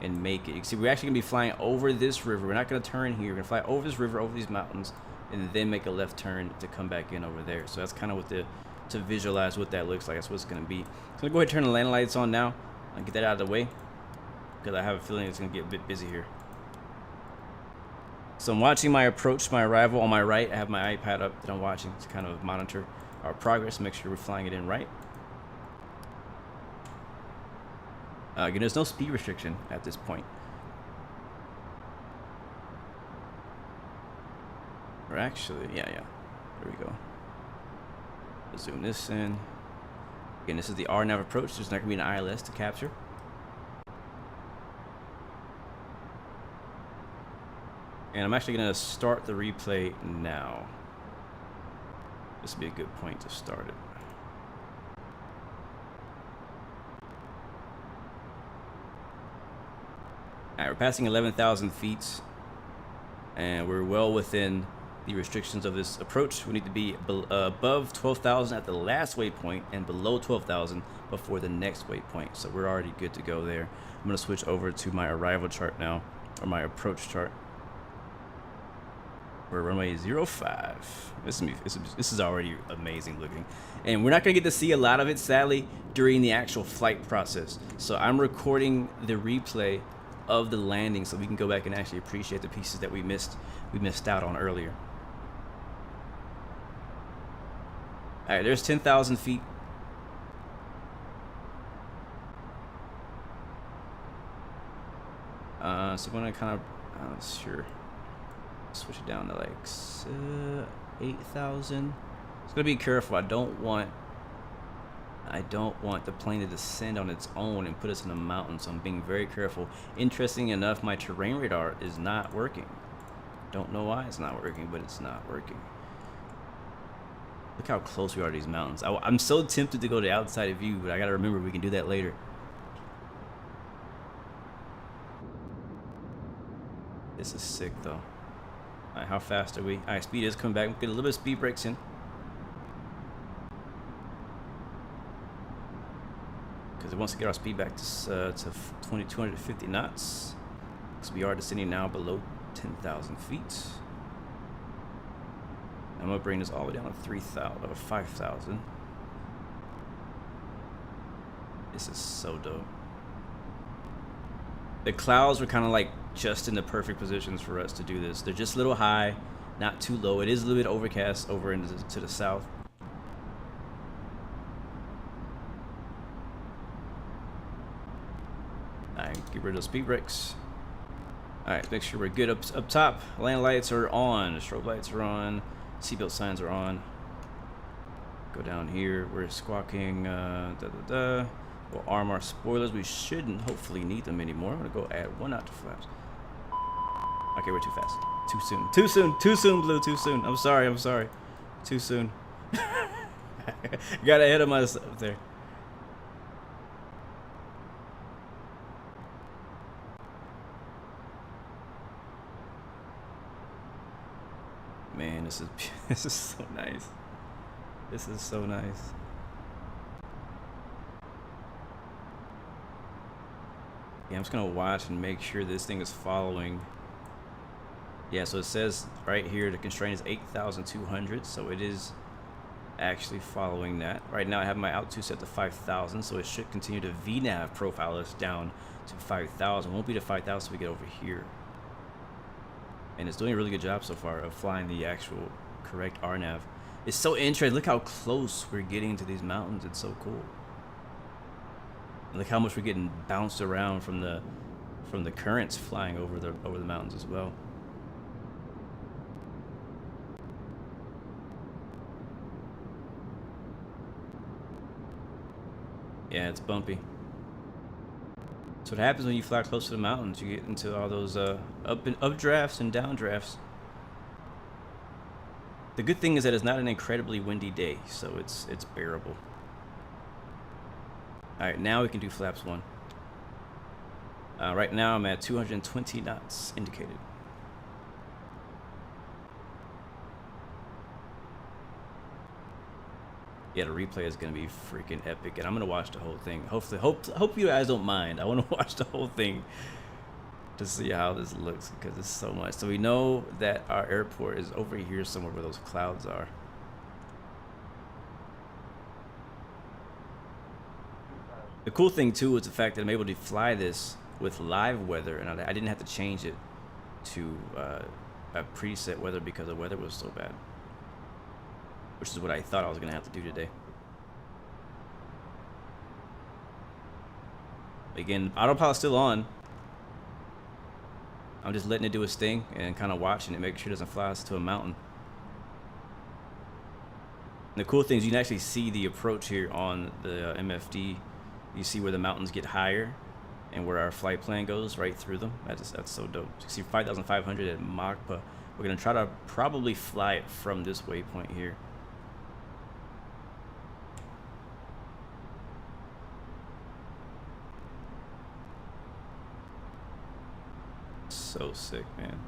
and make it. You can see we're actually gonna be flying over this river. We're not gonna turn here. We're gonna fly over this river, over these mountains, and then make a left turn to come back in over there. So that's kind of what to visualize what that looks like. That's what it's gonna be. So I'm gonna go ahead and turn the landing lights on now and get that out of the way, because I have a feeling it's gonna get a bit busy here. So I'm watching my approach, my arrival. On my right, I have my iPad up that I'm watching to kind of monitor our progress, make sure we're flying it in right. Again, there's no speed restriction at this point. Or actually, yeah. There we go. Let's zoom this in. Again, this is the RNAV approach. There's not going to be an ILS to capture. And I'm actually going to start the replay now. This would be a good point to start it. Alright, we're passing 11,000 feet, and we're well within the restrictions of this approach. We need to be above 12,000 at the last waypoint and below 12,000 before the next waypoint. So we're already good to go there. I'm going to switch over to my arrival chart now, or my approach chart. We're runway 05. This is already amazing looking. And we're not going to get to see a lot of it, sadly, during the actual flight process. So I'm recording the replay of the landing so we can go back and actually appreciate the pieces that we missed out on earlier. All right, there's 10,000 feet. So I'm gonna kind of sure switch it down to like 8,000. Just gonna be careful. I don't want the plane to descend on its own and put us in a mountain, so I'm being very careful. Interesting enough, my terrain radar is not working. Don't know why it's not working, but it's not working. Look how close we are to these mountains. I'm so tempted to go to outside of view, but I gotta remember we can do that later. This is sick though. Alright, how fast are we? Alright, speed is coming back. Get a little bit of speed brakes in. Because it wants to get our speed back to 250 knots. Because we are descending now below 10,000 feet. I'm going to bring this all the way down to 3,000 or 5,000. This is so dope. The clouds were kind of like just in the perfect positions for us to do this. They're just a little high, not too low. It is a little bit overcast over to the south. Alright, get rid of those speed brakes. Alright, make sure we're good up top. Land lights are on, the strobe lights are on, seatbelt signs are on. Go down here, we're squawking, We'll arm our spoilers. We shouldn't hopefully need them anymore. I'm gonna go add 1 knot to flaps. Okay, we're too fast. Too soon. Too soon. Too soon, Blue. Too soon. I'm sorry. I'm sorry. Too soon. Got ahead of myself there. Man, this is this is so nice. This is so nice. Yeah, I'm just gonna watch and make sure this thing is following. Yeah, so it says right here the constraint is 8,200, so it is actually following that. Right now I have my altitude set to 5,000, so it should continue to VNAV profile us down to 5,000. Won't be to 5,000 till we get over here. And it's doing a really good job so far of flying the actual correct RNAV. It's so interesting. Look how close we're getting to these mountains. It's so cool. And look how much we're getting bounced around from the currents flying over the mountains as well. Yeah, it's bumpy. So what happens when you fly close to the mountains? You get into all those up drafts and down drafts. The good thing is that it's not an incredibly windy day, so it's bearable. All right, now we can do flaps 1. Right now I'm at 220 knots indicated. Yeah, the replay is gonna be freaking epic, and I'm gonna watch the whole thing. Hopefully, hope you guys don't mind. I want to watch the whole thing to see how this looks because it's so much. So we know that our airport is over here somewhere where those clouds are. The cool thing too is the fact that I'm able to fly this with live weather, and I didn't have to change it to a preset weather because the weather was so bad. Which is what I thought I was going to have to do today. Again, autopilot's still on. I'm just letting it do its thing and kind of watching it, make sure it doesn't fly us to a mountain. And the cool thing is you can actually see the approach here on the MFD. You see where the mountains get higher and where our flight plan goes right through them. That's so dope. You see 5,500 at Mach, but we're going to try to probably fly it from this waypoint here. So sick, man.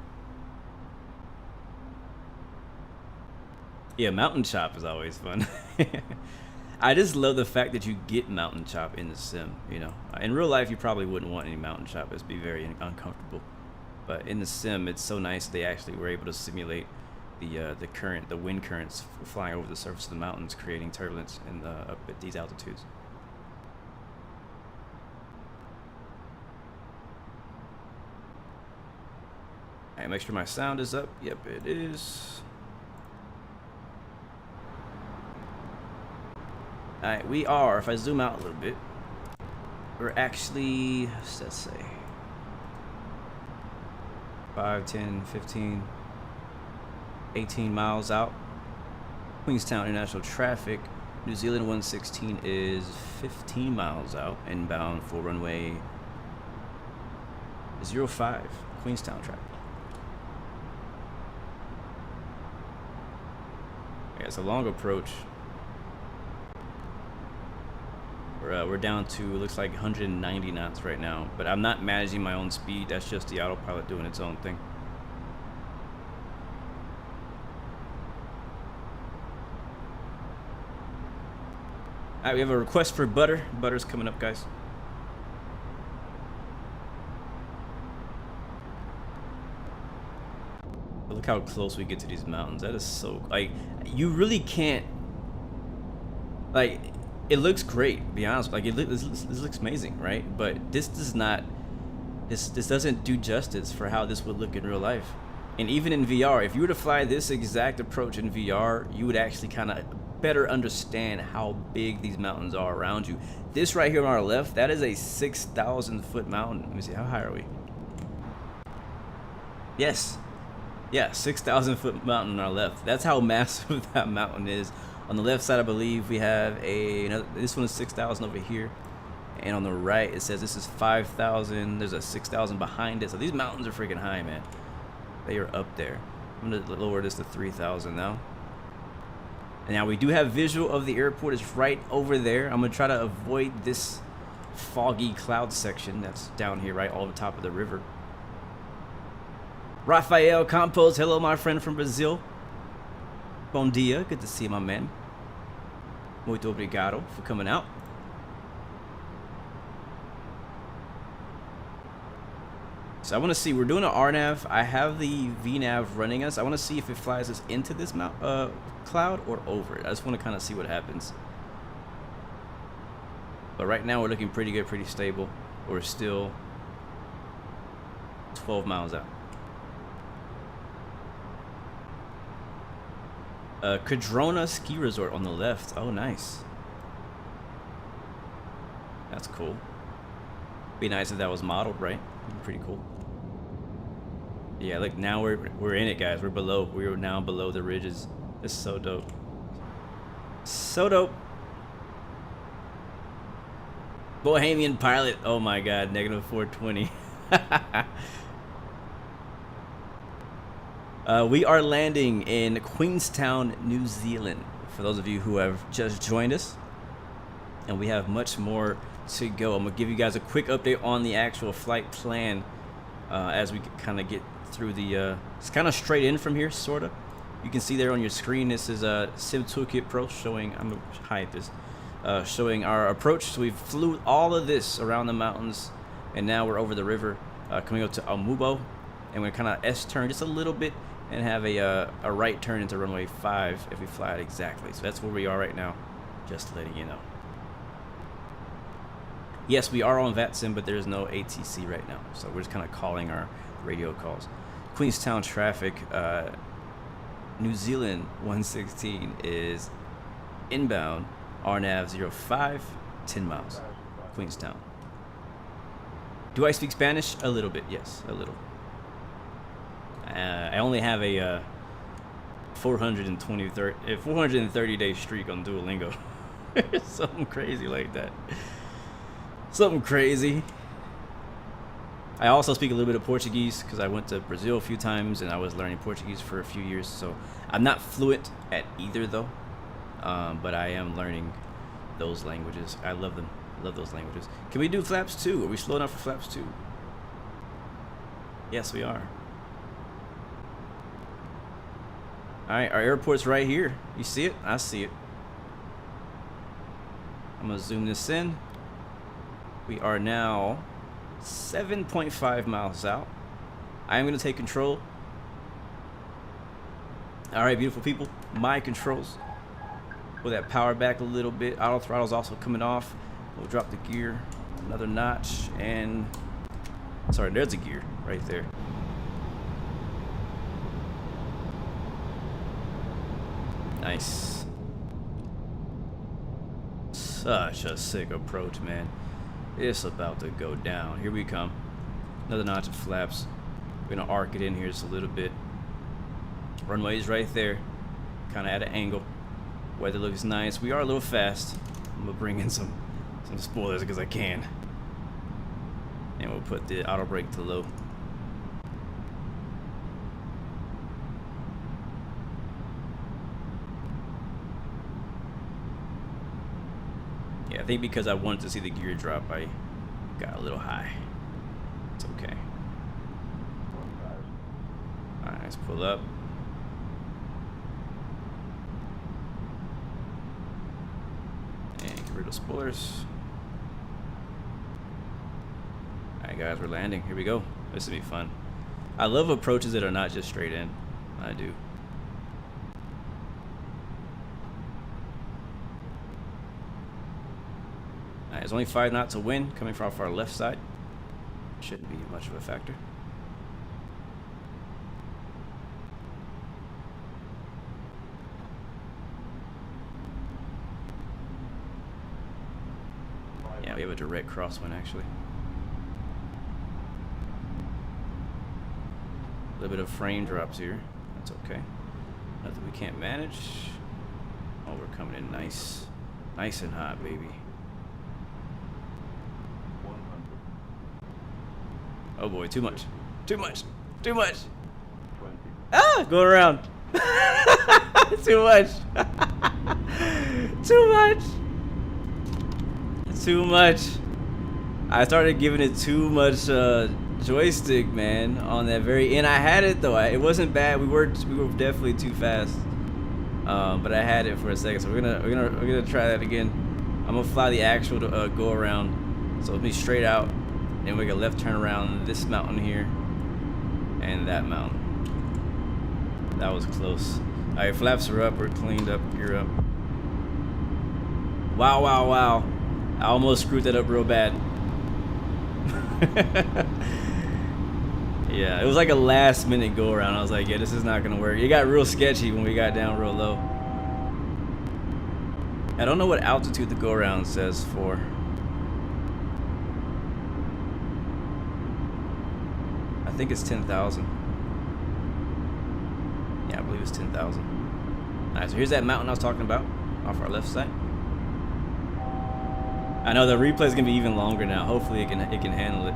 Yeah, mountain chop is always fun. I just love the fact that you get mountain chop in the sim, you know. In real life, you probably wouldn't want any mountain chop. It'd be very uncomfortable. But in the sim, it's so nice they actually were able to simulate the wind currents flying over the surface of the mountains, creating turbulence up at these altitudes. All right, make sure my sound is up. Yep, it is. All right, we are, if I zoom out a little bit, we're actually, let's say, 5, 10, 15, 18 miles out. Queenstown International Traffic, New Zealand 116 is 15 miles out, inbound for runway 05, Queenstown traffic. Yeah, it's a long approach. We're down to, it looks like 190 knots right now, but I'm not managing my own speed. That's just the autopilot doing its own thing. All right, we have a request for butter. Butter's coming up, guys. Look how close we get to these mountains. That is so, like, you really can't, like, it looks great, to be honest. Like, this looks amazing, right? But this does not, this doesn't do justice for how this would look in real life. And even in VR, if you were to fly this exact approach in VR, you would actually kind of better understand how big these mountains are around you. This right here on our left, that is a 6,000 foot mountain. Let me see, how high are we? Yes. Yeah, 6,000 foot mountain on our left. That's how massive that mountain is. On the left side, I believe we have this one is 6,000 over here. And on the right, it says this is 5,000. There's a 6,000 behind it. So these mountains are freaking high, man. They are up there. I'm gonna lower this to 3,000 now. And now we do have visual of the airport. It's right over there. I'm gonna try to avoid this foggy cloud section that's down here, right over the top of the river. Rafael Campos, hello, my friend from Brazil. Bom dia. Good to see you, my man. Muito obrigado for coming out. So I want to see, we're doing an RNAV. I have the VNAV running us. I want to see if it flies us into this cloud or over it. I just want to kind of see what happens. But right now we're looking pretty good, pretty stable. We're still 12 miles out. Cadrona Ski Resort on the left. Oh, nice. That's cool. Be nice if that was modeled, right? Pretty cool. Yeah, like now we're in it, guys. We're now below the ridges. This is so dope. So dope. Bohemian Pilot. Oh my god, negative 420. We are landing in Queenstown, New Zealand. For those of you who have just joined us, and we have much more to go. I'm gonna give you guys a quick update on the actual flight plan as we kind of get through the. It's kind of straight in from here, sorta. You can see there on your screen. This is a Sim Toolkit Pro showing. I'm gonna hide this. Showing our approach. So we flew all of this around the mountains, and now we're over the river, coming up to Amubo, and we're kind of S-turn just a little bit and have a right turn into runway 5 if we fly it exactly. So that's where we are right now, just letting you know. Yes, we are on VATSIM, but there's no ATC right now, so we're just kind of calling our radio calls. Queenstown traffic, New Zealand 116 is inbound, RNAV 05, 10 miles, Queenstown. Do I speak Spanish? A little bit, yes, a little. I only have a 430-day streak on Duolingo. Something crazy like that. Something crazy. I also speak a little bit of Portuguese because I went to Brazil a few times and I was learning Portuguese for a few years. So I'm not fluent at either though, but I am learning those languages. I love them. I love those languages. Can we do flaps 2? Are we slow enough for flaps 2? Yes, we are. All right, our airport's right here. You see it? I see it. I'm gonna zoom this in. We are now 7.5 miles out. I am gonna take control. All right, beautiful people, my controls. Pull that power back a little bit. Auto throttle's also coming off. We'll drop the gear another notch, and sorry, there's a gear right there. Nice. Such a sick approach, man. It's about to go down. Here we come. Another notch of flaps. We're gonna arc it in here just a little bit. Runway's right there, kind of at an angle. Weather looks nice. We are a little fast. I'm gonna bring in some spoilers because I can. And we'll put the auto brake to low. Yeah, I think because I wanted to see the gear drop, I got a little high. It's okay. Alright, let's pull up. And get rid of spoilers. Alright guys, we're landing. Here we go. This will be fun. I love approaches that are not just straight in. I do. There's only 5 knots of wind coming from off our left side. Shouldn't be much of a factor. Yeah, we have a direct crosswind actually. A little bit of frame drops here. That's okay. Nothing we can't manage. Oh, we're coming in nice. Nice and hot, baby. Oh boy, too much. Too much. Too much. Ah, going around. Too much. Too much. Too much. I started giving it too much joystick, man, on that very end. I had it though. It wasn't bad. We were definitely too fast. but I had it for a second, so we're gonna try that again. I'm gonna fly the actual go around, so it'll be straight out, and we get a left turn around this mountain here, and that mountain. That was close. All right, flaps are up. We're cleaned up. Gear up. Wow, wow, wow! I almost screwed that up real bad. Yeah, it was like a last minute go around. I was like, yeah, this is not gonna work. It got real sketchy when we got down real low. I don't know what altitude the go around says for. I think it's 10,000. Yeah, I believe it's 10,000. Alright, so here's that mountain I was talking about off our left side. I know the replay is gonna be even longer now. Hopefully it can handle it.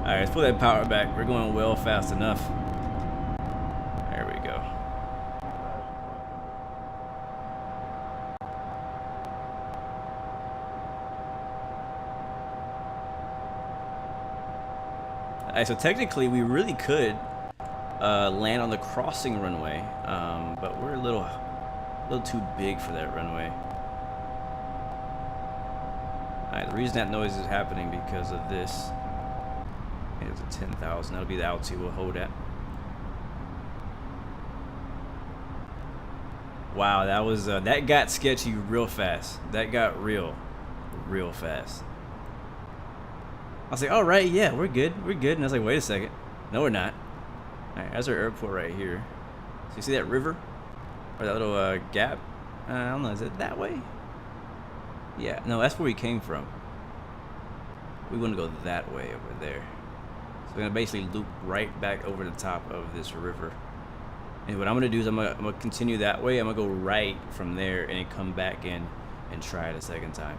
Alright, let's pull that power back. We're going well fast enough. There we go. Alright, so technically we really could land on the crossing runway, but we're a little too big for that runway. Alright, the reason that noise is happening because of this. It's a 10,000. That'll be the altitude we'll hold at. Wow, that was that got sketchy real fast. That got real fast. I was like, all right, yeah, we're good, and I was like, wait a second, no, we're not. All right, that's our airport right here. So you see that river, or that little gap? I don't know, is it that way? Yeah, no, that's where we came from. We want to go that way over there. So we're gonna basically loop right back over the top of this river. And what I'm gonna do is I'm gonna continue that way. I'm gonna go right from there and come back in and try it a second time.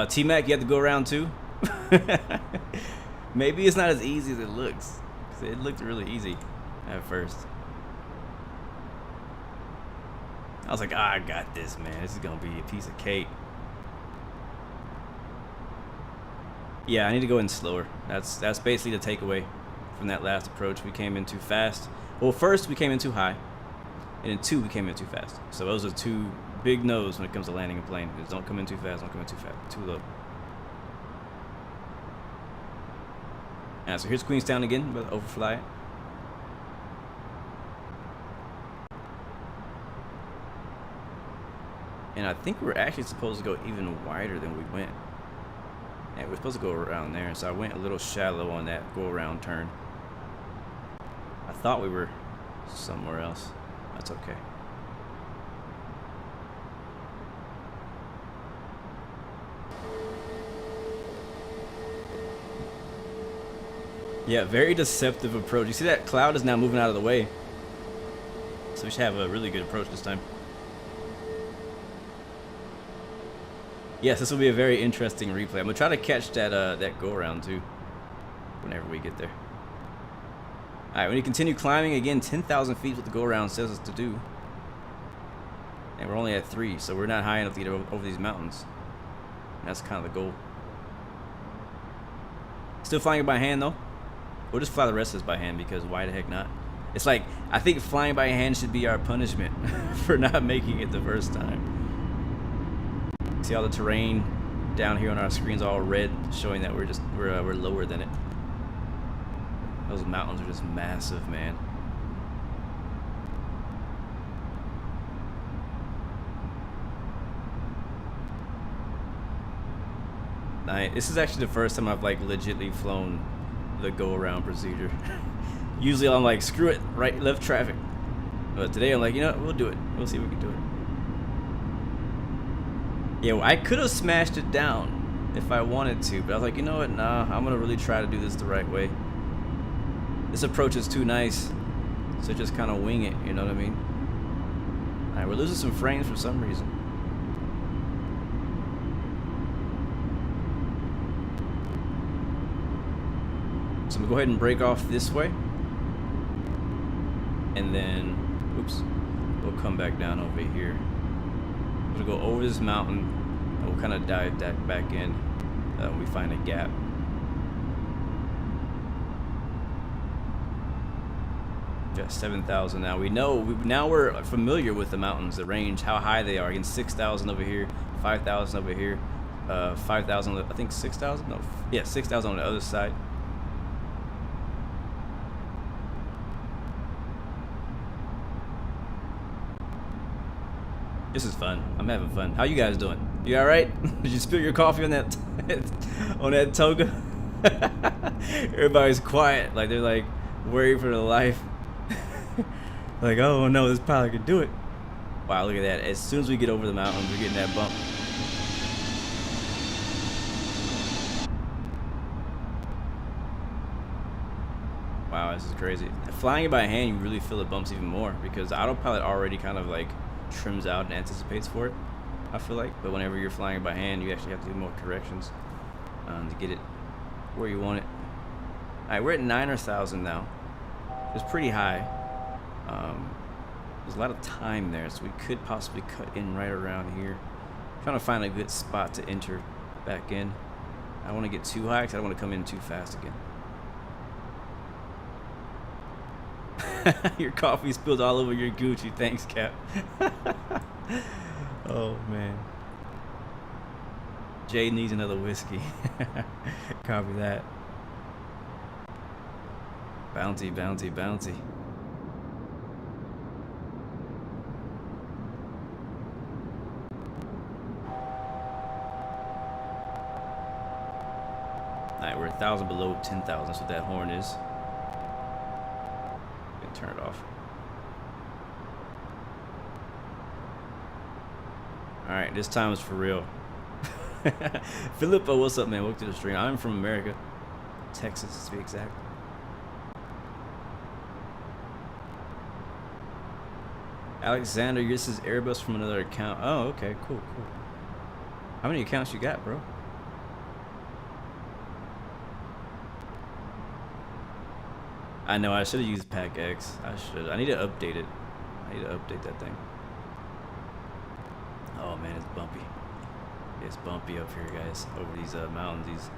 T-Mac, you have to go around too? Maybe it's not as easy as it looks. 'Cause it looked really easy at first. I was like, ah, I got this, man. This is gonna be a piece of cake. Yeah, I need to go in slower. That's basically the takeaway from that last approach. We came in too fast. Well, first we came in too high, and then 2 we came in too fast. So those are 2 big no's when it comes to landing a plane. Just don't come in too fast. Don't come in too fast. Too low. Alright, so here's Queenstown again. We'll overfly it. And I think we're actually supposed to go even wider than we went. Yeah, we're supposed to go around there, so I went a little shallow on that go around turn. I thought we were somewhere else. That's okay. Yeah, very deceptive approach. You see that cloud is now moving out of the way. So we should have a really good approach this time. Yes, this will be a very interesting replay. I'm gonna try to catch that that go around too, whenever we get there. All right, when you continue climbing again, 10,000 feet is what the go around says us to do, and we're only at 3, so we're not high enough to get over these mountains. And that's kind of the goal. Still flying it by hand though. We'll just fly the rest of this by hand because why the heck not? It's like I think flying by hand should be our punishment for not making it the first time. See all the terrain down here on our screens all red, showing that we're lower than it. Those mountains are just massive, man. This is actually the first time I've like legitly flown the go around procedure. Usually I'm like, screw it, right, left traffic. But today I'm like, you know what, we'll do it. We'll see if we can do it. Yeah, well, I could have smashed it down if I wanted to, but I was like, you know what, nah, I'm gonna really try to do this the right way. This approach is too nice, so just kind of wing it, you know what I mean? Alright, we're losing some frames for some reason. So I'm gonna go ahead and break off this way, and then, oops, we'll come back down over here. We'll go over this mountain, and we'll kind of dive that back in when we find a gap. Got 7,000 now. Now we're familiar with the mountains, the range, how high they are. Again, 6,000 over here, 5,000 over here, 5,000. I think 6,000. No, yeah, 6,000 on the other side. This is fun. I'm having fun. How you guys doing? You all right? Did you spill your coffee on that on that toga? Everybody's quiet, like they're like worried for their life. Like, oh no, this pilot can do it. Wow, look at that. As soon as we get over the mountains, we're getting that bump. Wow, this is crazy. Flying it by hand, you really feel the bumps even more because autopilot already kind of like trims out and anticipates for it, I feel like. But whenever you're flying it by hand, you actually have to do more corrections to get it where you want it. All right, we're at 9,000 now. It's pretty high. There's a lot of time there, so we could possibly cut in right around here. Trying to find a good spot to enter back in. I don't want to get too high because I don't want to come in too fast again. Your coffee spilled all over your Gucci. Thanks, Cap. Oh, man. Jay needs another whiskey. Copy that. Bounty, bounty, bounty. Alright, we're 1,000 below 10,000. That's what that horn is. Turn it off. Alright, this time is for real. Philippa, what's up, man? Welcome to the stream. I'm from America. Texas, to be exact. Alexander, this is Airbus from another account. Oh, okay, cool, cool. How many accounts you got, bro? I know, I should have used Pack X. I should. I need to update it. I need to update that thing. Oh man, it's bumpy. It's bumpy up here, guys. Over these mountains, these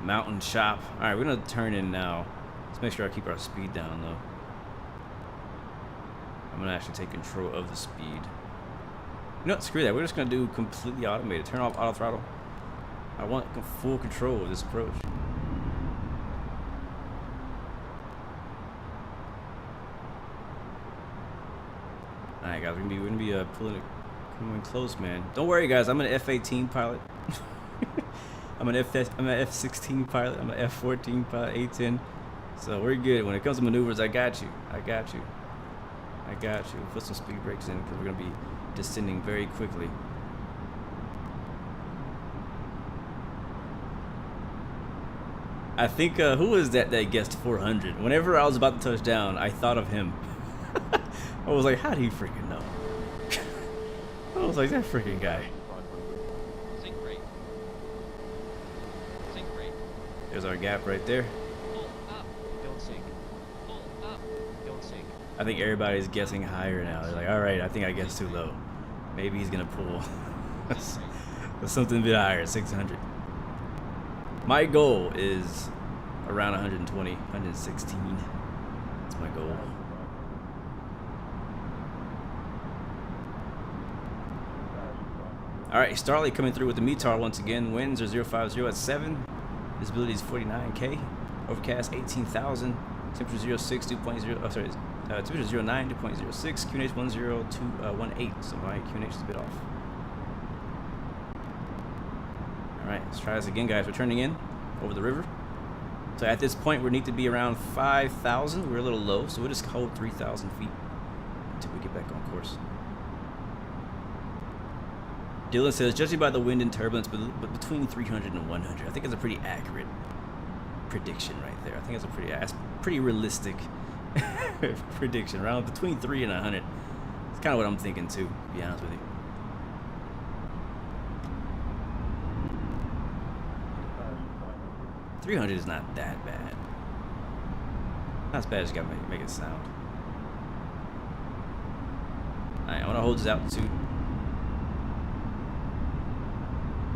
mountain chop. Alright, we're gonna turn in now. Let's make sure I keep our speed down though. I'm gonna actually take control of the speed. You know what, screw that. We're just gonna do completely automated. Turn off auto throttle. I want full control of this approach. Alright guys, we're gonna be pulling it, coming close, man. Don't worry guys, I'm an F-18 pilot. I'm an F-16 pilot, I'm an F-14 pilot, A-10. So we're good. When it comes to maneuvers, I got you. I got you. I got you. Put some speed brakes in because we're gonna be descending very quickly. I think who was that guessed 400? Whenever I was about to touch down, I thought of him. I was like, how do you freaking know? I was like, that freaking guy. Sink rate. Sink rate. There's our gap right there. Pull up, don't sink. Pull up, don't sink. I think everybody's guessing higher now. They're like, all right, I think I guessed too low. Maybe he's gonna pull something a bit higher, 600. My goal is around 120, 116. That's my goal. Alright, Starlight coming through with the METAR once again. Winds are 050 at 7. Visibility is 49K. Overcast 18,000. Temperature 06, 2.0. Oh, sorry. Temperature 09, 2.06. QNH 10218. So my QNH is a bit off. Alright, let's try this again, guys. We're turning in over the river. So at this point, we need to be around 5,000. We're a little low, so we'll just hold 3,000 feet until we get back on course. Dylan says, judging by the wind and turbulence, but between 300 and 100. I think it's a pretty accurate prediction right there. I think that's pretty realistic prediction. Around between 3 and 100. It's kind of what I'm thinking too, to be honest with you. $300 is not that bad. Not as bad as you gotta make it sound. Alright, I want to hold this altitude.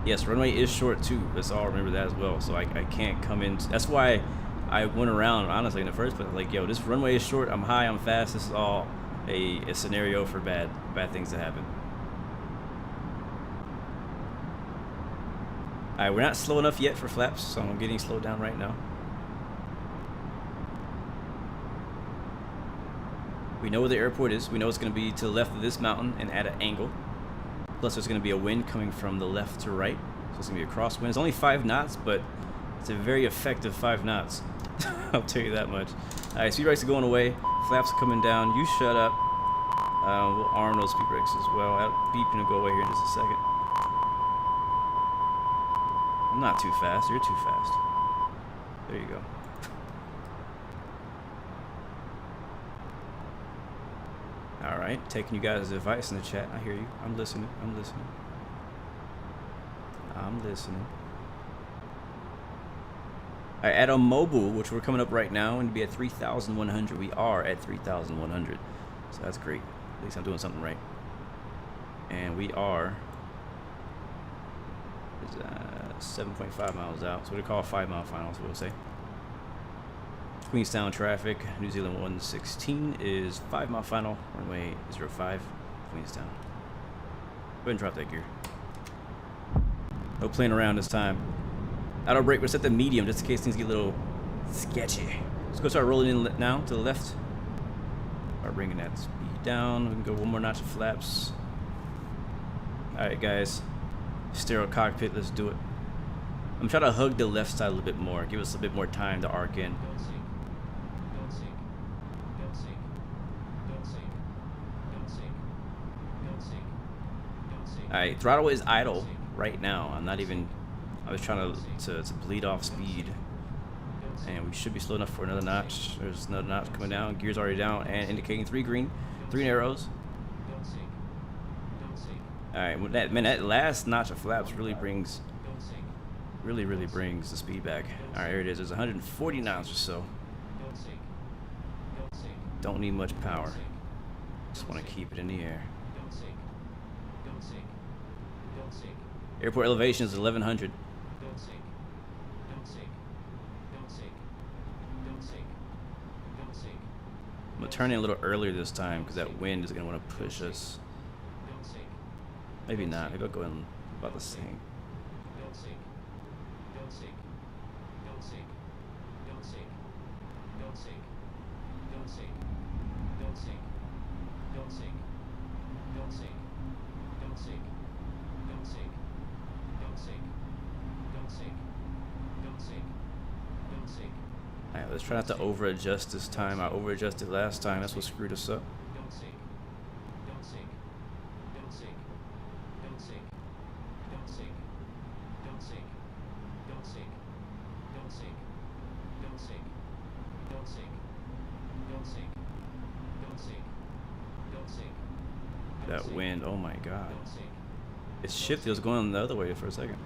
Yes, runway is short too. Let's all remember that as well. So I can't come in. That's why I went around honestly in the first place. Like, yo, this runway is short. I'm high. I'm fast. This is all a scenario for bad things to happen. All right, we're not slow enough yet for flaps, so I'm getting slowed down right now. We know where the airport is. We know it's going to be to the left of this mountain and at an angle. Plus, there's going to be a wind coming from the left to right. So it's going to be a crosswind. It's only 5 knots, but it's a very effective 5 knots. I'll tell you that much. All right, speed brakes are going away. Flaps are coming down. You shut up. We'll arm those speed brakes as well. That beep's going to go away here in just a second. I'm not too fast. You're too fast. There you go. All right, taking you guys' advice in the chat. I hear you. I'm listening. I'm listening. I'm listening. All right, at a mobile, which we're coming up right now, and to be at 3,100. We are at 3,100, so that's great. At least I'm doing something right. And we are 7.5 miles out, so we call a 5-mile final. So we'll say. Queenstown traffic, New Zealand 116 is 5-mile final, runway 05, Queenstown. Go ahead and drop that gear. No playing around this time. Auto brake, we're set to medium just in case things get a little sketchy. Let's go start rolling in now to the left. Start bringing that speed down. We can go one more notch of flaps. Alright guys, stereo cockpit, let's do it. I'm trying to hug the left side a little bit more, give us a bit more time to arc in. Alright, throttle is idle right now. I'm not even, I was trying to bleed off speed. And we should be slow enough for another notch. There's another notch coming down. Gear's already down and indicating 3 green, 3 arrows. Alright, that last notch of flaps really brings, really brings the speed back. Alright, here it is. There's 140 knots or so. Don't need much power. Just want to keep it in the air. Airport elevation is 1100. I'm gonna turn in a little earlier this time because that wind is gonna want to push us. Maybe not. Maybe I'll go in about the same. Alright, let's try not to over adjust this time. I over adjusted last time. That's what screwed us up. That wind, oh my god. It shifted, it was going the other way for a second.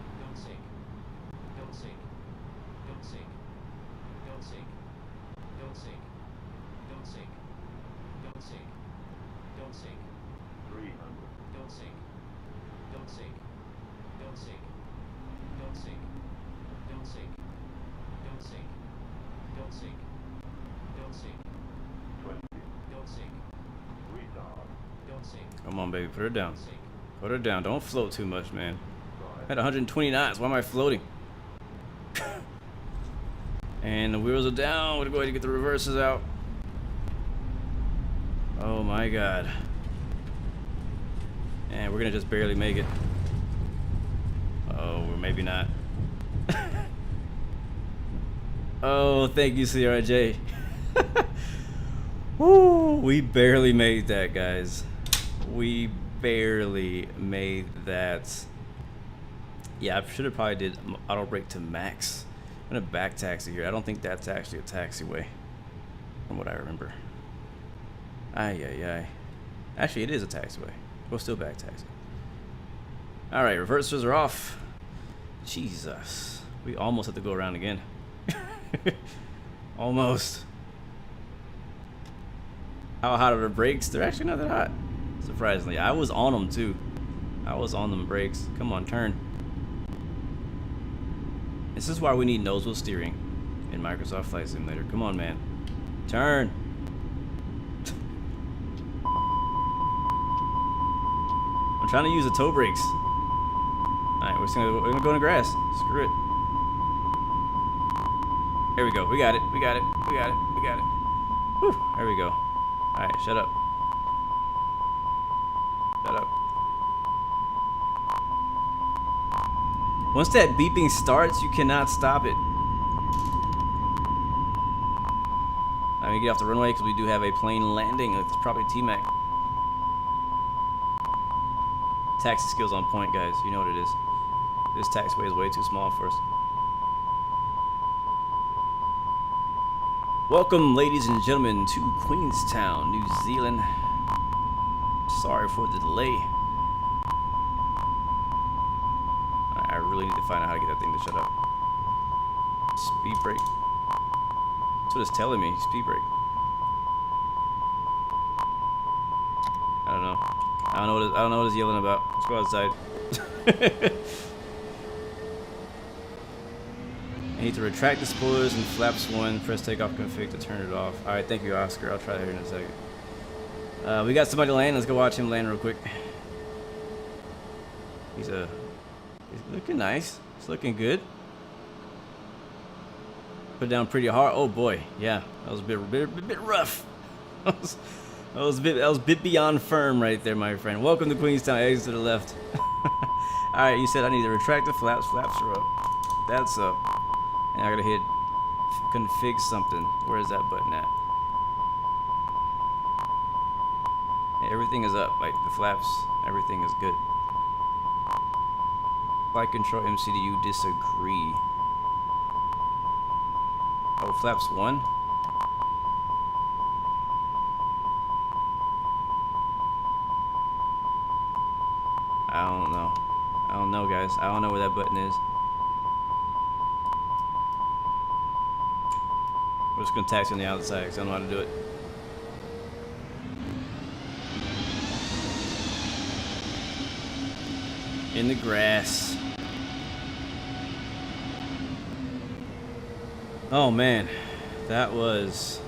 Come on, baby, put her down. Put her down. Don't float too much, man. I had 120 knots. Why am I floating? And the wheels are down. We're going to get the reverses out. Oh my god. And we're gonna just barely make it. Oh, or maybe not. Oh, thank you, CRJ. Woo, we barely made that, guys. We barely made that. Yeah, I should have probably did auto brake to max. I'm gonna back taxi here. I don't think that's actually a taxiway, from what I remember. Ay. Actually, it is a taxiway. We'll still back taxi. All right, reversers are off. Jesus, we almost have to go around again. Almost. How hot are the brakes? They're actually not that hot. Surprisingly, I was on them too. I was on them brakes. Come on, turn. This is why we need nose wheel steering in Microsoft Flight Simulator. Come on, man. Turn. I'm trying to use the toe brakes. Alright, we're gonna go in the grass. Screw it. There we go. We got it. We got it. We got it. We got it. Whew. There we go. Alright, shut up. Shut up. Once that beeping starts, you cannot stop it. I'm gonna get off the runway because we do have a plane landing. It's probably T-Mac. Taxi skills on point, guys. You know what it is. This taxiway is way too small for us. Welcome, ladies and gentlemen, to Queenstown, New Zealand. Sorry for the delay. I really need to find out how to get that thing to shut up. Speed brake. That's what it's telling me. Speed brake. I don't know. I don't know what it's yelling about. Let's go outside. I need to retract the spoilers and flaps 1. Press takeoff config to turn it off. Alright, thank you, Oscar. I'll try that here in a second. We got somebody land. Let's go watch him land real quick. He's looking nice. He's looking good. Put it down pretty hard. Oh boy, yeah, that was a bit rough. that was a bit beyond firm right there, my friend. Welcome to Queenstown. Exit to the left. All right, you said I need to retract the flaps. Flaps are up. That's up. And I gotta hit config something. Where is that button at? Yeah, everything is up. Like the flaps, everything is good. Flight control MCDU disagree. Oh, flaps 1. I don't know. I don't know, guys. I don't know where that button is. We're just gonna taxi on the outside because I don't know how to do it. In the grass. Oh man, that was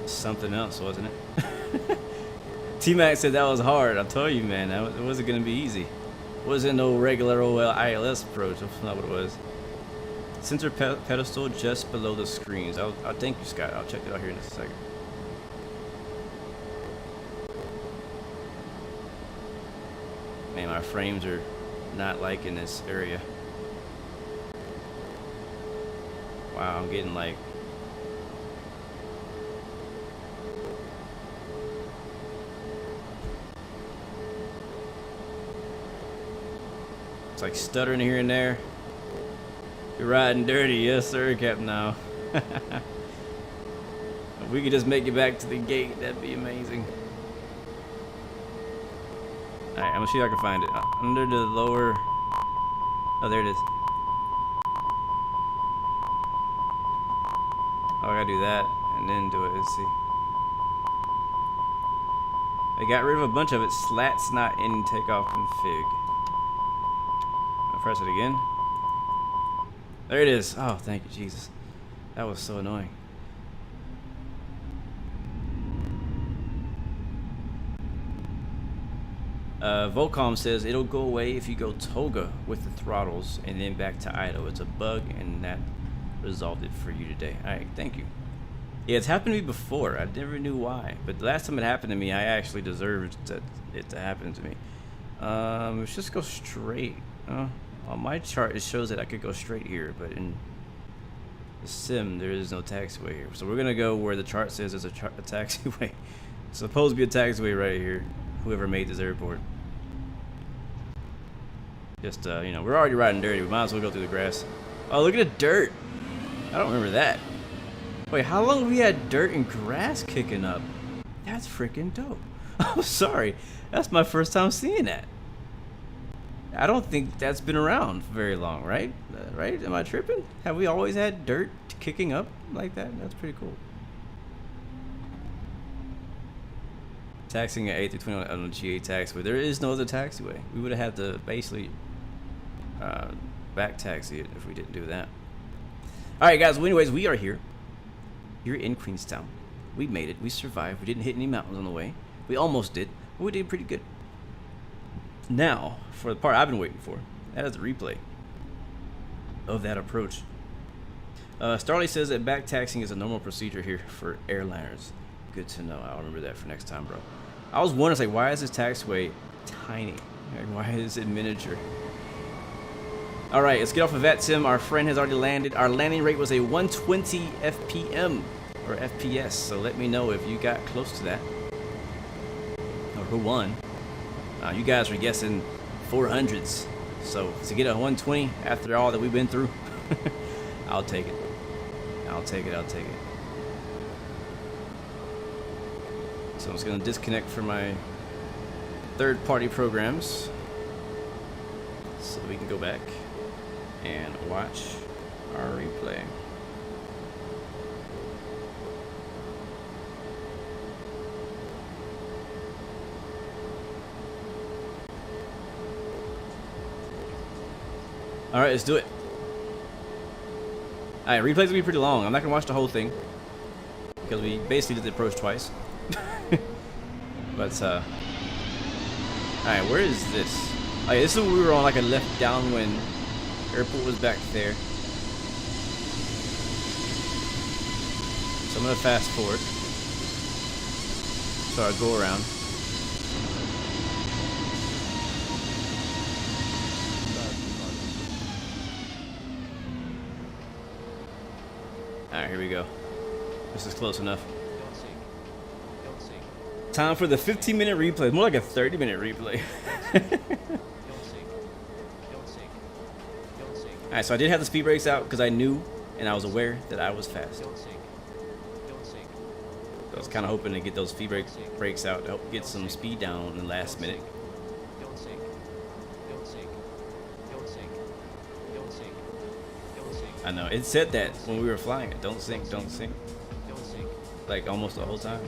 something else, wasn't it? T-Mac said that was hard. I told you, man, it wasn't gonna be easy. It wasn't no regular old ILS approach. That's not what it was. Sensor pedestal just below the screens. I'll thank you, Scott. I'll check it out here in a second. Man, my frames are not liking this area. Wow, I'm getting like it's like stuttering here and there. You're riding dirty, yes sir, Captain. Now. If we could just make it back to the gate, that'd be amazing. Alright, I'm gonna see if I can find it. Under the lower. Oh, there it is. Oh, I gotta do that and then do it. Let's see. I got rid of a bunch of it. Slats not in takeoff config. I'll press it again. There it is. Oh, thank you, Jesus. That was so annoying. Volcom says it'll go away if you go toga with the throttles and then back to idle. It's a bug and that resolved it for you today. Alright, thank you. Yeah, it's happened to me before. I never knew why. But the last time it happened to me, I actually deserved it to happen to me. Let's just go straight. On my chart, it shows that I could go straight here, but in the sim, there is no taxiway here. So we're going to go where the chart says there's a taxiway. It's supposed to be a taxiway right here. Whoever made this airport. Just, you know, we're already riding dirty. We might as well go through the grass. Oh, look at the dirt. I don't remember that. Wait, how long have we had dirt and grass kicking up? That's freaking dope. I'm sorry. That's my first time seeing that. I don't think that's been around very long, right? Right? Am I tripping? Have we always had dirt kicking up like that? That's pretty cool. Taxing at A32NX on the GA taxiway. There is no other taxiway. We would have had to basically back taxi it if we didn't do that. All right, guys. Well, anyways, we are here in Queenstown. We made it. We survived. We didn't hit any mountains on the way. We almost did, but we did pretty good. Now, for the part I've been waiting for, that is the replay of that approach. Starley says that back taxiing is a normal procedure here for airliners. Good to know. I'll remember that for next time, bro. I was wondering, like, why is this taxiway tiny? Like, why is it miniature? All right, let's get off of VATSIM. Our friend has already landed. Our landing rate was a 120 FPM or FPS. So let me know if you got close to that or who won. You guys were guessing 400s. So to get a 120 after all that we've been through, I'll take it. I'll take it. I'll take it. So I'm just gonna disconnect from my third-party programs so that we can go back and watch our replay. All right, let's do it. All right, replay's gonna be pretty long. I'm not gonna watch the whole thing because we basically did the approach twice. But all right, where is this? Oh yeah, this is when we were on like a left downwind. Airport was back there. So I'm gonna fast forward. So I'll go around. Alright, here we go. This is close enough. Time for the 15-minute replay. More like a 30-minute replay. Alright, so I did have the speed brakes out because I knew and I was aware that I was fast. So I was kind of hoping to get those speed brakes out to help get some speed down in the last minute. I know, it said that when we were flying it. Don't sink, don't sink. Like almost the whole time.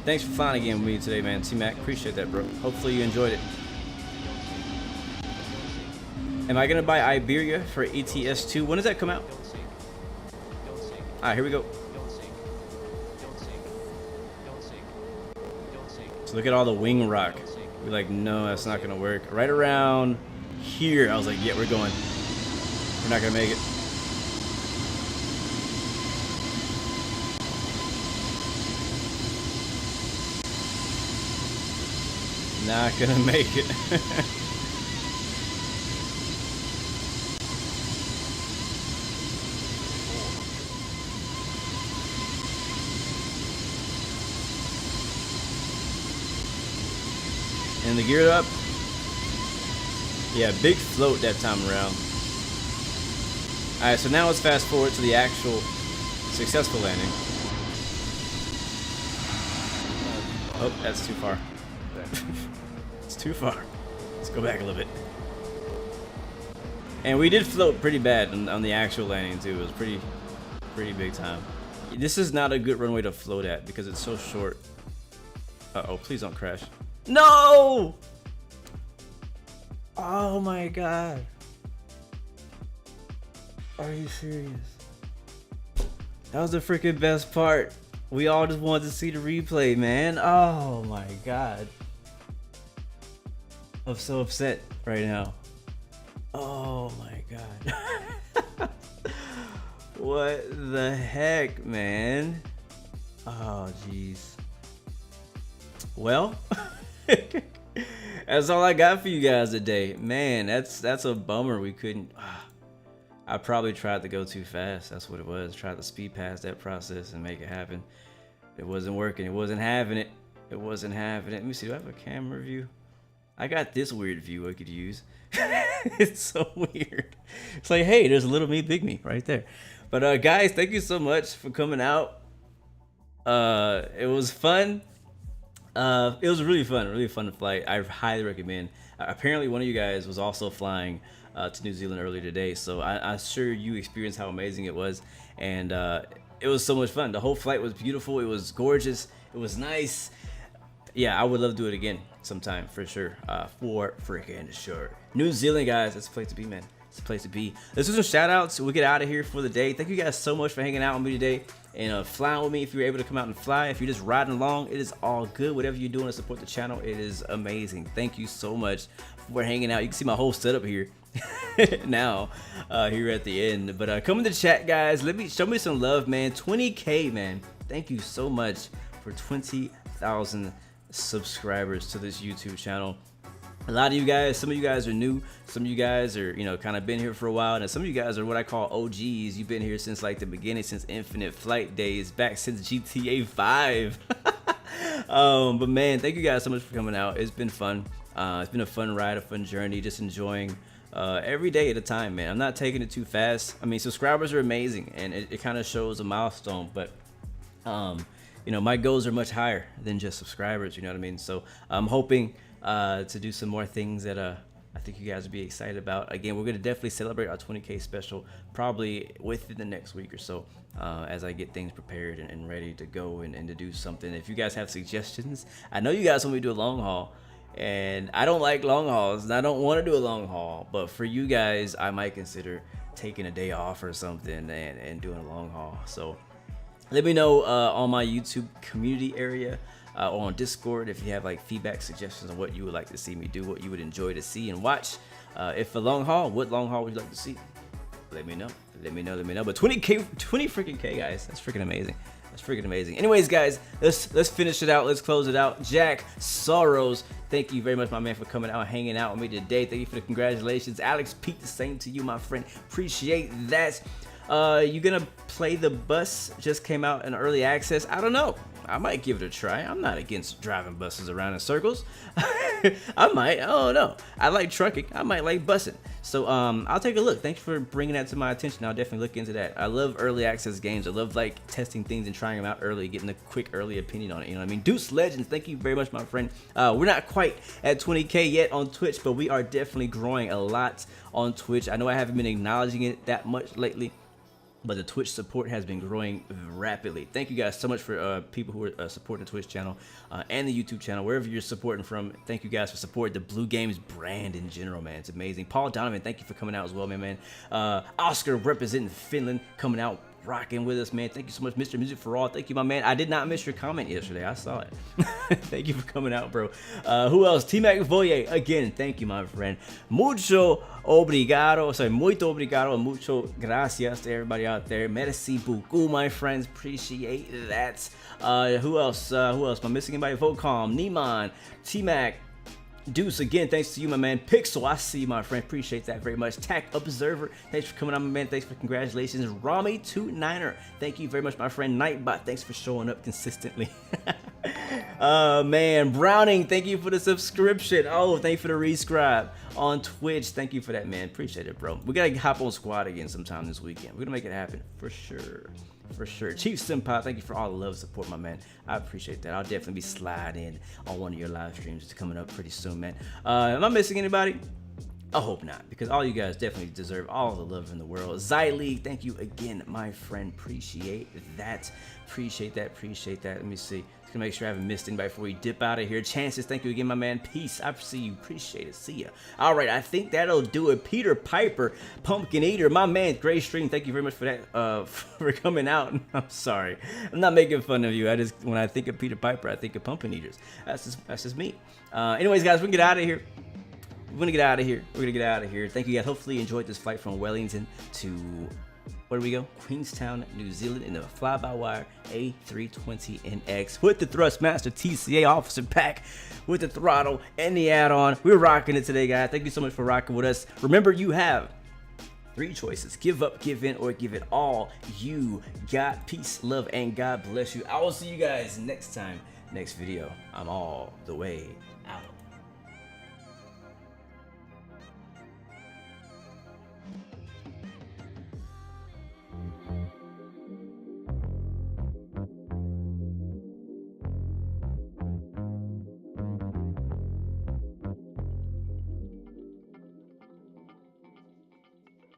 Thanks for flying again with me today, man. T-Mac, appreciate that, bro. Hopefully you enjoyed it. Am I gonna buy Iberia for ETS2? When does that come out? Alright, here we go. So look at all the wing rock. We're like, no, that's not gonna work. Right around here, I was like, yeah, we're going. We're not gonna make it. Not gonna make it. And the gear up. Yeah, big float that time around. Alright, so now let's fast forward to the actual successful landing. Oh, that's too far. It's too far. Let's go back a little bit. And we did float pretty bad on the actual landing too. It was pretty big time. This is not a good runway to float at because it's so short. Uh-oh, please don't crash. No! Oh my god. Are you serious? That was the freaking best part. We all just wanted to see the replay, man. Oh my god. I'm so upset right now. Oh my god. What the heck, man? Oh jeez. Well, that's all I got for you guys today. Man, that's a bummer we couldn't. I probably tried to go too fast. That's what it was. Tried to speed past that process and make it happen. It wasn't working. It wasn't having it. It wasn't having it. Let me see. Do I have a camera view? I got this weird view I could use. It's so weird. It's like, hey, there's a little me, big me right there. But guys, thank you so much for coming out. It was fun. It was really fun to fly. I highly recommend. Apparently one of you guys was also flying to New Zealand earlier today, so I'm sure you experienced how amazing it was. And it was so much fun. The whole flight was beautiful. It was gorgeous. It was nice. Yeah, I would love to do it again sometime for sure. For freaking sure. New Zealand, guys, it's a place to be, man. It's a place to be. Let's do some shout outs. We'll get out of here for the day. Thank you guys so much for hanging out with me today and flying with me. If you were able to come out and fly, if you're just riding along, it is all good. Whatever you're doing to support the channel, it is amazing. Thank you so much for hanging out. You can see my whole setup here now here at the end. But come in the chat, guys. Show me some love, man. 20K, man. Thank you so much for 20,000 subscribers to this YouTube channel. A lot of you guys, some of you guys are new, some of you guys are, you know, kind of been here for a while, and some of you guys are what I call OGs. You've been here since like the beginning, since Infinite Flight days, back since GTA 5. But man, thank you guys so much for coming out. It's been fun. It's been a fun ride, a fun journey, just enjoying every day at a time, man. I'm not taking it too fast. I mean, subscribers are amazing, and it kind of shows a milestone, but you know, my goals are much higher than just subscribers, you know what I mean? So I'm hoping to do some more things that I think you guys would be excited about. Again, we're gonna definitely celebrate our 20K special probably within the next week or so, as I get things prepared and ready to go and to do something. If you guys have suggestions, I know you guys want me to do a long haul, and I don't like long hauls, and I don't want to do a long haul, but for you guys, I might consider taking a day off or something and doing a long haul. So let me know on my YouTube community area or on Discord if you have like feedback, suggestions on what you would like to see me do, what you would enjoy to see and watch. If a long haul, what long haul would you like to see? Let me know. Let me know. But 20 freaking K, guys. That's freaking amazing. That's freaking amazing. Anyways, guys, let's finish it out. Let's close it out. Jack Sorrows, thank you very much, my man, for coming out and hanging out with me today. Thank you for the congratulations. Alex Pete, the same to you, my friend. Appreciate that. You gonna play the bus? Just came out in early access. I don't know. I might give it a try. I'm not against driving buses around in circles. I might. I don't know. I like trucking. I might like bussing. So I'll take a look. Thanks for bringing that to my attention. I'll definitely look into that. I love early access games. I love like testing things and trying them out early, getting a quick early opinion on it. You know what I mean? Deuce Legends, thank you very much, my friend. We're not quite at 20K yet on Twitch, but we are definitely growing a lot on Twitch. I know I haven't been acknowledging it that much lately, but the Twitch support has been growing rapidly. Thank you guys so much for people who are supporting the Twitch channel and the YouTube channel, wherever you're supporting from. Thank you guys for supporting the Blue Games brand in general, man. It's amazing. Paul Donovan, thank you for coming out as well, man. Oscar representing Finland, coming out, rocking with us, man. Thank you so much, Mr. Music for All. Thank you, my man. I did not miss your comment yesterday. I saw it. Thank you for coming out, bro. Who else? T-Mac Voye, again, thank you, my friend. Mucho obrigado. Sorry, muito obrigado. Mucho gracias to everybody out there. Merci beaucoup, my friends. Appreciate that. Who else? Am I missing anybody? Vocom, Niman, T-Mac, Deuce, again, thanks to you, my man. Pixel, I see you, my friend. Appreciate that very much. Tac Observer, thanks for coming on, my man. Thanks for congratulations. Rami29er, thank you very much, my friend. Nightbot, thanks for showing up consistently. Man, Browning, thank you for the subscription. Oh, thank you for the rescribe on Twitch. Thank you for that, man. Appreciate it, bro. We gotta hop on squad again sometime this weekend. We're gonna make it happen for sure. For sure. Chief Senpai, thank you for all the love and support, my man. I appreciate that. I'll definitely be sliding in on one of your live streams coming up pretty soon, man. Am I missing anybody? I hope not, because all you guys definitely deserve all the love in the world. Zylee, thank you again, my friend. Appreciate that. Appreciate that. Let me see. Just gonna make sure I haven't missed anybody before we dip out of here. Chances, thank you again, my man. Peace. I see you. Appreciate it. See ya. All right, I think that'll do it. Peter Piper, Pumpkin Eater, my man. Gray Stream, thank you very much for that. For coming out. I'm sorry. I'm not making fun of you. When I think of Peter Piper, I think of Pumpkin Eaters. That's just me. Anyways, guys, we can get out of here. We're gonna get out of here. Thank you guys. Hopefully you enjoyed this flight from Wellington to, where do we go? Queenstown, New Zealand, in the Flybywire A32NX with the Thrustmaster TCA Officer Pack with the throttle and the add-on. We're rocking it today, guys. Thank you so much for rocking with us. Remember, you have 3 choices: give up, give in, or give it all. You got peace, love, and God bless you. I will see you guys next time, next video. I'm all the way out.